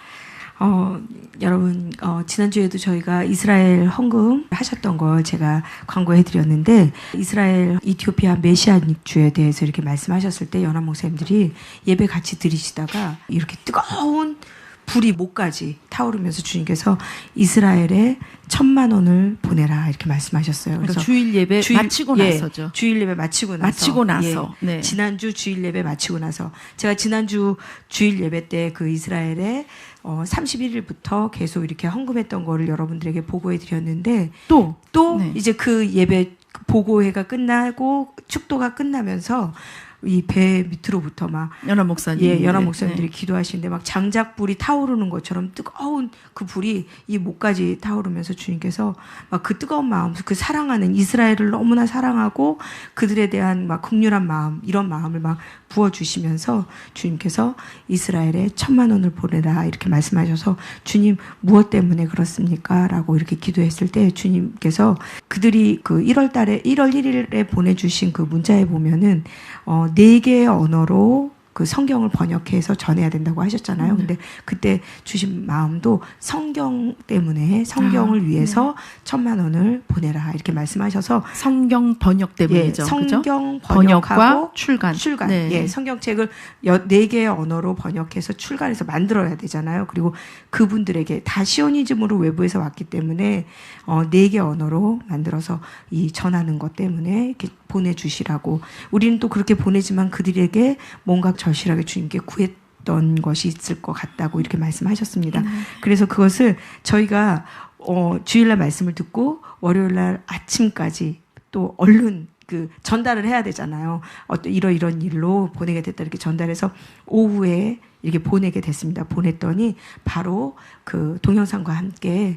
S3: 여러분, 지난주에도 저희가 이스라엘 헌금 하셨던 걸 제가 광고해드렸는데, 이스라엘 이티오피아 메시아닉주에 대해서 이렇게 말씀하셨을 때, 연합 목사님들이 예배 같이 드리시다가, 이렇게 뜨거운 불이 목까지 타오르면서 주님께서 이스라엘에 1,000만 원을 보내라 이렇게 말씀하셨어요.
S1: 그래서 주일 예배 마치고 나서죠.
S3: 주일 예배 마치고 나서.
S1: 네.
S3: 지난주 주일 예배 마치고 나서 제가 지난주 주일 예배 때 그 이스라엘에 31일부터 계속 이렇게 헌금했던 거를 여러분들에게 보고해 드렸는데 또
S1: 네.
S3: 이제 그 예배 보고회가 끝나고 축도가 끝나면서 이 배 밑으로부터 막
S1: 연합 목사님,
S3: 연합 목사님들이 기도하시는데 막 장작불이 타오르는 것처럼 뜨거운 그 불이 이 목까지 타오르면서 주님께서 막 그 뜨거운 마음, 그 사랑하는 이스라엘을 너무나 사랑하고 그들에 대한 막 긍휼한 마음, 이런 마음을 막 부어주시면서 주님께서 이스라엘에 1,000만 원을 보내라 이렇게 말씀하셔서 주님 무엇 때문에 그렇습니까? 라고 이렇게 기도했을 때 주님께서 그들이 그 1월 1일에 보내주신 그 문자에 보면은 4개의 언어로 그 성경을 번역해서 전해야 된다고 하셨잖아요. 근데 그때 주신 마음도 성경 때문에 성경을 위해서 1,000만 원을 보내라 이렇게 말씀하셔서
S1: 성경 번역 때문이죠.
S3: 성경
S1: 번역과 출간.
S3: 네. 예, 성경책을 4개의 언어로 번역해서 출간해서 만들어야 되잖아요. 그리고 그분들에게 다 시오니즘으로 외부에서 왔기 때문에 4개 언어로 만들어서 이 전하는 것 때문에 이렇게 보내주시라고. 우리는 또 그렇게 보내지만 그들에게 뭔가 절실하게 주님께 구했던 것이 있을 것 같다고 이렇게 말씀하셨습니다. 그래서 그것을 저희가 주일날 말씀을 듣고 월요일날 아침까지 또 얼른 그 전달을 해야 되잖아요. 이런 일로 보내게 됐다 이렇게 전달해서 오후에 이렇게 보내게 됐습니다. 보냈더니 바로 그 동영상과 함께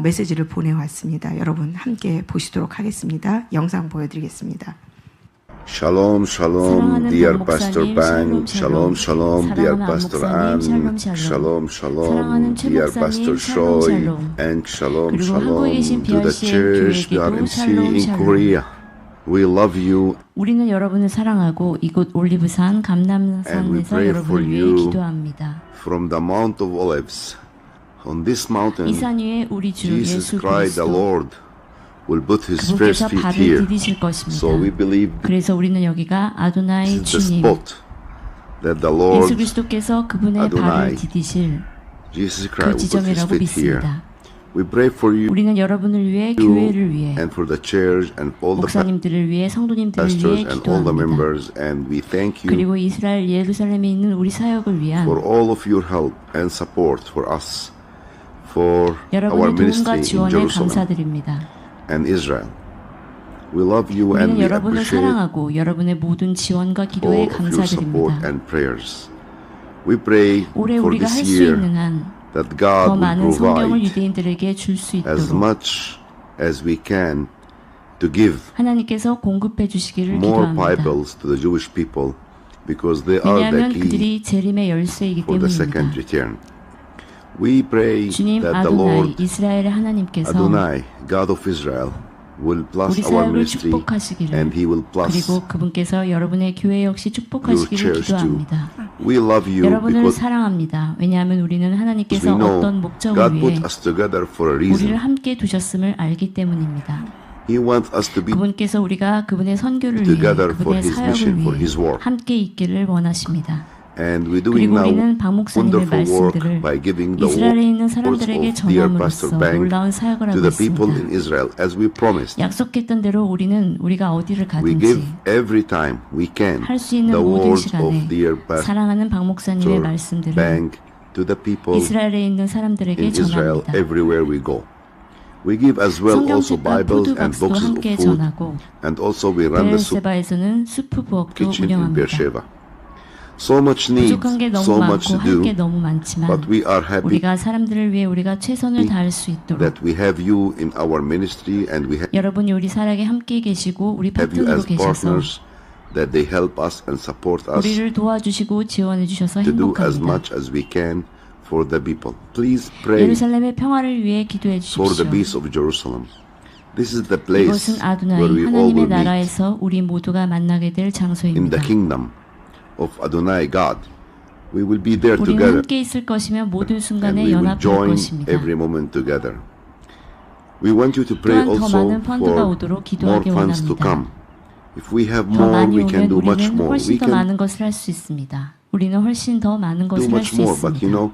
S3: 메시지를 보내왔습니다. 여러분 함께 보시도록 하겠습니다. 영상 보여드리겠습니다.
S4: Shalom, shalom, dear Pastor Bang. Shalom, shalom, dear Pastor Ann. Shalom, shalom, dear Pastor Choi. And shalom, shalom to the church, the RMC in Korea. We love you.
S2: 우리는 여러분을 사랑하고 이곳 올리브산 감람산에서 여러분을 위해 기도합니다.
S4: From the Mount of Olives, on this mountain,
S2: 이 산 위에 우리 주
S4: Jesus
S2: 예수
S4: Christ the
S2: 그리스도
S4: Lord will put his first
S2: 그분께서
S4: feet
S2: 발을
S4: here.
S2: 디디실 것입니다.
S4: So we believe
S2: 그래서 우리는 여기가 아도나이
S4: this is the
S2: 주님
S4: spot that the
S2: 예수
S4: Lord
S2: 그리스도께서 그분의
S4: 아도나이,
S2: 발을 디디실
S4: Jesus
S2: 그
S4: Christ will put his
S2: 지점이라고
S4: feet here.
S2: 믿습니다.
S4: We pray for you
S2: 우리는 여러분을 위해 교회를 위해
S4: and for the church and all the
S2: 목사님들을 위해 성도님들을
S4: pastors
S2: 위해
S4: and all the
S2: 기도합니다.
S4: members, and we thank you
S2: 그리고 이스라엘 예루살렘에 있는 우리 사역을 위한
S4: for all of your help and support for us, for our
S2: 여러분의
S4: ministry
S2: 도움과
S4: in
S2: 지원에
S4: Jerusalem
S2: 감사드립니다.
S4: and Israel. We love you and
S2: 우리는
S4: we
S2: 여러분을
S4: appreciate
S2: 사랑하고 여러분의 모든 지원과 기도에
S4: all of your support
S2: 감사드립니다.
S4: and prayers. We pray
S2: 올해
S4: for
S2: 우리가 할
S4: this
S2: 수
S4: year
S2: 있는 한
S4: that
S2: 더
S4: God will
S2: 많은 성경을
S4: provide
S2: 유대인들에게 줄 수
S4: as
S2: 있도록
S4: much as we can to give
S2: 하나님께서 공급해 주시기를
S4: more
S2: 기도합니다.
S4: Bibles to the Jewish people because they are the
S2: 왜냐하면
S4: key
S2: 그들이 재림의 열쇠이기
S4: for the second
S2: 때문입니다.
S4: return. We pray
S2: 주님
S4: that the
S2: 아도나이
S4: Lord
S2: 이스라엘의 하나님께서
S4: Adonai, God of Israel, will bless
S2: 우리
S4: our
S2: 사역을
S4: ministry
S2: 축복하시기를
S4: and He will bless
S2: 그리고 그분께서 여러분의 교회 역시
S4: your
S2: 축복하시기를
S4: church too.
S2: 기도합니다.
S4: We love you
S2: 여러분을
S4: because
S2: 사랑합니다. 왜냐하면 우리는
S4: we
S2: 하나님께서
S4: know
S2: 어떤 목적을
S4: God
S2: 위해
S4: put us together for a
S2: 우리를
S4: reason.
S2: 함께 두셨음을 알기 때문입니다.
S4: He wants us to be
S2: 그분께서 우리가 그분의 선교를 위해
S4: together for
S2: 그분의
S4: His
S2: 사역을
S4: mission, for
S2: 위해
S4: His work.
S2: 함께 있기를 원하십니다.
S4: And we're doing
S2: 그리고
S4: now
S2: 우리는 박 목사님의
S4: wonderful work
S2: 말씀들을
S4: by giving the
S2: 이스라엘에 있는
S4: words
S2: 사람들에게
S4: of dear
S2: 전함으로써
S4: Pastor Bang
S2: 놀라운 사역을
S4: to
S2: 하고
S4: the people
S2: 있습니다.
S4: in Israel as we promised.
S2: 약속했던 대로 우리는 우리가 어디를
S4: We give
S2: 가든지
S4: every time we can
S2: 할 수 있는
S4: the
S2: 모든
S4: words of
S2: 시간에
S4: dear Pastor
S2: 사랑하는 박 목사님의 말씀들을
S4: Bang to the people
S2: 이스라엘에 있는 사람들에게
S4: in Israel
S2: 전합니다.
S4: everywhere we go. We give as well also
S2: 성경책과
S4: Bibles and
S2: 푸드박스도
S4: boxes of
S2: 함께
S4: food,
S2: 전하고
S4: and also we run the soup
S2: 베엘세바에서는 수프 부엌도
S4: kitchen in
S2: 운영합니다.
S4: Beersheba. So much need,
S2: 부족한 게 너무
S4: so much
S2: 많고
S4: to
S2: 할 게
S4: do,
S2: 너무 많지만
S4: but we are happy
S2: 우리가 사람들을 위해 우리가 최선을 다할 수 있도록
S4: that we have you in our ministry and we
S2: 여러분이 우리 사역에 함께 계시고 우리
S4: have you
S2: 파트너로
S4: as
S2: 계셔서
S4: partners, that they help us and support us
S2: 우리를 도와주시고 지원해 주셔서
S4: to do as
S2: 행복합니다.
S4: much as we can for the people. Please pray
S2: 예루살렘의 평화를 위해 기도해
S4: for the
S2: 주십시오.
S4: peace of Jerusalem. This is the place
S2: 이곳은 아도나이
S4: where we all
S2: 하나님의
S4: will meet
S2: 나라에서 우리 모두가 만나게 될
S4: in
S2: 장소입니다.
S4: the kingdom of Adonai God. We will be there
S2: 우리는
S4: together
S2: 함께 있을 것이며 모든
S4: and
S2: 순간에
S4: we will
S2: 연합할
S4: join
S2: 것입니다.
S4: every moment together. We want you to pray
S2: 또한 더
S4: also
S2: 많은 펀드가
S4: for
S2: 오도록
S4: more
S2: 기도하기
S4: funds to
S2: 원합니다.
S4: come. If we have
S2: 더
S4: more,
S2: 많이
S4: we can
S2: 오면
S4: do much
S2: 우리는
S4: more.
S2: 훨씬
S4: We
S2: 더
S4: can
S2: 많은 것을 할 수 있습니다. 우리는 훨씬 더 많은
S4: do
S2: 것을 할
S4: much
S2: 수
S4: more, but you
S2: 있습니다.
S4: know,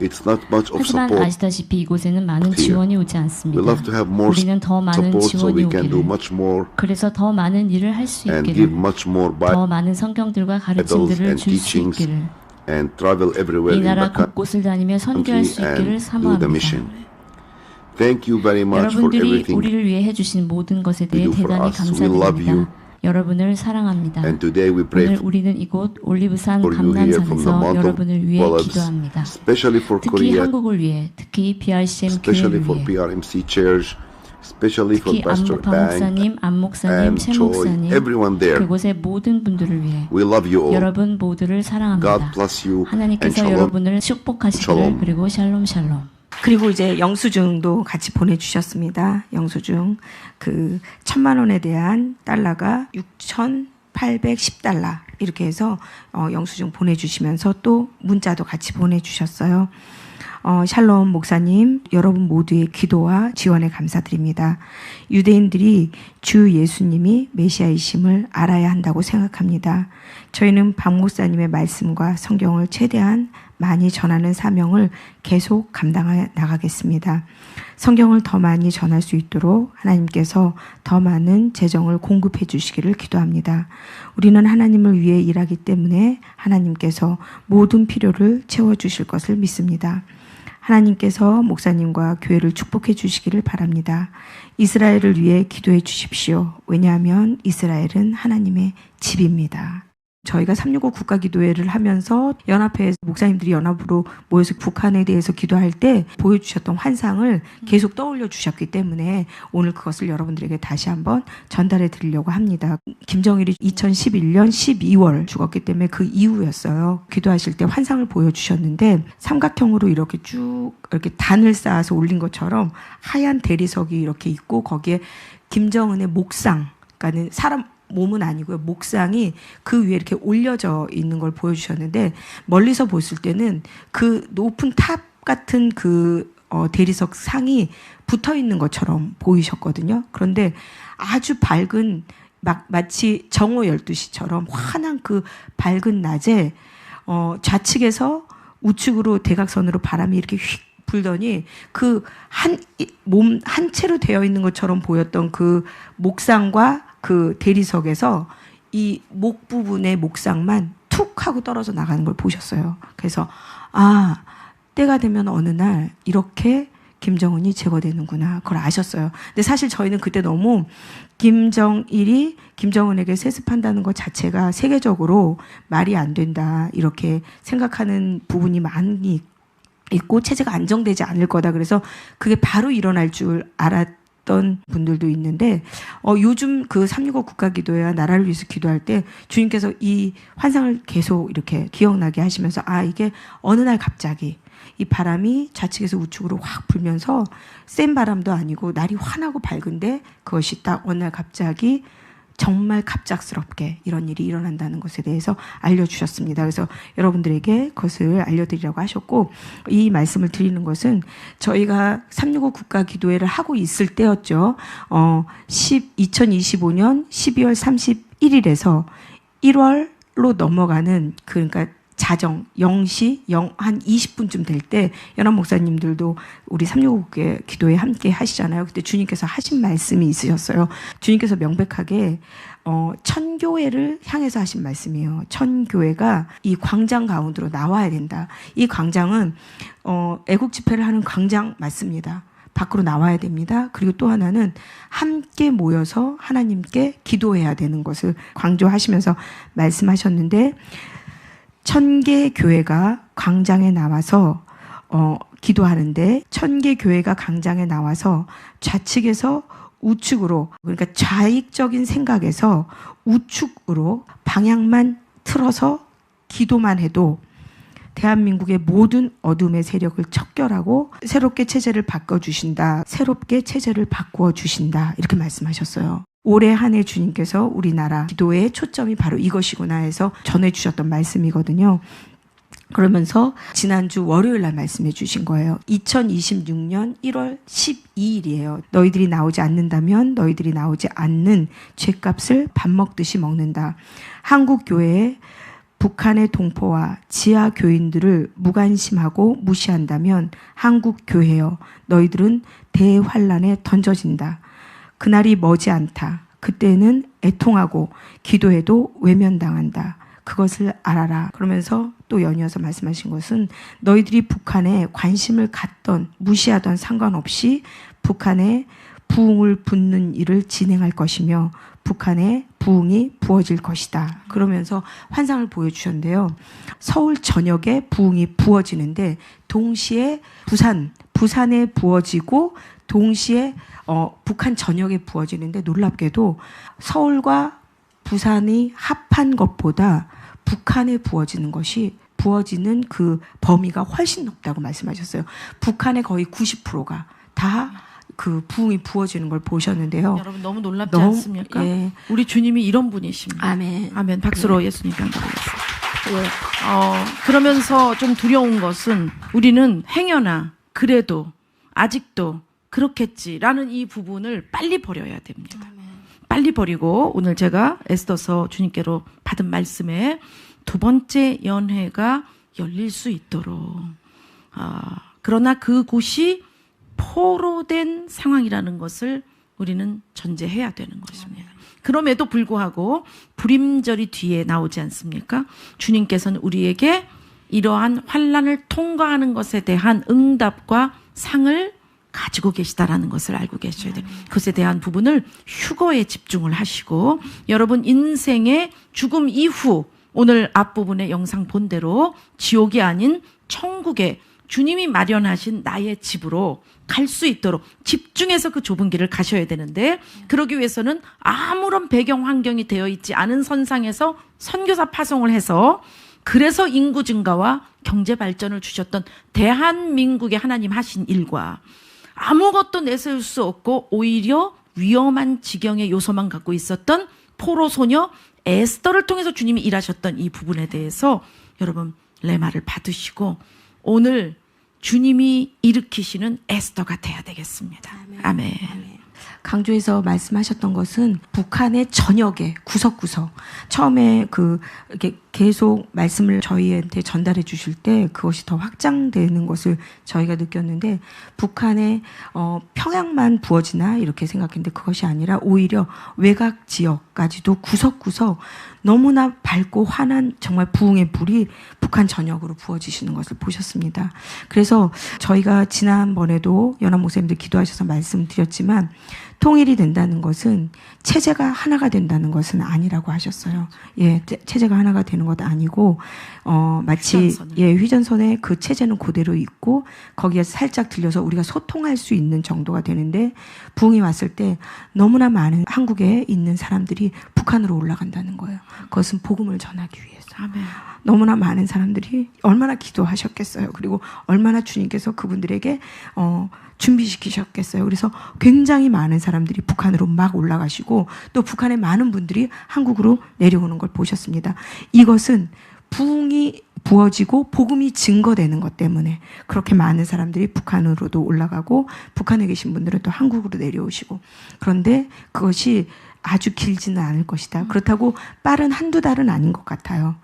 S4: it's not much of
S2: 하지만
S4: support.
S2: 아시다시피 이곳에는 많은
S4: here.
S2: 지원이 오지
S4: We
S2: 않습니다.
S4: love to have more
S2: 우리는 더 많은
S4: support so
S2: 지원이
S4: we can do
S2: 오기를
S4: much more
S2: 그래서 더 많은 일을 할 수
S4: and give
S2: 있기를
S4: much more
S2: 더 많은 성경들과
S4: Bibles
S2: 가르침들을
S4: and
S2: 줄 수
S4: teachings
S2: 있기를
S4: and travel everywhere
S2: 이
S4: in the
S2: 나라 곳곳을 다니며 선교할
S4: country
S2: 수 있기를
S4: and do the
S2: 사모합니다.
S4: mission. Thank you very much for
S2: 여러분들이
S4: everything.
S2: 우리를 위해 해주신 모든 것에 대해
S4: do for
S2: 대단히
S4: us. We love you.
S2: 감사드립니다. 여러분을 사랑합니다.
S4: And today we pray
S2: 오늘 우리는 이곳 올리브산
S4: for you here from the
S2: 감람산에서
S4: Mount of
S2: 여러분을 위해
S4: Olives,
S2: 기도합니다.
S4: especially for
S2: 특히
S4: Korea,
S2: 한국을 위해, 특히 BRCM
S4: especially
S2: 교회를
S4: for
S2: 위해,
S4: PRMC chairs, especially for
S2: 특히
S4: Pastor
S2: 박
S4: Bang
S2: 목사님, 안 목사님,
S4: and
S2: 최
S4: Choi,
S2: 목사님,
S4: everyone there.
S2: 그곳의 모든 분들을 위해
S4: We love you all.
S2: 여러분 모두를
S4: God
S2: 사랑합니다.
S4: bless you and
S2: 하나님께서
S4: shalom.
S2: 여러분을 축복하시기를
S4: 샬롬.
S2: 그리고 샬롬 샬롬.
S3: 그리고 이제 영수증도 같이 보내주셨습니다. 영수증 그 1,000만 원에 대한 달러가 6,810달러 이렇게 해서 영수증 보내주시면서 또 문자도 같이 보내주셨어요. 샬롬 목사님, 여러분 모두의 기도와 지원에 감사드립니다. 유대인들이 주 예수님이 메시아이심을 알아야 한다고 생각합니다. 저희는 박 목사님의 말씀과 성경을 최대한 많이 전하는 사명을 계속 감당해 나가겠습니다. 성경을 더 많이 전할 수 있도록 하나님께서 더 많은 재정을 공급해 주시기를 기도합니다. 우리는 하나님을 위해 일하기 때문에 하나님께서 모든 필요를 채워주실 것을 믿습니다. 하나님께서 목사님과 교회를 축복해 주시기를 바랍니다. 이스라엘을 위해 기도해 주십시오. 왜냐하면 이스라엘은 하나님의 집입니다. 저희가 365 국가기도회를 하면서 연합회 목사님들이 연합으로 모여서 북한에 대해서 기도할 때 보여주셨던 환상을 계속 떠올려 주셨기 때문에 오늘 그것을 여러분들에게 다시 한번 전달해 드리려고 합니다. 김정일이 2011년 12월 죽었기 때문에 그 이후였어요. 기도하실 때 환상을 보여주셨는데 삼각형으로 이렇게 쭉 이렇게 단을 쌓아서 올린 것처럼 하얀 대리석이 이렇게 있고 거기에 김정은의 목상, 그러니까는 사람 몸은 아니고요. 목상이 그 위에 이렇게 올려져 있는 걸 보여주셨는데 멀리서 봤을 때는 그 높은 탑 같은 그 대리석 상이 붙어 있는 것처럼 보이셨거든요. 그런데 아주 밝은 마치 정오 12시처럼 환한 그 밝은 낮에 좌측에서 우측으로 대각선으로 바람이 이렇게 휙 불더니 그 몸 한 채로 되어 있는 것처럼 보였던 그 목상과 그 대리석에서 이 목 부분의 목상만 툭 하고 떨어져 나가는 걸 보셨어요. 그래서 때가 되면 어느 날 이렇게 김정은이 제거되는구나. 그걸 아셨어요. 근데 사실 저희는 그때 너무 김정일이 김정은에게 세습한다는 것 자체가 세계적으로 말이 안 된다. 이렇게 생각하는 부분이 많이 있고 체제가 안정되지 않을 거다. 그래서 그게 바로 일어날 줄 알았던 분들도 있는데 요즘 그 365 국가기도회와 나라를 위해서 기도할 때 주님께서 이 환상을 계속 이렇게 기억나게 하시면서 이게 어느 날 갑자기 이 바람이 좌측에서 우측으로 확 불면서 센 바람도 아니고 날이 환하고 밝은데 그것이 딱 어느 날 갑자기 정말 갑작스럽게 이런 일이 일어난다는 것에 대해서 알려주셨습니다. 그래서 여러분들에게 그것을 알려드리라고 하셨고, 이 말씀을 드리는 것은 저희가 365 국가기도회를 하고 있을 때였죠. 2025년 12월 31일에서 1월로 넘어가는, 그러니까 자정 0시 한 20분쯤 될 때 연합 목사님들도 우리 365 기도에 함께 하시잖아요. 그때 주님께서 하신 말씀이 있으셨어요. 주님께서 명백하게 천교회를 향해서 하신 말씀이에요. 천교회가 이 광장 가운데로 나와야 된다. 이 광장은 애국 집회를 하는 광장 맞습니다. 밖으로 나와야 됩니다. 그리고 또 하나는 함께 모여서 하나님께 기도해야 되는 것을 강조하시면서 말씀하셨는데, 1000개 교회가 광장에 나와서 기도하는데, 1000개 교회가 광장에 나와서 좌측에서 우측으로, 그러니까 좌익적인 생각에서 우측으로 방향만 틀어서 기도만 해도 대한민국의 모든 어둠의 세력을 척결하고 새롭게 체제를 바꿔주신다. 새롭게 체제를 바꾸어 주신다. 이렇게 말씀하셨어요. 올해 한 해 주님께서 우리나라 기도의 초점이 바로 이것이구나 해서 전해주셨던 말씀이거든요. 그러면서 지난주 월요일 날 말씀해 주신 거예요. 2026년 1월 12일이에요. 너희들이 나오지 않는다면 너희들이 나오지 않는 죗값을 밥 먹듯이 먹는다. 한국 교회에 북한의 동포와 지하 교인들을 무관심하고 무시한다면 한국 교회여 너희들은 대환란에 던져진다. 그날이 머지않다. 그때는 애통하고 기도해도 외면당한다. 그것을 알아라. 그러면서 또 연이어서 말씀하신 것은 너희들이 북한에 관심을 갖던 무시하던 상관없이 북한에 부흥을 붓는 일을 진행할 것이며 북한에 부흥이 부어질 것이다. 그러면서 환상을 보여주셨는데요. 서울 전역에 부흥이 부어지는데 동시에 부산에 부어지고 동시에 북한 전역에 부어지는데, 놀랍게도 서울과 부산이 합한 것보다 북한에 부어지는 그 범위가 훨씬 높다고 말씀하셨어요. 북한의 거의 90%가 다 그 부흥이 부어지는 걸 보셨는데요.
S1: 여러분 너무 놀랍지 않습니까?
S3: 예.
S1: 우리 주님이 이런 분이십니다.
S3: 아멘.
S1: 아멘. 박수로 예수님 감사드리겠습니다. 그러면서 좀 두려운 것은 우리는 행여나 그래도 아직도 그렇겠지라는 이 부분을 빨리 버려야 됩니다. 빨리 버리고 오늘 제가 에스더서 주님께로 받은 말씀에 두 번째 연회가 열릴 수 있도록, 그러나 그곳이 포로된 상황이라는 것을 우리는 전제해야 되는 것입니다. 그럼에도 불구하고 불임절이 뒤에 나오지 않습니까? 주님께서는 우리에게 이러한 환난을 통과하는 것에 대한 응답과 상을 가지고 계시다라는 것을 알고 계셔야 돼요. 그것에 대한 부분을 휴거에 집중을 하시고, 여러분 인생의 죽음 이후 오늘 앞부분의 영상 본 대로 지옥이 아닌 천국에 주님이 마련하신 나의 집으로 갈 수 있도록 집중해서 그 좁은 길을 가셔야 되는데, 그러기 위해서는 아무런 배경 환경이 되어 있지 않은 선상에서 선교사 파송을 해서, 그래서 인구 증가와 경제 발전을 주셨던 대한민국의 하나님 하신 일과 아무것도 내세울 수 없고 오히려 위험한 지경의 요소만 갖고 있었던 포로 소녀 에스더를 통해서 주님이 일하셨던 이 부분에 대해서 여러분 레마를 받으시고 오늘 주님이 일으키시는 에스더가 돼야 되겠습니다. 아멘.
S3: 강조해서 말씀하셨던 것은 북한의 전역에 구석구석, 처음에 이렇게 계속 말씀을 저희한테 전달해 주실 때 그것이 더 확장되는 것을 저희가 느꼈는데, 북한의 평양만 부어지나 이렇게 생각했는데 그것이 아니라 오히려 외곽 지역까지도 구석구석 너무나 밝고 환한 정말 부흥의 불이 북한 전역으로 부어지시는 것을 보셨습니다. 그래서 저희가 지난번에도 연합 목사님들 기도하셔서 말씀드렸지만 통일이 된다는 것은 체제가 하나가 된다는 것은 아니라고 하셨어요. 예, 체제가 하나가 되는 것도 아니고 마치 휘전선에 그 체제는 그대로 있고 거기에 살짝 들려서 우리가 소통할 수 있는 정도가 되는데 부흥이 왔을 때 너무나 많은 한국에 있는 사람들이 북한으로 올라간다는 거예요. 그것은 복음을 전하기 위해서.
S1: 아멘.
S3: 너무나 많은 사람들이 얼마나 기도하셨겠어요. 그리고 얼마나 주님께서 그분들에게 준비시키셨겠어요. 그래서 굉장히 많은 사람들이 북한으로 막 올라가시고 또 북한의 많은 분들이 한국으로 내려오는 걸 보셨습니다. 이것은 부흥이 부어지고 복음이 증거되는 것 때문에 그렇게 많은 사람들이 북한으로도 올라가고 북한에 계신 분들은 또 한국으로 내려오시고 그런데 그것이 아주 길지는 않을 것이다. 그렇다고 빠른 한두 달은 아닌 것 같아요.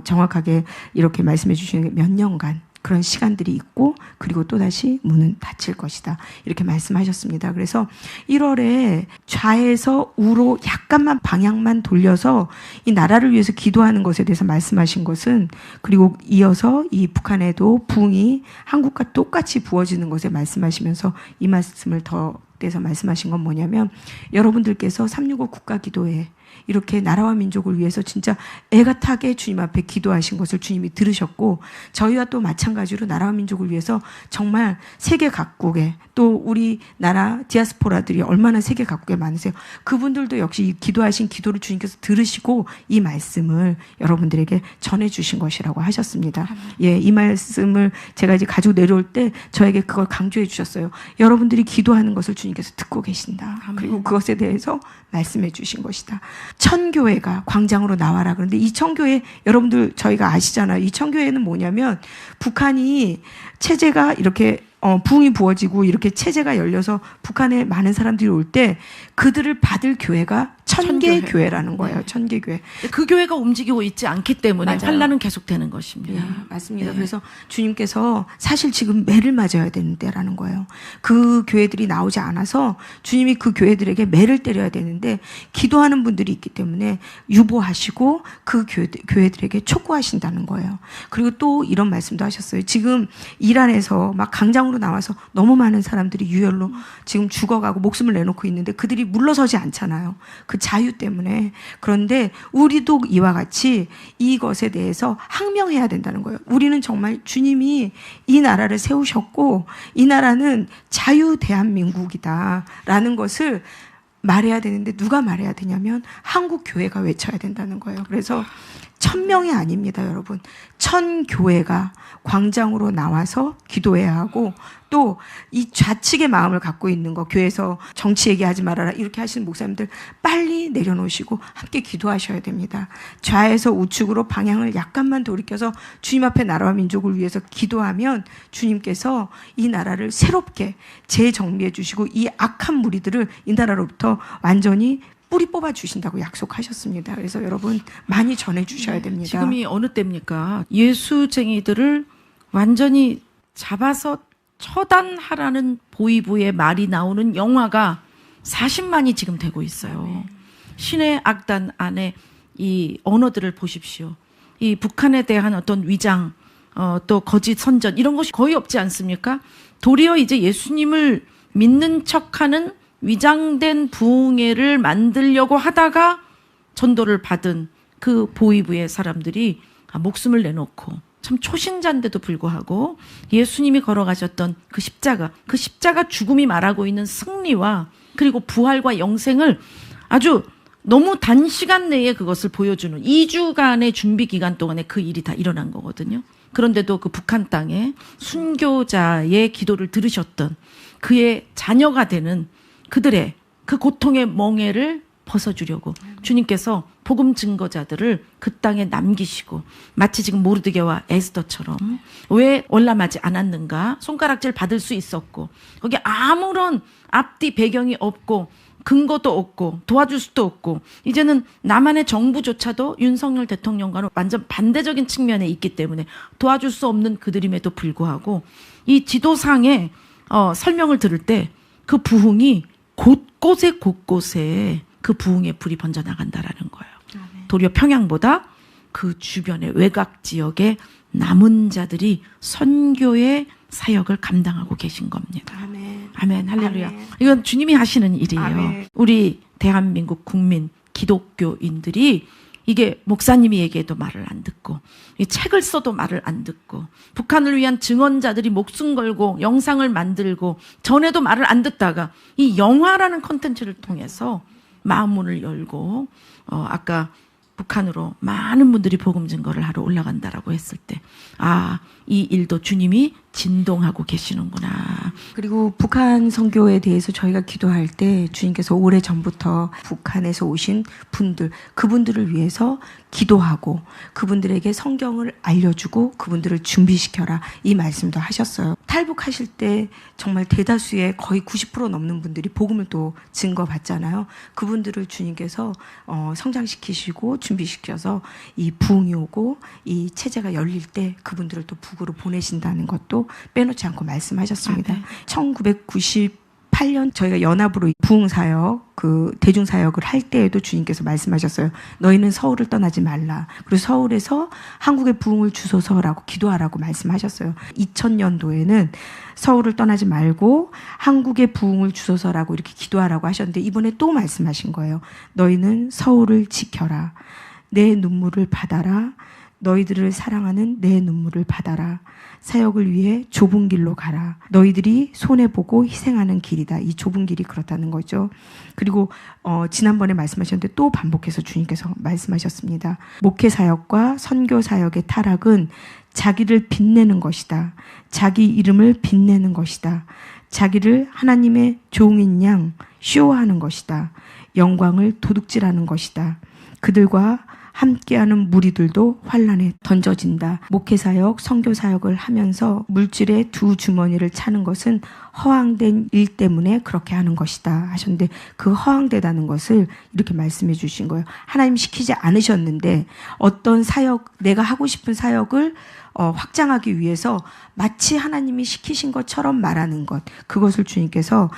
S3: 정확하게 이렇게 말씀해 주시는 게 몇 년간 그런 시간들이 있고 그리고 또다시 문은 닫힐 것이다. 이렇게 말씀하셨습니다. 그래서 1월에 좌에서 우로 약간만 방향만 돌려서 이 나라를 위해서 기도하는 것에 대해서 말씀하신 것은 그리고 이어서 이 북한에도 부흥이 한국과 똑같이 부어지는 것에 말씀하시면서 이 말씀을 더 떼서 말씀하신 건 뭐냐면 여러분들께서 365 국가기도회 이렇게 나라와 민족을 위해서 진짜 애같하게 주님 앞에 기도하신 것을 주님이 들으셨고 저희와 또 마찬가지로 나라와 민족을 위해서 정말 세계 각국에 또 우리 나라 디아스포라들이 얼마나 세계 각국에 많으세요. 그분들도 역시 이 기도하신 기도를 주님께서 들으시고 이 말씀을 여러분들에게 전해주신 것이라고 하셨습니다. 예, 이 말씀을 제가 이제 가지고 내려올 때 저에게 그걸 강조해 주셨어요. 여러분들이 기도하는 것을 주님께서 듣고 계신다. 그리고 그것에 대해서 말씀해 주신 것이다. 천교회가 광장으로 나와라. 그런데 이 천교회 여러분들 저희가 아시잖아요. 이 천교회는 뭐냐면 북한이 체제가 이렇게 부흥이 부어지고 이렇게 체제가 열려서 북한에 많은 사람들이 올 때 그들을 받을 교회가 천개교회라는 거예요. 천개교회.
S1: 그 교회가 움직이고 있지 않기 때문에
S3: 맞아요.
S1: 환란은 계속되는 것입니다.
S3: 네, 맞습니다.
S1: 네.
S3: 그래서 주님께서 사실 지금 매를 맞아야 되는 때라는 거예요. 그 교회들이 나오지 않아서 주님이 그 교회들에게 매를 때려야 되는데 기도하는 분들이 있기 때문에 유보하시고 그 교회들에게 촉구하신다는 거예요. 그리고 또 이런 말씀도 하셨어요. 지금 이란에서 막 강장으로 나와서 너무 많은 사람들이 유혈로 지금 죽어가고 목숨을 내놓고 있는데 그들이 물러서지 않잖아요. 그 자유 때문에. 그런데 우리도 이와 같이 이것에 대해서 항명해야 된다는 거예요. 우리는 정말 주님이 이 나라를 세우셨고 이 나라는 자유 대한민국이다라는 것을 말해야 되는데 누가 말해야 되냐면 한국 교회가 외쳐야 된다는 거예요. 그래서 1000명이 아닙니다, 여러분. 1000교회가 광장으로 나와서 기도해야 하고 또 이 좌측의 마음을 갖고 있는 거 교회에서 정치 얘기하지 말아라 이렇게 하시는 목사님들 빨리 내려놓으시고 함께 기도하셔야 됩니다. 좌에서 우측으로 방향을 약간만 돌이켜서 주님 앞에 나라와 민족을 위해서 기도하면 주님께서 이 나라를 새롭게 재정비해 주시고 이 악한 무리들을 이 나라로부터 완전히 뿌리 뽑아 주신다고 약속하셨습니다. 그래서 여러분 많이 전해 주셔야 됩니다.
S1: 지금이 어느 때입니까? 예수쟁이들을 완전히 잡아서 처단하라는 보이부의 말이 나오는 영화가 40만이 지금 되고 있어요. 신의 악단 안에 이 언어들을 보십시오. 이 북한에 대한 어떤 위장, 또 거짓 선전 이런 것이 거의 없지 않습니까? 도리어 이제 예수님을 믿는 척하는 위장된 부흥회를 만들려고 하다가 전도를 받은 그 보이부의 사람들이 목숨을 내놓고 참 초신자인데도 불구하고 예수님이 걸어가셨던 그 십자가 죽음이 말하고 있는 승리와 그리고 부활과 영생을 아주 너무 단시간 내에 그것을 보여주는 2주간의 준비 기간 동안에 그 일이 다 일어난 거거든요. 그런데도 그 북한 땅에 순교자의 기도를 들으셨던 그의 자녀가 되는 그들의 그 고통의 멍에를 벗어주려고 주님께서 복음 증거자들을 그 땅에 남기시고 마치 지금 모르드게와 에스더처럼 왜 월남하지 않았는가? 손가락질 받을 수 있었고 거기 아무런 앞뒤 배경이 없고 근거도 없고 도와줄 수도 없고 이제는 남한의 정부조차도 윤석열 대통령과는 완전 반대적인 측면에 있기 때문에 도와줄 수 없는 그들임에도 불구하고 이 지도상의 설명을 들을 때 그 부흥이 곳곳에 그 부흥의 불이 번져나간다라는 거예요. 도리어 평양보다 그 주변의 외곽 지역에 남은 자들이 선교의 사역을 감당하고 계신 겁니다.
S3: 아멘.
S1: 아멘, 할렐루야.
S3: 아멘.
S1: 이건 주님이 하시는 일이에요.
S3: 아멘.
S1: 우리 대한민국 국민 기독교인들이 이게 목사님이 얘기해도 말을 안 듣고, 이 책을 써도 말을 안 듣고, 북한을 위한 증언자들이 목숨 걸고 영상을 만들고 전에도 말을 안 듣다가 이 영화라는 콘텐츠를 통해서 마음문을 열고 아까 북한으로 많은 분들이 복음 증거를 하러 올라간다라고 했을 때, 아, 이 일도 주님이 진동하고 계시는구나.
S3: 그리고 북한 선교에 대해서 저희가 기도할 때 주님께서 오래전부터 북한에서 오신 분들, 그분들을 위해서 기도하고 그분들에게 성경을 알려주고 그분들을 준비시켜라, 이 말씀도 하셨어요. 탈북하실 때 정말 대다수의 거의 90% 넘는 분들이 복음을 또 증거받잖아요. 그분들을 주님께서 성장시키시고 준비시켜서 이 부흥이 오고 이 체제가 열릴 때 그분들을 또 북으로 보내신다는 것도 빼놓지 않고 말씀하셨습니다. 1998년 저희가 연합으로 부흥사역, 그 대중사역을 할 때에도 주님께서 말씀하셨어요. 너희는 서울을 떠나지 말라. 그리고 서울에서 한국의 부흥을 주소서라고 기도하라고 말씀하셨어요. 2000년도에는 서울을 떠나지 말고 한국의 부흥을 주소서라고 이렇게 기도하라고 하셨는데, 이번에 또 말씀하신 거예요. 너희는 서울을 지켜라. 내 눈물을 받아라. 너희들을 사랑하는 내 눈물을 받아라. 사역을 위해 좁은 길로 가라. 너희들이 손해보고 희생하는 길이다. 이 좁은 길이 그렇다는 거죠. 그리고 지난번에 말씀하셨는데 또 반복해서 주님께서 말씀하셨습니다. 목회사역과 선교사역의 타락은 자기를 빛내는 것이다. 자기 이름을 빛내는 것이다. 자기를 하나님의 종인 양 쇼하는 것이다. 영광을 도둑질하는 것이다. 그들과 함께하는 무리들도 환란에 던져진다. 목회사역, 선교사역을 하면서 물질의 두 주머니를 차는 것은 허황된 일 때문에 그렇게 하는 것이다 하셨는데, 그 허황되다는 것을 이렇게 말씀해 주신 거예요. 하나님 시키지 않으셨는데 어떤 사역, 내가 하고 싶은 사역을 확장하기 위해서 마치 하나님이 시키신 것처럼 말하는 것, 그것을 주님께서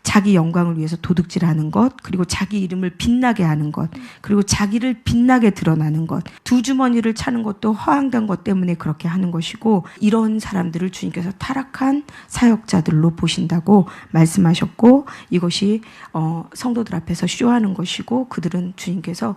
S3: 자기 영광을 위해서 도둑질하는 것, 그리고 자기 이름을 빛나게 하는 것, 그리고 자기를 빛나게 드러나는 것, 두 주머니를 차는 것도 허황된 것 때문에 그렇게 하는 것이고, 이런 사람들을 주님께서 타락한 사역자들로 보신다고 말씀하셨고, 이것이 성도들 앞에서 쇼하는 것이고 그들은 주님께서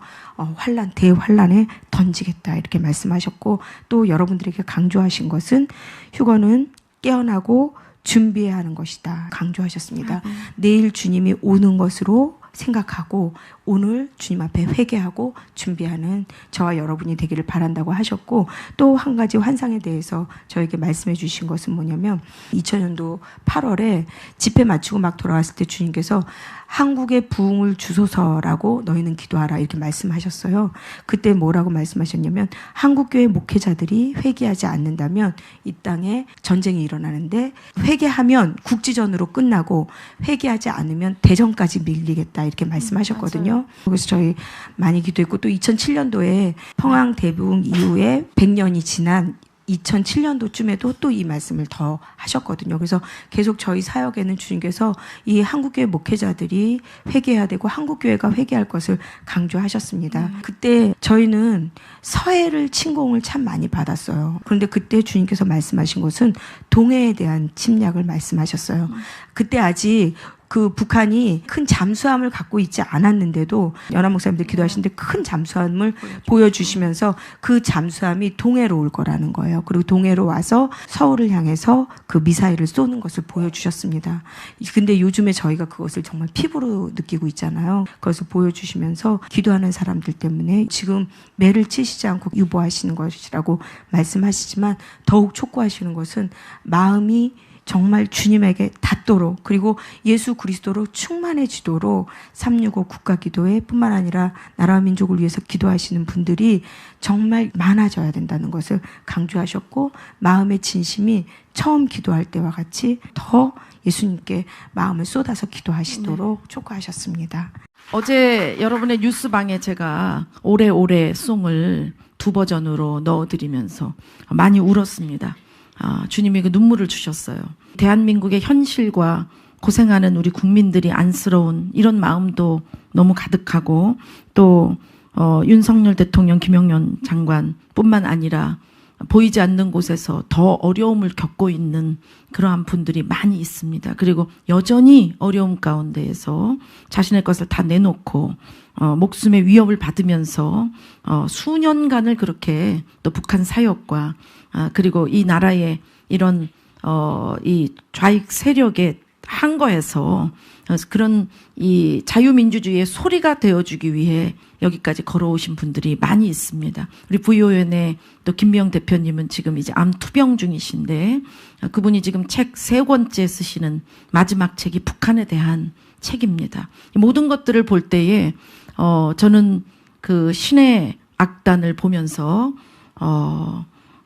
S3: 환란, 대환란에 던지겠다 이렇게 말씀하셨고, 또 여러분들에게 강조하신 것은 휴거는 깨어나고 준비해야 하는 것이다 강조하셨습니다. 내일 주님이 오는 것으로 생각하고 오늘 주님 앞에 회개하고 준비하는 저와 여러분이 되기를 바란다고 하셨고, 또 한 가지 환상에 대해서 저에게 말씀해 주신 것은 뭐냐면, 2000년도 8월에 집회 마치고 막 돌아왔을 때 주님께서 한국의 부흥을 주소서라고 너희는 기도하라 이렇게 말씀하셨어요. 그때 뭐라고 말씀하셨냐면, 한국교회 목회자들이 회개하지 않는다면 이 땅에 전쟁이 일어나는데, 회개하면 국지전으로 끝나고 회개하지 않으면 대전까지 밀리겠다 이렇게 말씀하셨거든요. 그래서 저희 많이 기도했고, 또 2007년도에 평양 대부흥 이후에 100년이 지난 2007년도쯤에도 또 이 말씀을 더 하셨거든요. 그래서 계속 저희 사역에는 주님께서 이 한국교회 목회자들이 회개해야 되고 한국교회가 회개할 것을 강조하셨습니다. 그때 저희는 서해를 침공을 참 많이 받았어요. 그런데 그때 주님께서 말씀하신 것은 동해에 대한 침략을 말씀하셨어요. 그때 아직 그 북한이 큰 잠수함을 갖고 있지 않았는데도 연합 목사님들 기도하시는데 큰 잠수함을 보여주시면서 그 잠수함이 동해로 올 거라는 거예요. 그리고 동해로 와서 서울을 향해서 그 미사일을 쏘는 것을 보여주셨습니다. 근데 요즘에 저희가 그것을 정말 피부로 느끼고 있잖아요. 그것을 보여주시면서 기도하는 사람들 때문에 지금 매를 치시지 않고 유보하시는 것이라고 말씀하시지만, 더욱 촉구하시는 것은 마음이 정말 주님에게 닿도록, 그리고 예수 그리스도로 충만해지도록 365 국가기도회 뿐만 아니라 나라와 민족을 위해서 기도하시는 분들이 정말 많아져야 된다는 것을 강조하셨고, 마음의 진심이 처음 기도할 때와 같이 더 예수님께 마음을 쏟아서 기도하시도록 촉구하셨습니다.
S1: 어제 여러분의 뉴스방에 제가 오래오래 송을 2버전으로 넣어드리면서 많이 울었습니다. 주님이 그 눈물을 주셨어요. 대한민국의 현실과 고생하는 우리 국민들이 안쓰러운 이런 마음도 너무 가득하고, 또 윤석열 대통령, 김영현 장관 뿐만 아니라 보이지 않는 곳에서 더 어려움을 겪고 있는 그러한 분들이 많이 있습니다. 그리고 여전히 어려움 가운데에서 자신의 것을 다 내놓고 목숨의 위협을 받으면서 수년간을 그렇게 또 북한 사역과 그리고 이 나라의 이런 이 좌익 세력에 항거해서 그런 이 자유민주주의의 소리가 되어주기 위해 여기까지 걸어오신 분들이 많이 있습니다. 우리 VON의 또 김미영 대표님은 지금 이제 암 투병 중이신데 그분이 지금 책 3권째 쓰시는 마지막 책이 북한에 대한 책입니다. 이 모든 것들을 볼 때에 저는 그 신의 악단을 보면서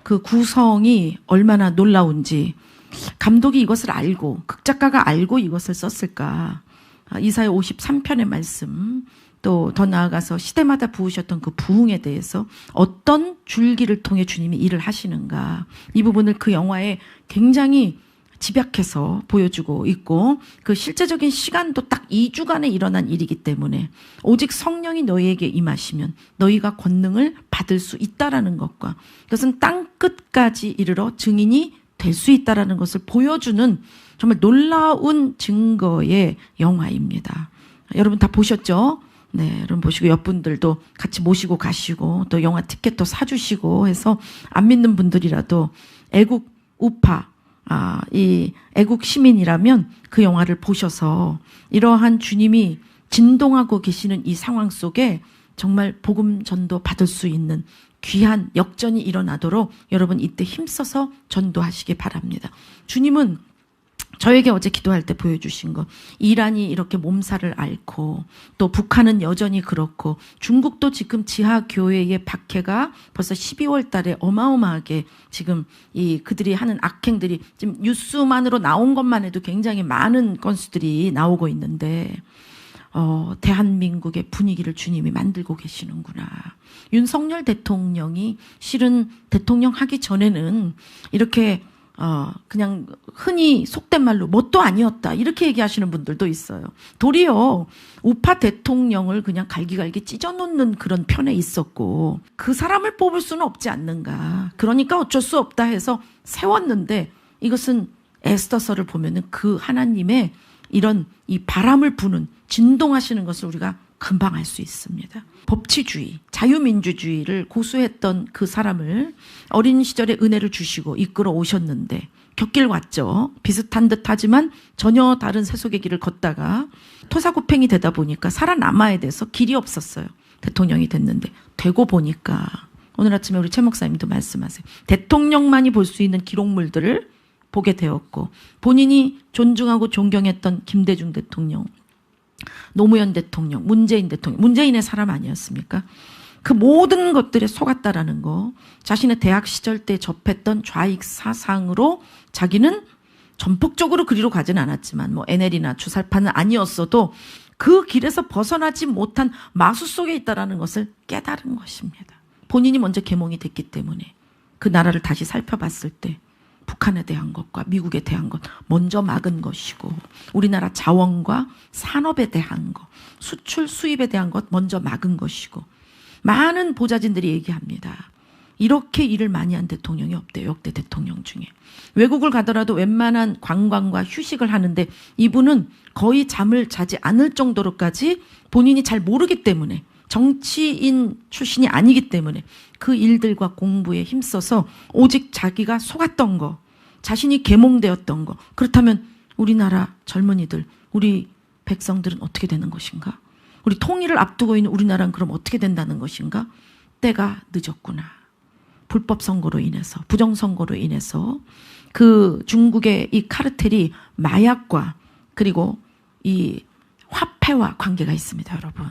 S1: 그 구성이 얼마나 놀라운지 감독이 이것을 알고 극작가가 알고 이것을 썼을까. 이사야 53편의 말씀 또 더 나아가서 시대마다 부으셨던 그 부흥에 대해서 어떤 줄기를 통해 주님이 일을 하시는가. 이 부분을 그 영화에 굉장히 집약해서 보여주고 있고 그 실제적인 시간도 딱 2주간에 일어난 일이기 때문에 오직 성령이 너희에게 임하시면 너희가 권능을 받을 수 있다라는 것과 그것은 땅 끝까지 이르러 증인이 될 수 있다라는 것을 보여주는 정말 놀라운 증거의 영화입니다. 여러분 다 보셨죠? 네, 여러분 보시고 옆분들도 같이 모시고 가시고 또 영화 티켓도 사주시고 해서 안 믿는 분들이라도 애국 우파 이 애국 시민이라면 그 영화를 보셔서 이러한 주님이 진동하고 계시는 이 상황 속에 정말 복음 전도 받을 수 있는 귀한 역전이 일어나도록 여러분 이때 힘써서 전도하시기 바랍니다. 주님은 저에게 어제 기도할 때 보여주신 것, 이란이 이렇게 몸살을 앓고 또 북한은 여전히 그렇고 중국도 지금 지하교회의 박해가 벌써 12월 달에 어마어마하게 지금 이 그들이 하는 악행들이 지금 뉴스만으로 나온 것만 해도 굉장히 많은 건수들이 나오고 있는데 대한민국의 분위기를 주님이 만들고 계시는구나. 윤석열 대통령이 실은 대통령 하기 전에는 이렇게 그냥 흔히 속된 말로 뭣도 아니었다 이렇게 얘기하시는 분들도 있어요. 도리어 우파 대통령을 그냥 갈기갈기 찢어놓는 그런 편에 있었고 그 사람을 뽑을 수는 없지 않는가. 그러니까 어쩔 수 없다 해서 세웠는데 이것은 에스더서를 보면은 그 하나님의 이런 이 바람을 부는 진동하시는 것을 우리가 금방 알 수 있습니다. 법치주의, 자유민주주의를 고수했던 그 사람을 어린 시절에 은혜를 주시고 이끌어 오셨는데 곁길 왔죠. 비슷한 듯 하지만 전혀 다른 세속의 길을 걷다가 토사구팽이 되다 보니까 살아남아야 돼서 길이 없었어요. 대통령이 됐는데 되고 보니까 오늘 아침에 우리 최 목사님도 말씀하세요. 대통령만이 볼 수 있는 기록물들을 보게 되었고 본인이 존중하고 존경했던 김대중 대통령, 노무현 대통령, 문재인 대통령, 문재인의 사람 아니었습니까? 그 모든 것들에 속았다라는 거, 자신의 대학 시절 때 접했던 좌익 사상으로 자기는 전폭적으로 그리로 가진 않았지만 뭐 NL이나 주살파는 아니었어도 그 길에서 벗어나지 못한 마수 속에 있다라는 것을 깨달은 것입니다. 본인이 먼저 계몽이 됐기 때문에 그 나라를 다시 살펴봤을 때 북한에 대한 것과 미국에 대한 것 먼저 막은 것이고 우리나라 자원과 산업에 대한 것, 수출 수입에 대한 것 먼저 막은 것이고 많은 보좌진들이 얘기합니다. 이렇게 일을 많이 한 대통령이 없대요. 역대 대통령 중에. 외국을 가더라도 웬만한 관광과 휴식을 하는데 이분은 거의 잠을 자지 않을 정도로까지 본인이 잘 모르기 때문에 정치인 출신이 아니기 때문에 그 일들과 공부에 힘써서 오직 자기가 속았던 거, 자신이 계몽되었던 거. 그렇다면 우리나라 젊은이들, 우리 백성들은 어떻게 되는 것인가? 우리 통일을 앞두고 있는 우리나라는 그럼 어떻게 된다는 것인가? 때가 늦었구나. 불법 선거로 인해서, 부정 선거로 인해서 그 중국의 이 카르텔이 마약과 그리고 이 화폐와 관계가 있습니다, 여러분.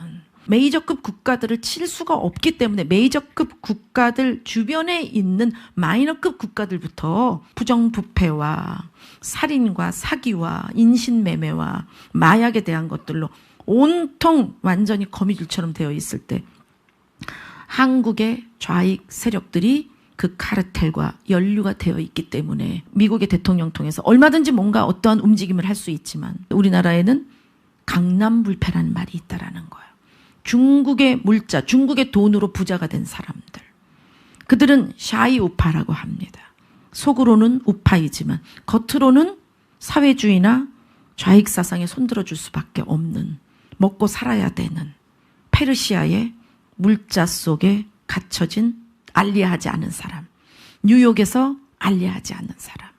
S1: 메이저급 국가들을 칠 수가 없기 때문에 메이저급 국가들 주변에 있는 마이너급 국가들부터 부정부패와 살인과 사기와 인신매매와 마약에 대한 것들로 온통 완전히 거미줄처럼 되어 있을 때 한국의 좌익 세력들이 그 카르텔과 연루가 되어 있기 때문에 미국의 대통령 통해서 얼마든지 뭔가 어떠한 움직임을 할 수 있지만 우리나라에는 강남불패라는 말이 있다라는 거예요. 중국의 물자, 중국의 돈으로 부자가 된 사람들. 그들은 샤이 우파라고 합니다. 속으로는 우파이지만 겉으로는 사회주의나 좌익 사상에 손들어줄 수밖에 없는, 먹고 살아야 되는 페르시아의 물자 속에 갇혀진 알리하지 않은 사람, 뉴욕에서 알리하지 않는 사람.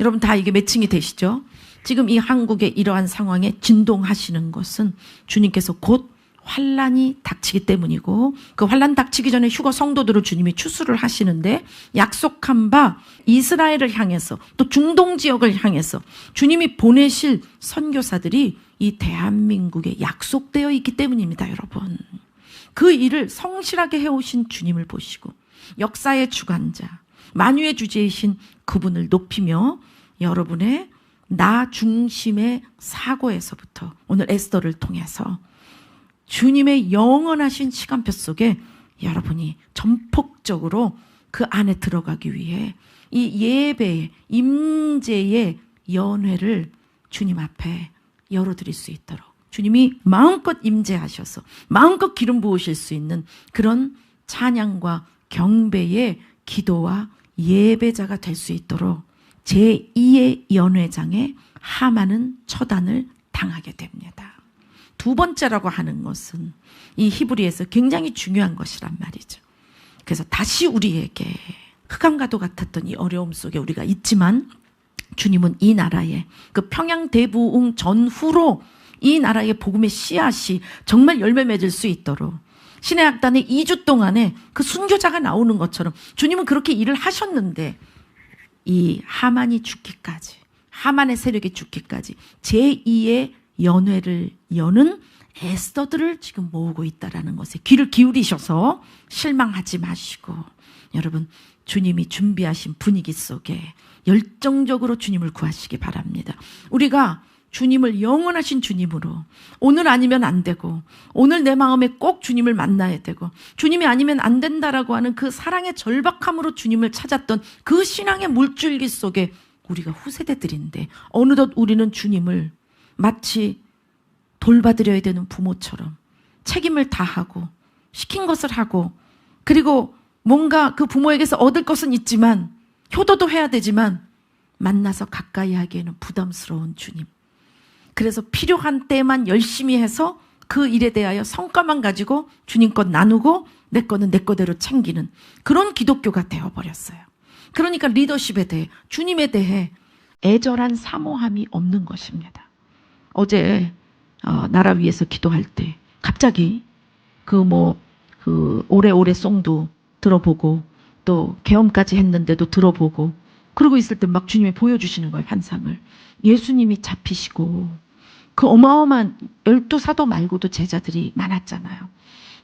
S1: 여러분 다 이게 매칭이 되시죠? 지금 이 한국의 이러한 상황에 진동하시는 것은 주님께서 곧 환란이 닥치기 때문이고, 그 환란 닥치기 전에 휴거 성도들을 주님이 추수를 하시는데, 약속한 바 이스라엘을 향해서 또 중동 지역을 향해서 주님이 보내실 선교사들이 이 대한민국에 약속되어 있기 때문입니다. 여러분, 그 일을 성실하게 해오신 주님을 보시고 역사의 주관자, 만유의 주제이신 그분을 높이며 여러분의 나 중심의 사고에서부터 오늘 에스더를 통해서 주님의 영원하신 시간표 속에 여러분이 전폭적으로 그 안에 들어가기 위해 이 예배의 임재의 연회를 주님 앞에 열어드릴 수 있도록 주님이 마음껏 임재하셔서 마음껏 기름 부으실 수 있는 그런 찬양과 경배의 기도와 예배자가 될 수 있도록 제2의 연회장에 하만은 처단을 당하게 됩니다. 두 번째라고 하는 것은 이 히브리에서 굉장히 중요한 것이란 말이죠. 그래서 다시 우리에게 흑암과도 같았던 이 어려움 속에 우리가 있지만 주님은 이 나라의 그 평양 대부흥 전후로 이 나라의 복음의 씨앗이 정말 열매 맺을 수 있도록 신의 약단에 2주 동안에 그 순교자가 나오는 것처럼 주님은 그렇게 일을 하셨는데, 이 하만이 죽기까지, 하만의 세력이 죽기까지 제2의 연회를 여는 에스더들을 지금 모으고 있다라는 것에 귀를 기울이셔서 실망하지 마시고, 여러분 주님이 준비하신 분위기 속에 열정적으로 주님을 구하시기 바랍니다. 우리가 주님을 영원하신 주님으로, 오늘 아니면 안 되고 오늘 내 마음에 꼭 주님을 만나야 되고 주님이 아니면 안 된다라고 하는 그 사랑의 절박함으로 주님을 찾았던 그 신앙의 물줄기 속에 우리가 후세대들인데, 어느덧 우리는 주님을 마치 돌봐드려야 되는 부모처럼 책임을 다하고 시킨 것을 하고, 그리고 뭔가 그 부모에게서 얻을 것은 있지만 효도도 해야 되지만 만나서 가까이 하기에는 부담스러운 주님. 그래서 필요한 때만 열심히 해서 그 일에 대하여 성과만 가지고 주님 것 나누고 내 거는 내 거대로 챙기는 그런 기독교가 되어버렸어요. 그러니까 리더십에 대해, 주님에 대해 애절한 사모함이 없는 것입니다. 어제 나라 위해서 기도할 때 갑자기 그 오래오래 송도 들어보고 또 계엄까지 했는데도 들어보고 그러고 있을 때 막 주님이 보여주시는 거예요. 환상을. 예수님이 잡히시고 그 어마어마한 12사도 말고도 제자들이 많았잖아요.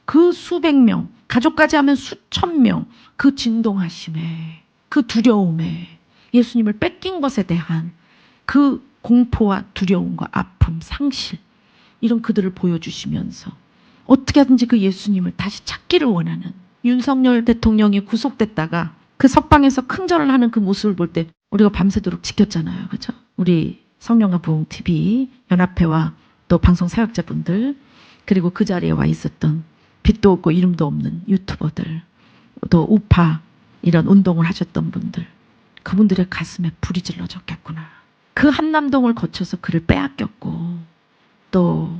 S1: 그 수백 명, 가족까지 하면 수천 명, 그 진동하심에, 그 두려움에, 예수님을 뺏긴 것에 대한 그 공포와 두려움과 아픔, 상실, 이런 그들을 보여주시면서 어떻게 하든지 그 예수님을 다시 찾기를 원하는, 윤석열 대통령이 구속됐다가 그 석방에서 큰절을 하는 그 모습을 볼 때 우리가 밤새도록 지켰잖아요. 그렇죠? 우리 성령과 부흥 TV 연합회와 또 방송 사역자분들, 그리고 그 자리에 와 있었던 빛도 없고 이름도 없는 유튜버들, 또 우파 이런 운동을 하셨던 분들, 그분들의 가슴에 불이 질러졌겠구나. 그 한남동을 거쳐서 그를 빼앗겼고 또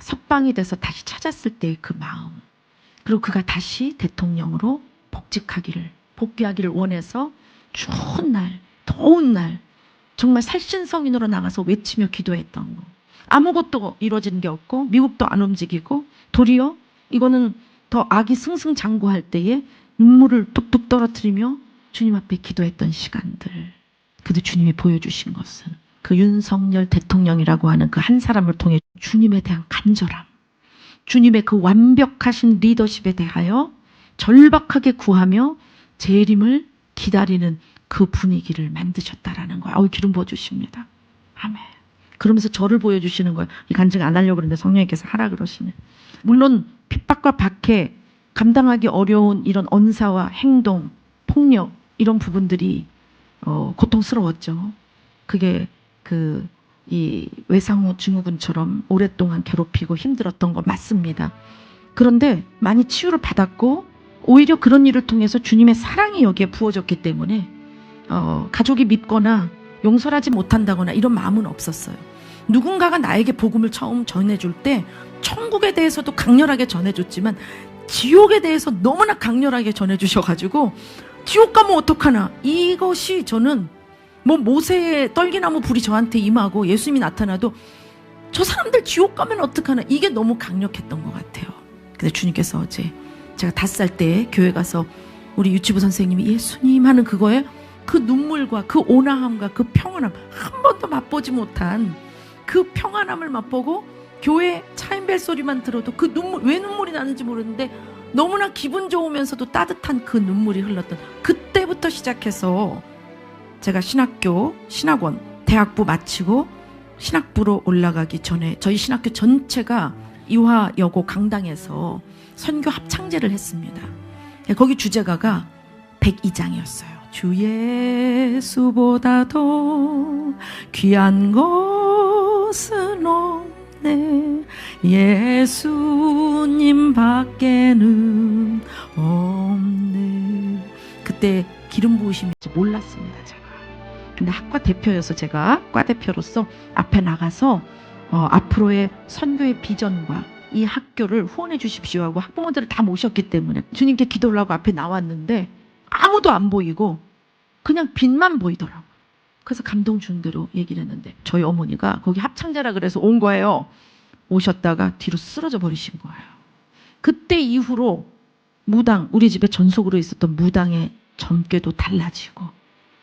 S1: 석방이 돼서 다시 찾았을 때의 그 마음, 그리고 그가 다시 대통령으로 복귀하기를 원해서 추운 날, 더운 날 정말 살신성인으로 나가서 외치며 기도했던 거. 아무것도 이루어지는 게 없고 미국도 안 움직이고 도리어 이거는 더 악이 승승장구할 때에 눈물을 뚝뚝 떨어뜨리며 주님 앞에 기도했던 시간들. 근데 주님이 보여주신 것은 그 윤석열 대통령이라고 하는 그 한 사람을 통해 주님에 대한 간절함, 주님의 그 완벽하신 리더십에 대하여 절박하게 구하며 재림을 기다리는 그 분위기를 만드셨다라는 거예요. 기름 부어주십니다. 아멘. 그러면서 저를 보여주시는 거예요. 이 간증 안 하려고 그러는데 성령님께서 하라 그러시네. 물론 핍박과 박해, 감당하기 어려운 이런 언사와 행동, 폭력 이런 부분들이 고통스러웠죠. 그게 이 외상후 증후군처럼 오랫동안 괴롭히고 힘들었던 거 맞습니다. 그런데 많이 치유를 받았고 오히려 그런 일을 통해서 주님의 사랑이 여기에 부어졌기 때문에 가족이 밉거나 용서하지 못한다거나 이런 마음은 없었어요. 누군가가 나에게 복음을 처음 전해줄 때 천국에 대해서도 강렬하게 전해줬지만 지옥에 대해서 너무나 강렬하게 전해주셔가지고 지옥 가면 어떡하나, 이것이 저는 뭐 모세의 떨기나무 불이 저한테 임하고 예수님이 나타나도 저 사람들 지옥 가면 어떡하나, 이게 너무 강력했던 것 같아요. 근데 주님께서 어제 제가 5살 때 교회 가서 우리 유치부 선생님이 예수님 하는 그거에 그 눈물과 그 온화함과 그 평안함, 한 번도 맛보지 못한 그 평안함을 맛보고 교회 차인벨 소리만 들어도 그 눈물, 왜 눈물이 나는지 모르는데 너무나 기분 좋으면서도 따뜻한 그 눈물이 흘렀던, 그때부터 시작해서 제가 신학원, 대학부 마치고 신학부로 올라가기 전에 저희 신학교 전체가 이화여고 강당에서 선교 합창제를 했습니다. 거기 주제가가 102장이었어요. 주 예수보다도 귀한 것은 없네, 예수님 밖에는 없네. 그때 기름 부으심인지 몰랐습니다, 제가. 근데 학과 대표여서 제가 과 대표로서 앞에 나가서 앞으로의 선교의 비전과 이 학교를 후원해 주십시오 하고 학부모들을 다 모셨기 때문에 주님께 기도를 하고 앞에 나왔는데 아무도 안 보이고 그냥 빛만 보이더라고요. 그래서 감동 주는 대로 얘기를 했는데 저희 어머니가 거기 합창자라 그래서 온 거예요. 오셨다가 뒤로 쓰러져 버리신 거예요. 그때 이후로 무당, 우리 집에 전속으로 있었던 무당의 점괘도 달라지고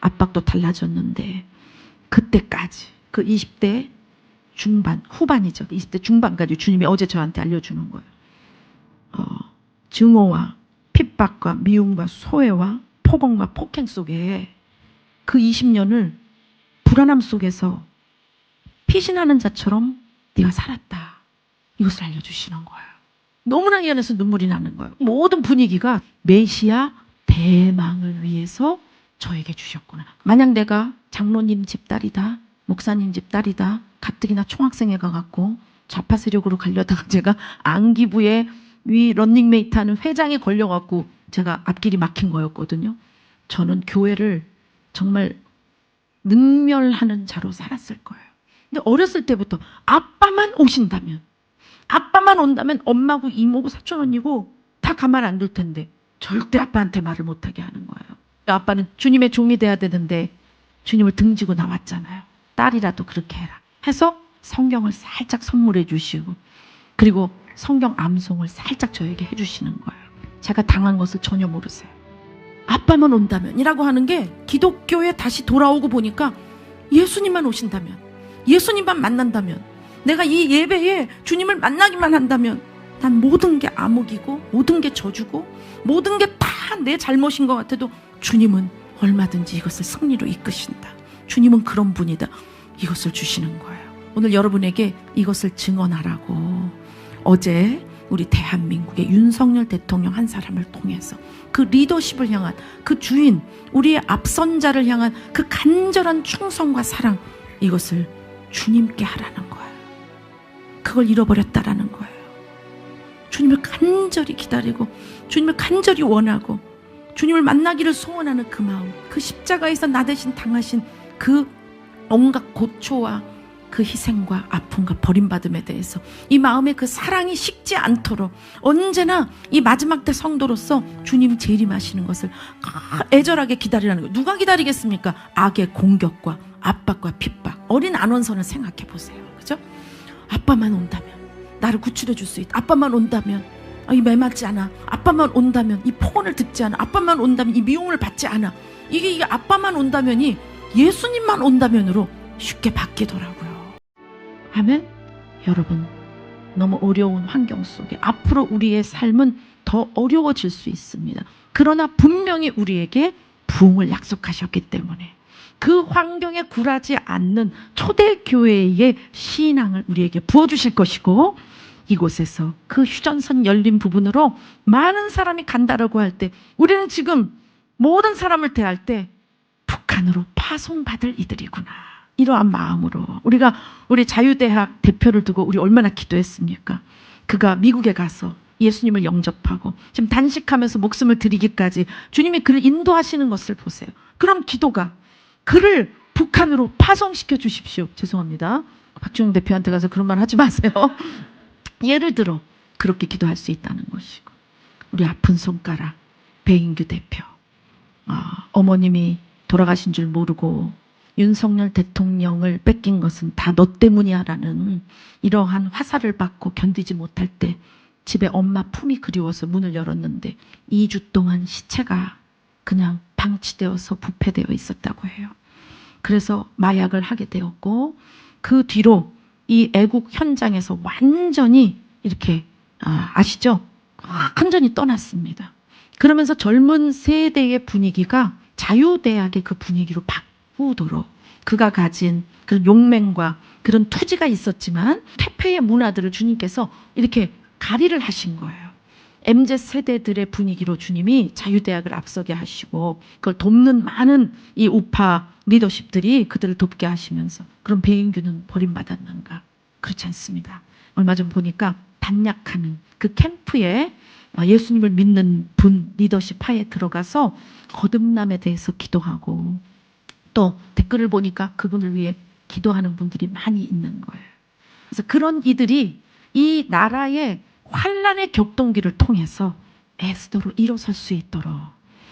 S1: 압박도 달라졌는데, 그때까지 그 20대 중반, 후반이죠. 20대 중반까지 주님이 어제 저한테 알려주는 거예요. 증오와 핍박과 미움과 소외와 폭언과 폭행 속에 그 20년을 불안함 속에서 피신하는 자처럼 네가 살았다, 이것을 알려주시는 거예요. 너무나 이 안에서 눈물이 나는 거예요. 모든 분위기가 메시아 대망을 위해서 저에게 주셨구나. 만약 내가 장로님 집 딸이다, 목사님 집 딸이다, 가뜩이나 총학생회 가갖고 좌파 세력으로 가려다가 제가 안기부의 위 런닝메이트 하는 회장에 걸려갖고 제가 앞길이 막힌 거였거든요. 저는 교회를 정말 능멸하는 자로 살았을 거예요. 근데 어렸을 때부터 아빠만 오신다면, 아빠만 온다면 엄마고 이모고 사촌 언니고 다 가만 안 둘 텐데 절대 아빠한테 말을 못하게 하는 거예요. 아빠는 주님의 종이 돼야 되는데 주님을 등지고 나왔잖아요. 딸이라도 그렇게 해라 해서 성경을 살짝 선물해 주시고, 그리고 성경 암송을 살짝 저에게 해주시는 거예요. 제가 당한 것을 전혀 모르세요. 아빠만 온다면 이라고 하는 게 기독교에 다시 돌아오고 보니까 예수님만 오신다면, 예수님만 만난다면, 내가 이 예배에 주님을 만나기만 한다면 난 모든 게 암흑이고 모든 게 저주고 모든 게 다 내 잘못인 것 같아도 주님은 얼마든지 이것을 승리로 이끄신다, 주님은 그런 분이다, 이것을 주시는 거예요. 오늘 여러분에게 이것을 증언하라고 어제 우리 대한민국의 윤석열 대통령 한 사람을 통해서 그 리더십을 향한, 그 주인, 우리의 앞선자를 향한 그 간절한 충성과 사랑, 이것을 주님께 하라는 거예요. 그걸 잃어버렸다라는 거예요. 주님을 간절히 기다리고 주님을 간절히 원하고 주님을 만나기를 소원하는 그 마음, 그 십자가에서 나 대신 당하신 그 온갖 고초와 그 희생과 아픔과 버림받음에 대해서 이 마음에 그 사랑이 식지 않도록 언제나 이 마지막 때 성도로서 주님 재림하시는 것을 애절하게 기다리라는 거예요. 누가 기다리겠습니까? 악의 공격과 압박과 핍박. 어린 안원서는 생각해 보세요. 그죠? 아빠만 온다면 나를 구출해 줄 수 있다. 아빠만 온다면 이 매맞지 않아. 아빠만 온다면 이 폭언을 듣지 않아. 아빠만 온다면 이 미움을 받지 않아. 이게 아빠만 온다면이 예수님만 온다면으로 쉽게 바뀌더라고요. 아멘. 여러분, 너무 어려운 환경 속에 앞으로 우리의 삶은 더 어려워질 수 있습니다. 그러나 분명히 우리에게 부흥을 약속하셨기 때문에 그 환경에 굴하지 않는 초대교회의 신앙을 우리에게 부어주실 것이고, 이곳에서 그 휴전선 열린 부분으로 많은 사람이 간다라고 할 때 우리는 지금 모든 사람을 대할 때 북한으로 파송받을 이들이구나, 이러한 마음으로 우리가 우리 자유대학 대표를 두고 우리 얼마나 기도했습니까? 그가 미국에 가서 예수님을 영접하고 지금 단식하면서 목숨을 드리기까지 주님이 그를 인도하시는 것을 보세요. 그럼 기도가 그를 북한으로 파송시켜 주십시오. 죄송합니다. 박주영 대표한테 가서 그런 말 하지 마세요. 예를 들어 그렇게 기도할 수 있다는 것이고, 우리 아픈 손가락 배인규 대표, 어머님이 돌아가신 줄 모르고 윤석열 대통령을 뺏긴 것은 다 너 때문이야 라는 이러한 화살을 받고 견디지 못할 때 집에 엄마 품이 그리워서 문을 열었는데 2주 동안 시체가 그냥 방치되어서 부패되어 있었다고 해요. 그래서 마약을 하게 되었고, 그 뒤로 이 애국 현장에서 완전히 이렇게 아시죠? 완전히 떠났습니다. 그러면서 젊은 세대의 분위기가 자유대학의 그 분위기로 바꾸도록 그가 가진 그런 용맹과 그런 투지가 있었지만 퇴폐의 문화들을 주님께서 이렇게 가리를 하신 거예요. MZ세대들의 분위기로 주님이 자유대학을 앞서게 하시고 그걸 돕는 많은 이 우파 리더십들이 그들을 돕게 하시면서, 그럼 배인규는 버림받았는가? 그렇지 않습니다. 얼마 전 보니까 단약하는 그 캠프에 예수님을 믿는 분 리더십 하에 들어가서 거듭남에 대해서 기도하고, 또 댓글을 보니까 그분을 위해 기도하는 분들이 많이 있는 거예요. 그래서 그런 이들이 이 나라의 환란의 격동기를 통해서 에스더로 일어설 수 있도록,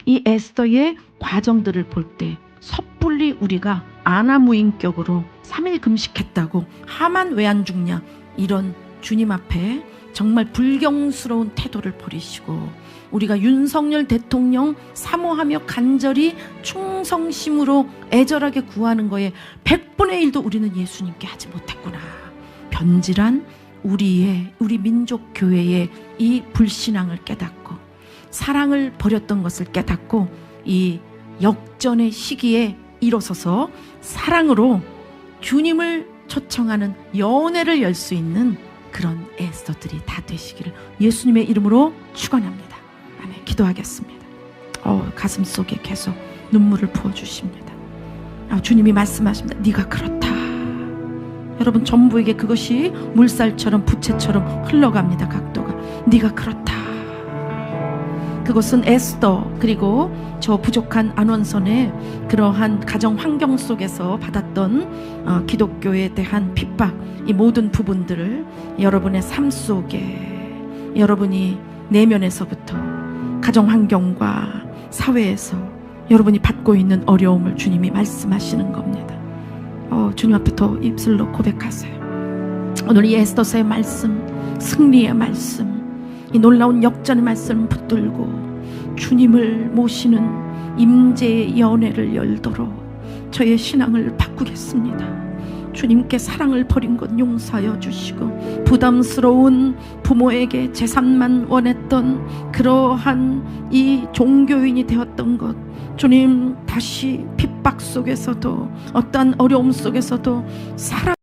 S1: 이 에스더의 과정들을 볼 때 섣불리 우리가 아나무인격으로 3일 금식했다고 하만 왜 안 죽냐, 이런 주님 앞에 정말 불경스러운 태도를 버리시고, 우리가 윤석열 대통령 사모하며 간절히 충성심으로 애절하게 구하는 거에 100분의 1도 우리는 예수님께 하지 못했구나. 변질한 우리 민족 교회의 이 불신앙을 깨닫고 사랑을 버렸던 것을 깨닫고 이 역전의 시기에 일어서서 사랑으로 주님을 초청하는 연회를 열 수 있는 그런 에스더들이 다 되시기를 예수님의 이름으로 축원합니다. 아멘. 기도하겠습니다. 가슴 속에 계속 눈물을 부어주십니다. 주님이 말씀하십니다. 네가 그렇다. 여러분, 전부에게 그것이 물살처럼 부채처럼 흘러갑니다. 각도가. 네가 그렇다. 그것은 에스더 그리고 저 부족한 안원선의 그러한 가정 환경 속에서 받았던 기독교에 대한 핍박, 이 모든 부분들을 여러분의 삶 속에, 여러분이 내면에서부터 가정 환경과 사회에서 여러분이 받고 있는 어려움을 주님이 말씀하시는 겁니다. 주님 앞에 더 입술로 고백하세요. 오늘 이 에스더서의 말씀, 승리의 말씀, 이 놀라운 역전의 말씀을 붙들고 주님을 모시는 임재의 연회를 열도록 저의 신앙을 바꾸겠습니다. 주님께 사랑을 버린 것 용서하여 주시고, 부담스러운 부모에게 재산만 원했던 그러한 이 종교인이 되었던 것, 주님 다시 핍박 속에서도 어떠한 어려움 속에서도 사랑